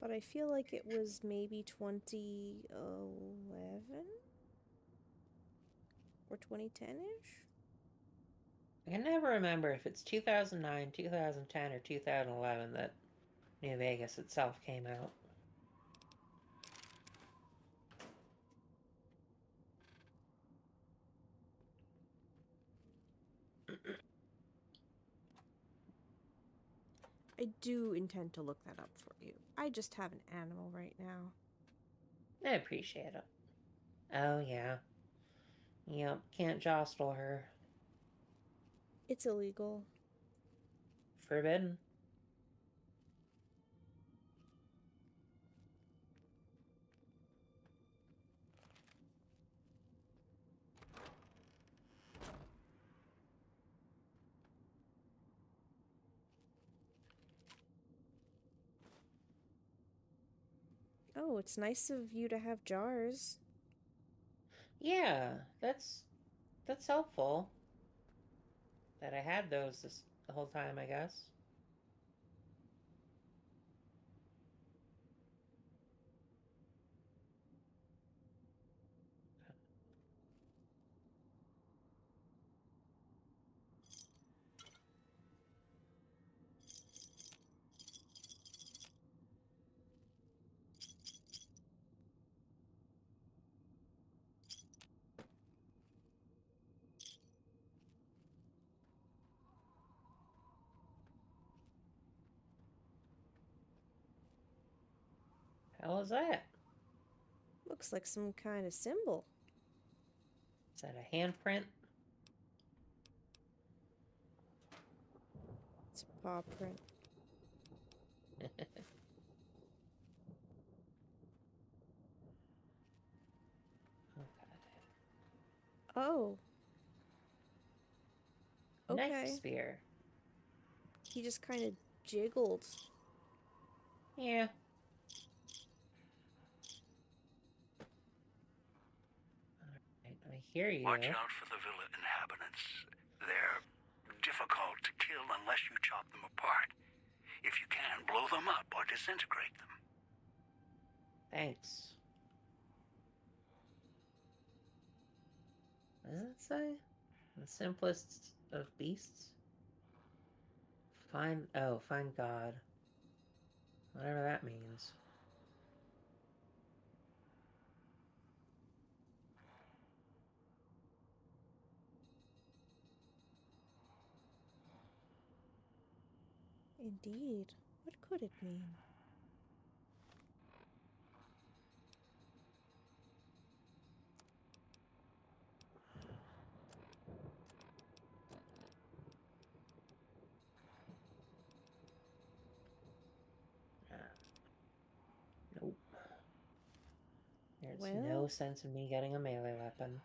But I feel like it was maybe 2011? Or 2010-ish? I can never remember if it's 2009, 2010, or 2011 that New Vegas itself came out. I do intend to look that up for you. I just have an animal right now. I appreciate it. Oh, yeah. Yep, can't jostle her. It's illegal. Forbidden. Oh, it's nice of you to have jars. Yeah, that's helpful. That I had those the whole time, I guess. Hell is that? Looks like some kind of symbol. Is that a handprint? It's a paw print. Oh. Okay. Knife spear. He just kind of jiggled. Yeah. Alright, I hear you. Watch out for the villa inhabitants. They're difficult to kill unless you chop them apart. If you can, blow them up or disintegrate them. Thanks. does it say? The simplest of beasts? Find God. Whatever that means. Indeed. What could it mean? Nope. There's Well, no sense in me getting a melee weapon.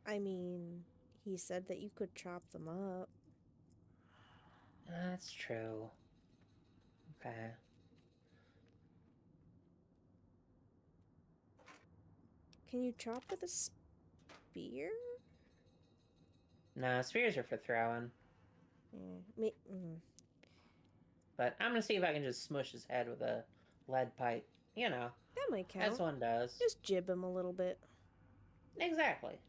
I mean, he said that you could chop them up. That's true. Okay. Can you chop with a spear? No, spears are for throwing. But I'm gonna see if I can just smush his head with a lead pipe. You know. That might count. As one does. Just jib him a little bit. Exactly.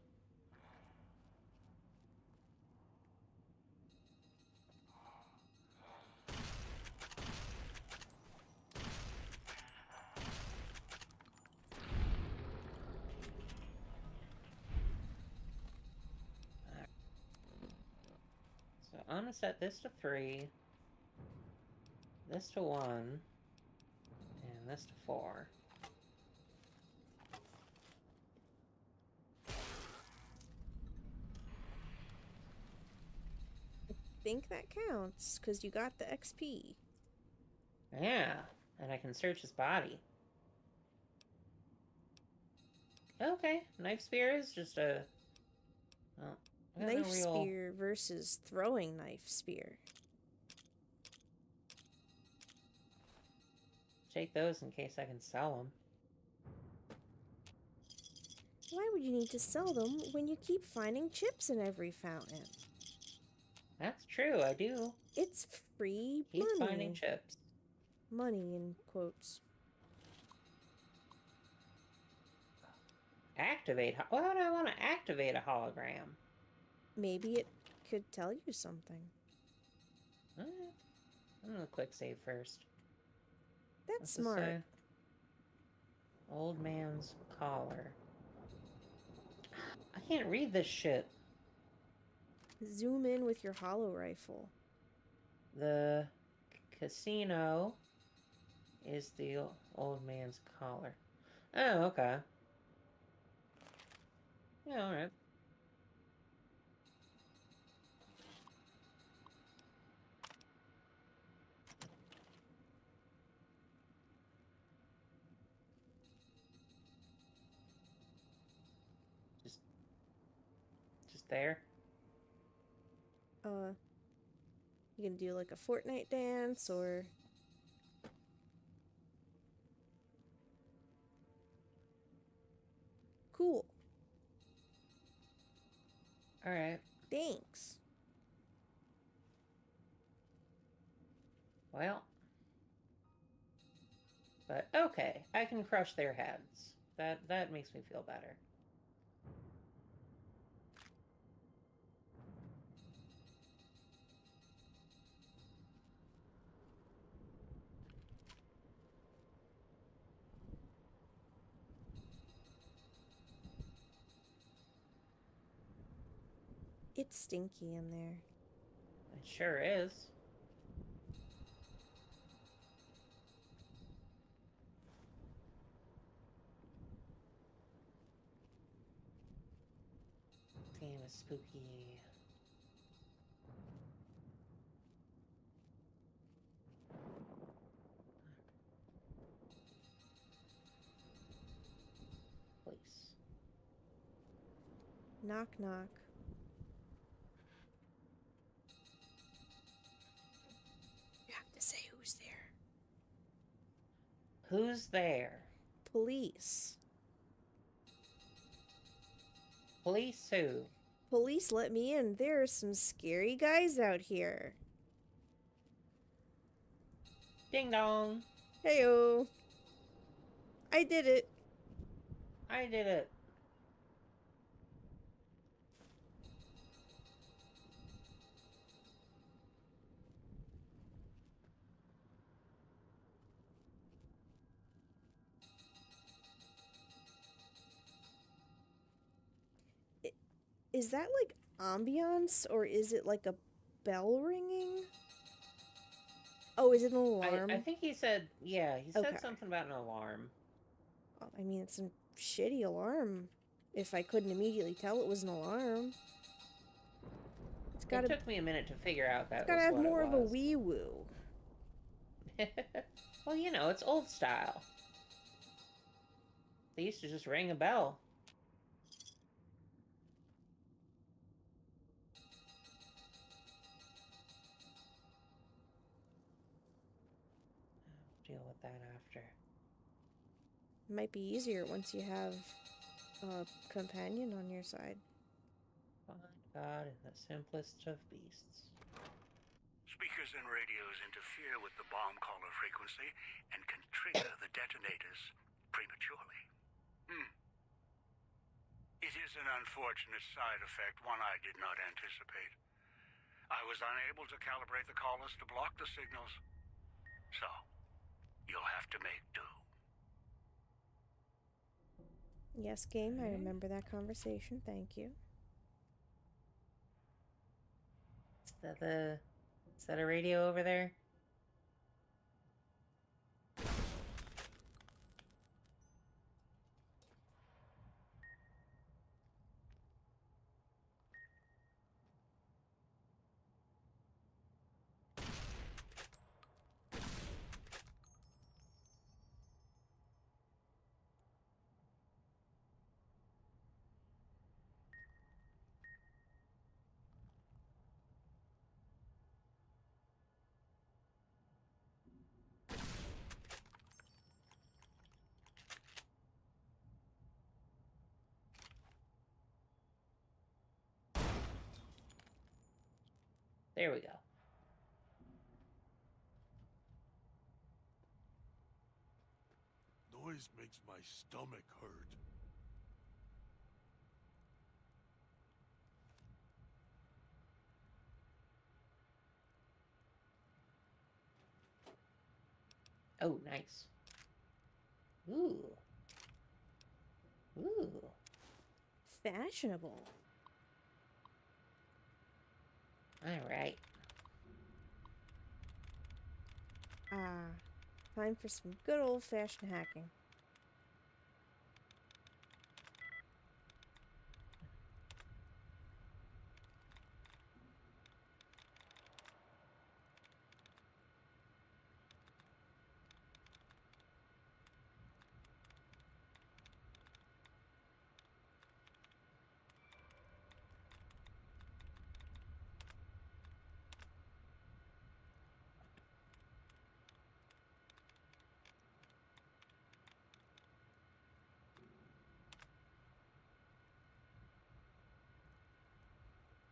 So I'm gonna set this to 3, this to 1, and this to 4. I think that counts, because you got the XP. Yeah, and I can search his body. Okay, knife spear is just a... Well, knife spear versus throwing knife spear. Take those in case I can sell them. Why would you need to sell them when you keep finding chips in every fountain? That's true, I do. It's free Keep money. finding chips. Money in quotes. Activate? Why would I want to activate a hologram? Maybe it could tell you something. I'm gonna quick save first. That's smart. Old man's collar. I can't read this shit. Zoom in with your hollow rifle. The casino is the old man's collar. Oh, okay. Yeah, alright. Just there. You can do like a Fortnite dance or... Cool. Alright. Thanks. Well. But okay, I can crush their heads. That makes me feel better. It's stinky in there. It sure is. Game is spooky. Police. Knock, knock. You have to say who's there. Who's there? Police. Police who? Police, let me in. There are some scary guys out here. Ding dong. Heyo. I did it. I did it. Is that like ambiance or is it like a bell ringing? Oh, is it an alarm? I think he said, yeah, he said Okay. something about an alarm. Well, I mean, it's a shitty alarm. If I couldn't immediately tell it was an alarm. It took me a minute to figure out that was gotta have what more it of a was. wee woo. Well, you know, it's old style. They used to just ring a bell. Deal with that after. It might be easier once you have a companion on your side. Find God in the simplest of beasts. Speakers and radios interfere with the bomb caller frequency and can trigger the detonators prematurely. It is an unfortunate side effect, one I did not anticipate. I was unable to calibrate the callers to block the signals, so you'll have to make do. Yes, game, I remember that conversation. Thank you. Is that a radio over there? There we go. Noise makes my stomach hurt. Oh, nice. Ooh. Ooh. Fashionable. Alright. Time for some good old-fashioned hacking.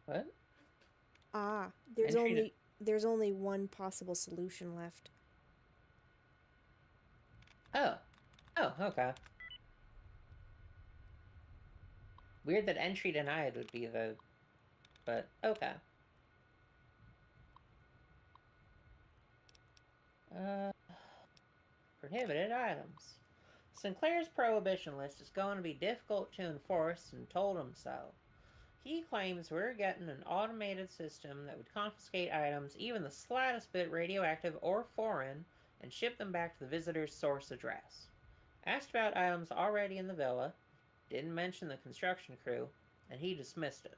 What? There's only one possible solution left. Oh. Oh, okay. Weird that entry denied would be the... But, okay. Prohibited items. Sinclair's prohibition list is going to be difficult to enforce and told him so. He claims we're getting an automated system that would confiscate items even the slightest bit radioactive or foreign and ship them back to the visitor's source address. Asked about items already in the villa, didn't mention the construction crew, and he dismissed it.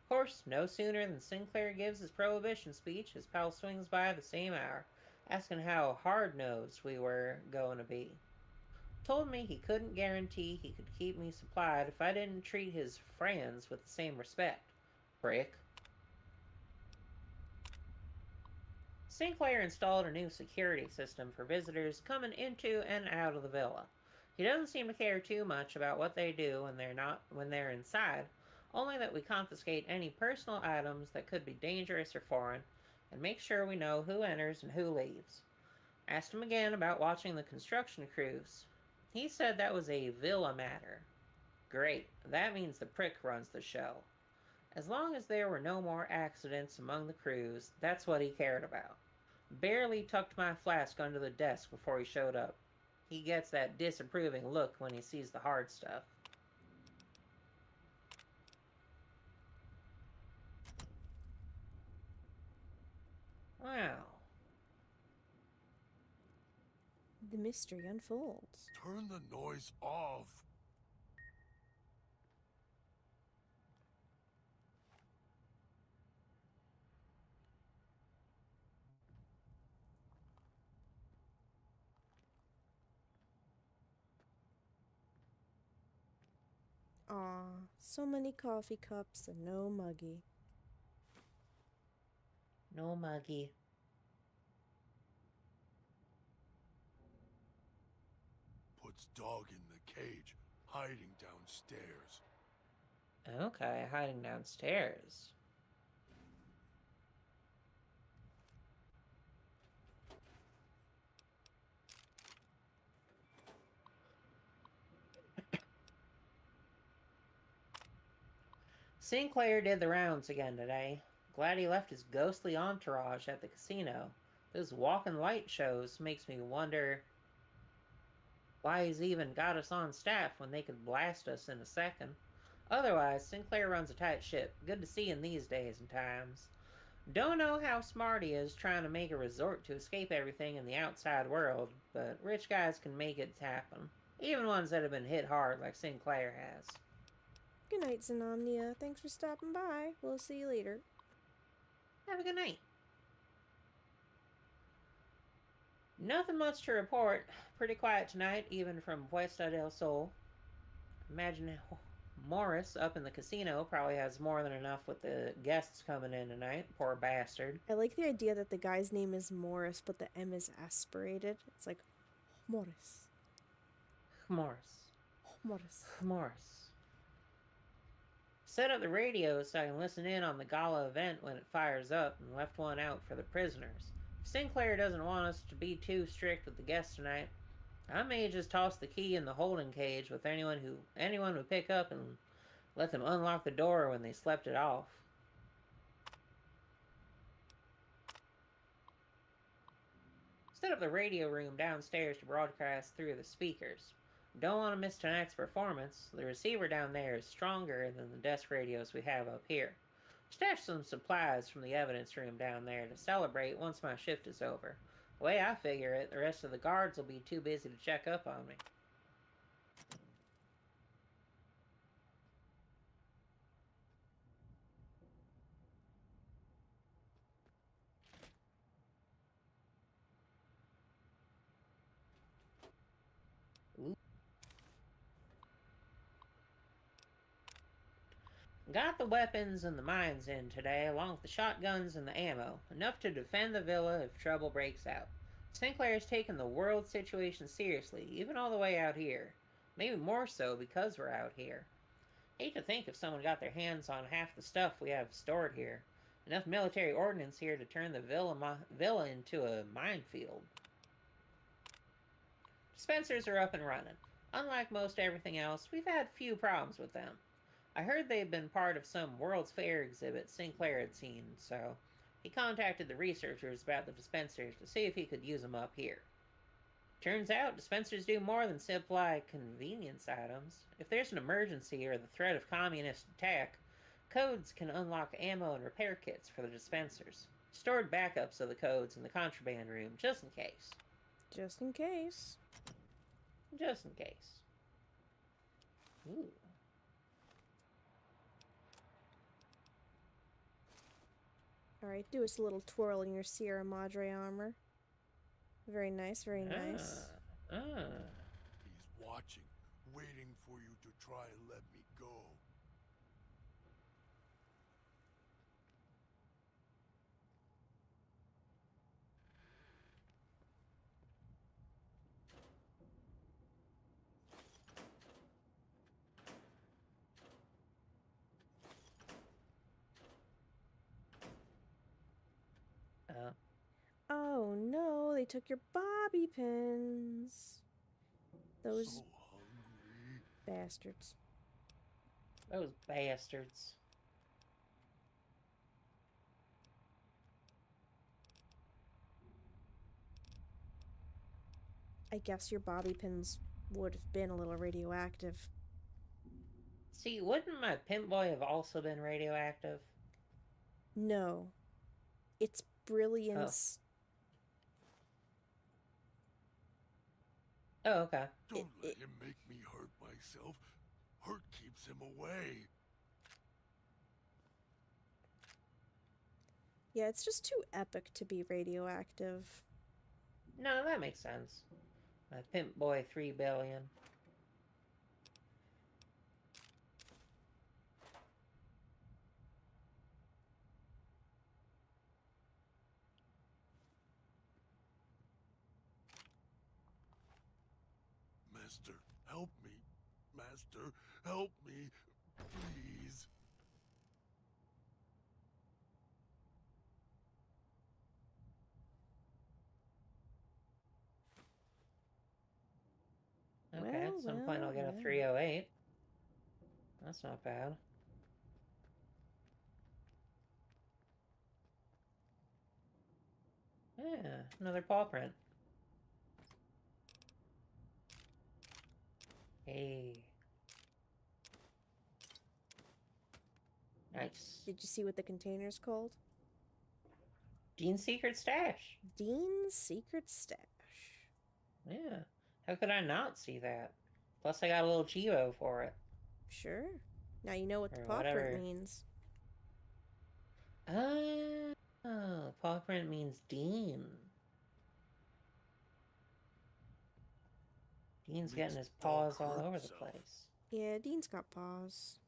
Of course, no sooner than Sinclair gives his prohibition speech, his pal swings by the same hour, asking how hard-nosed we were going to be. Told me he couldn't guarantee he could keep me supplied if I didn't treat his friends with the same respect. Prick. Sinclair installed a new security system for visitors coming into and out of the villa. He doesn't seem to care too much about what they do when they're inside, only that we confiscate any personal items that could be dangerous or foreign, and make sure we know who enters and who leaves. Asked him again about watching the construction crews. He said that was a villa matter. Great, that means the prick runs the show. As long as there were no more accidents among the crews, that's what he cared about. Barely tucked my flask under the desk before he showed up. He gets that disapproving look when he sees the hard stuff. Wow. The mystery unfolds. Turn the noise off. Aw, so many coffee cups and no muggy. No muggy. Puts dog in the cage, hiding downstairs. Okay, hiding downstairs. Sinclair did the rounds again today. Glad he left his ghostly entourage at the casino. Those walking light shows makes me wonder why he's even got us on staff when they could blast us in a second. Otherwise, Sinclair runs a tight ship. Good to see in these days and times. Don't know how smart he is trying to make a resort to escape everything in the outside world, but rich guys can make it happen. Even ones that have been hit hard like Sinclair has. Good night, Xenomnia. Thanks for stopping by. We'll see you later. Have a good night. Nothing much to report. Pretty quiet tonight, even from Puesta del Sol. Imagine Morris up in the casino probably has more than enough with the guests coming in tonight. Poor bastard. I like the idea that the guy's name is Morris, but the M is aspirated. It's like, Morris. Morris. Morris. Morris. Set up the radio so I can listen in on the gala event when it fires up, and left one out for the prisoners. If Sinclair doesn't want us to be too strict with the guests tonight, I may just toss the key in the holding cage with anyone who pick up and let them unlock the door when they slept it off. Set up the radio room downstairs to broadcast through the speakers. Don't want to miss tonight's performance. The receiver down there is stronger than the desk radios we have up here. Stash some supplies from the evidence room down there to celebrate once my shift is over. The way I figure it, the rest of the guards will be too busy to check up on me. Got the weapons and the mines in today, along with the shotguns and the ammo, enough to defend the villa if trouble breaks out. Sinclair's taken the world situation seriously, even all the way out here. Maybe more so because we're out here. Hate to think if someone got their hands on half the stuff we have stored here. Enough military ordnance here to turn the villa into a minefield. Dispensers are up and running. Unlike most everything else, we've had few problems with them. I heard they'd been part of some World's Fair exhibit Sinclair had seen, so he contacted the researchers about the dispensers to see if he could use them up here. Turns out dispensers do more than supply convenience items. If there's an emergency or the threat of communist attack, codes can unlock ammo and repair kits for the dispensers. Stored backups of the codes in the contraband room, just in case. Just in case. Just in case. Ooh. Alright, do us a little twirl in your Sierra Madre armor. Very nice, very nice. He's watching, waiting for you to try and let me go. Oh no, they took your bobby pins. Those So hungry. bastards. Those bastards. I guess your bobby pins would have been a little radioactive. See, wouldn't my pimp boy have also been radioactive? No. It's brilliance. Oh, okay. Don't let him make me hurt myself. Hurt keeps him away. Yeah, it's just too epic to be radioactive. No, that makes sense. Pimp Boy 3 billion. Master, help me. Master, help me. Please. Okay, at some point I'll get a 308. That's not bad. Yeah, another paw print. Hey. Nice. Did you see what the container's called? Dean's Secret Stash. Dean's Secret Stash. Yeah. How could I not see that? Plus, I got a little Chivo for it. Sure. Now you know what the Or paw whatever. print means. Oh, paw print means Dean. Dean's getting his paws all over the place. Yeah, Dean's got paws.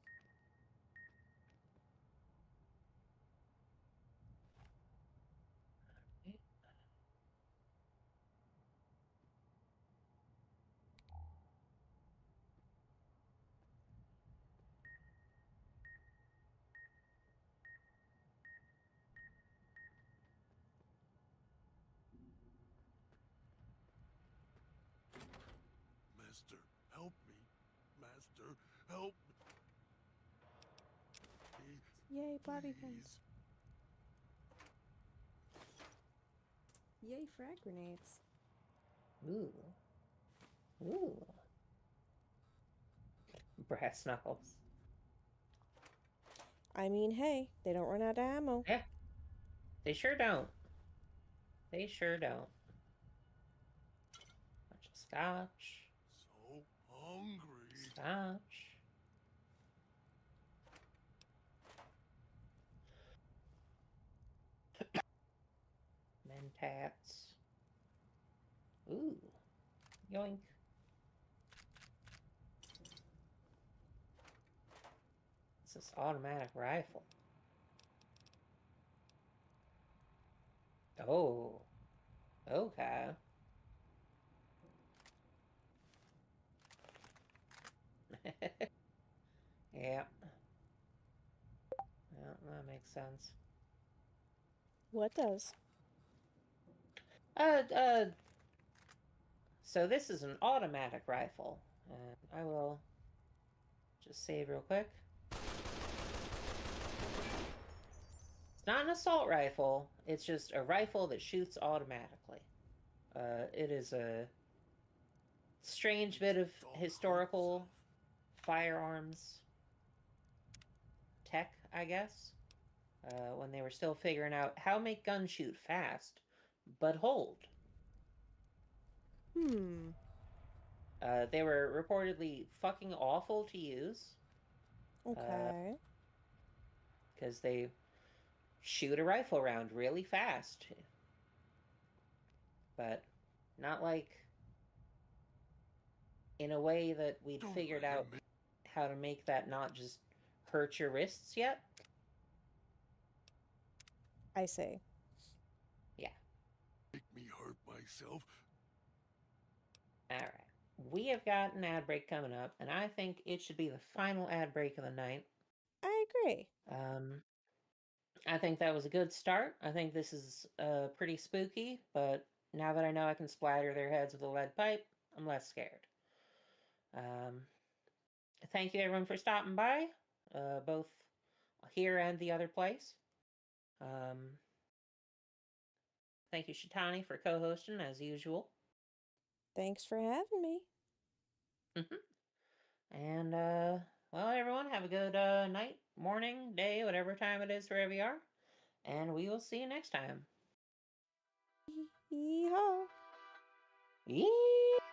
Master, help me. Master, help me. Yay, bobby pins. Yay, frag grenades. Ooh. Ooh. Brass knuckles. I mean, hey, they don't run out of ammo. Yeah. They sure don't. They sure don't. Bunch of scotch. So hungry. Scotch. Mentats. Ooh. Yoink. It's this automatic rifle. Oh. Okay. Yeah. Yeah, that makes sense. What does? So this is an automatic rifle. I will just save real quick. It's not an assault rifle. It's just a rifle that shoots automatically. It is a strange bit of historical firearms tech, I guess. When they were still figuring out how to make guns shoot fast, but hold. They were reportedly fucking awful to use. Okay. Because they shoot a rifle round really fast. But not like in a way that we'd figured out how to make that not just hurt your wrists yet. I see. Yeah. Make me hurt myself. Alright. We have got an ad break coming up, and I think it should be the final ad break of the night. I agree. I think that was a good start. I think this is pretty spooky, but now that I know I can splatter their heads with a lead pipe, I'm less scared. Thank you everyone for stopping by, both here and the other place. Thank you, Shitani, for co-hosting as usual. Thanks for having me. And, well, everyone, have a good night, morning, day, whatever time it is wherever you are. And we will see you next time. Yeehaw! Yeehaw!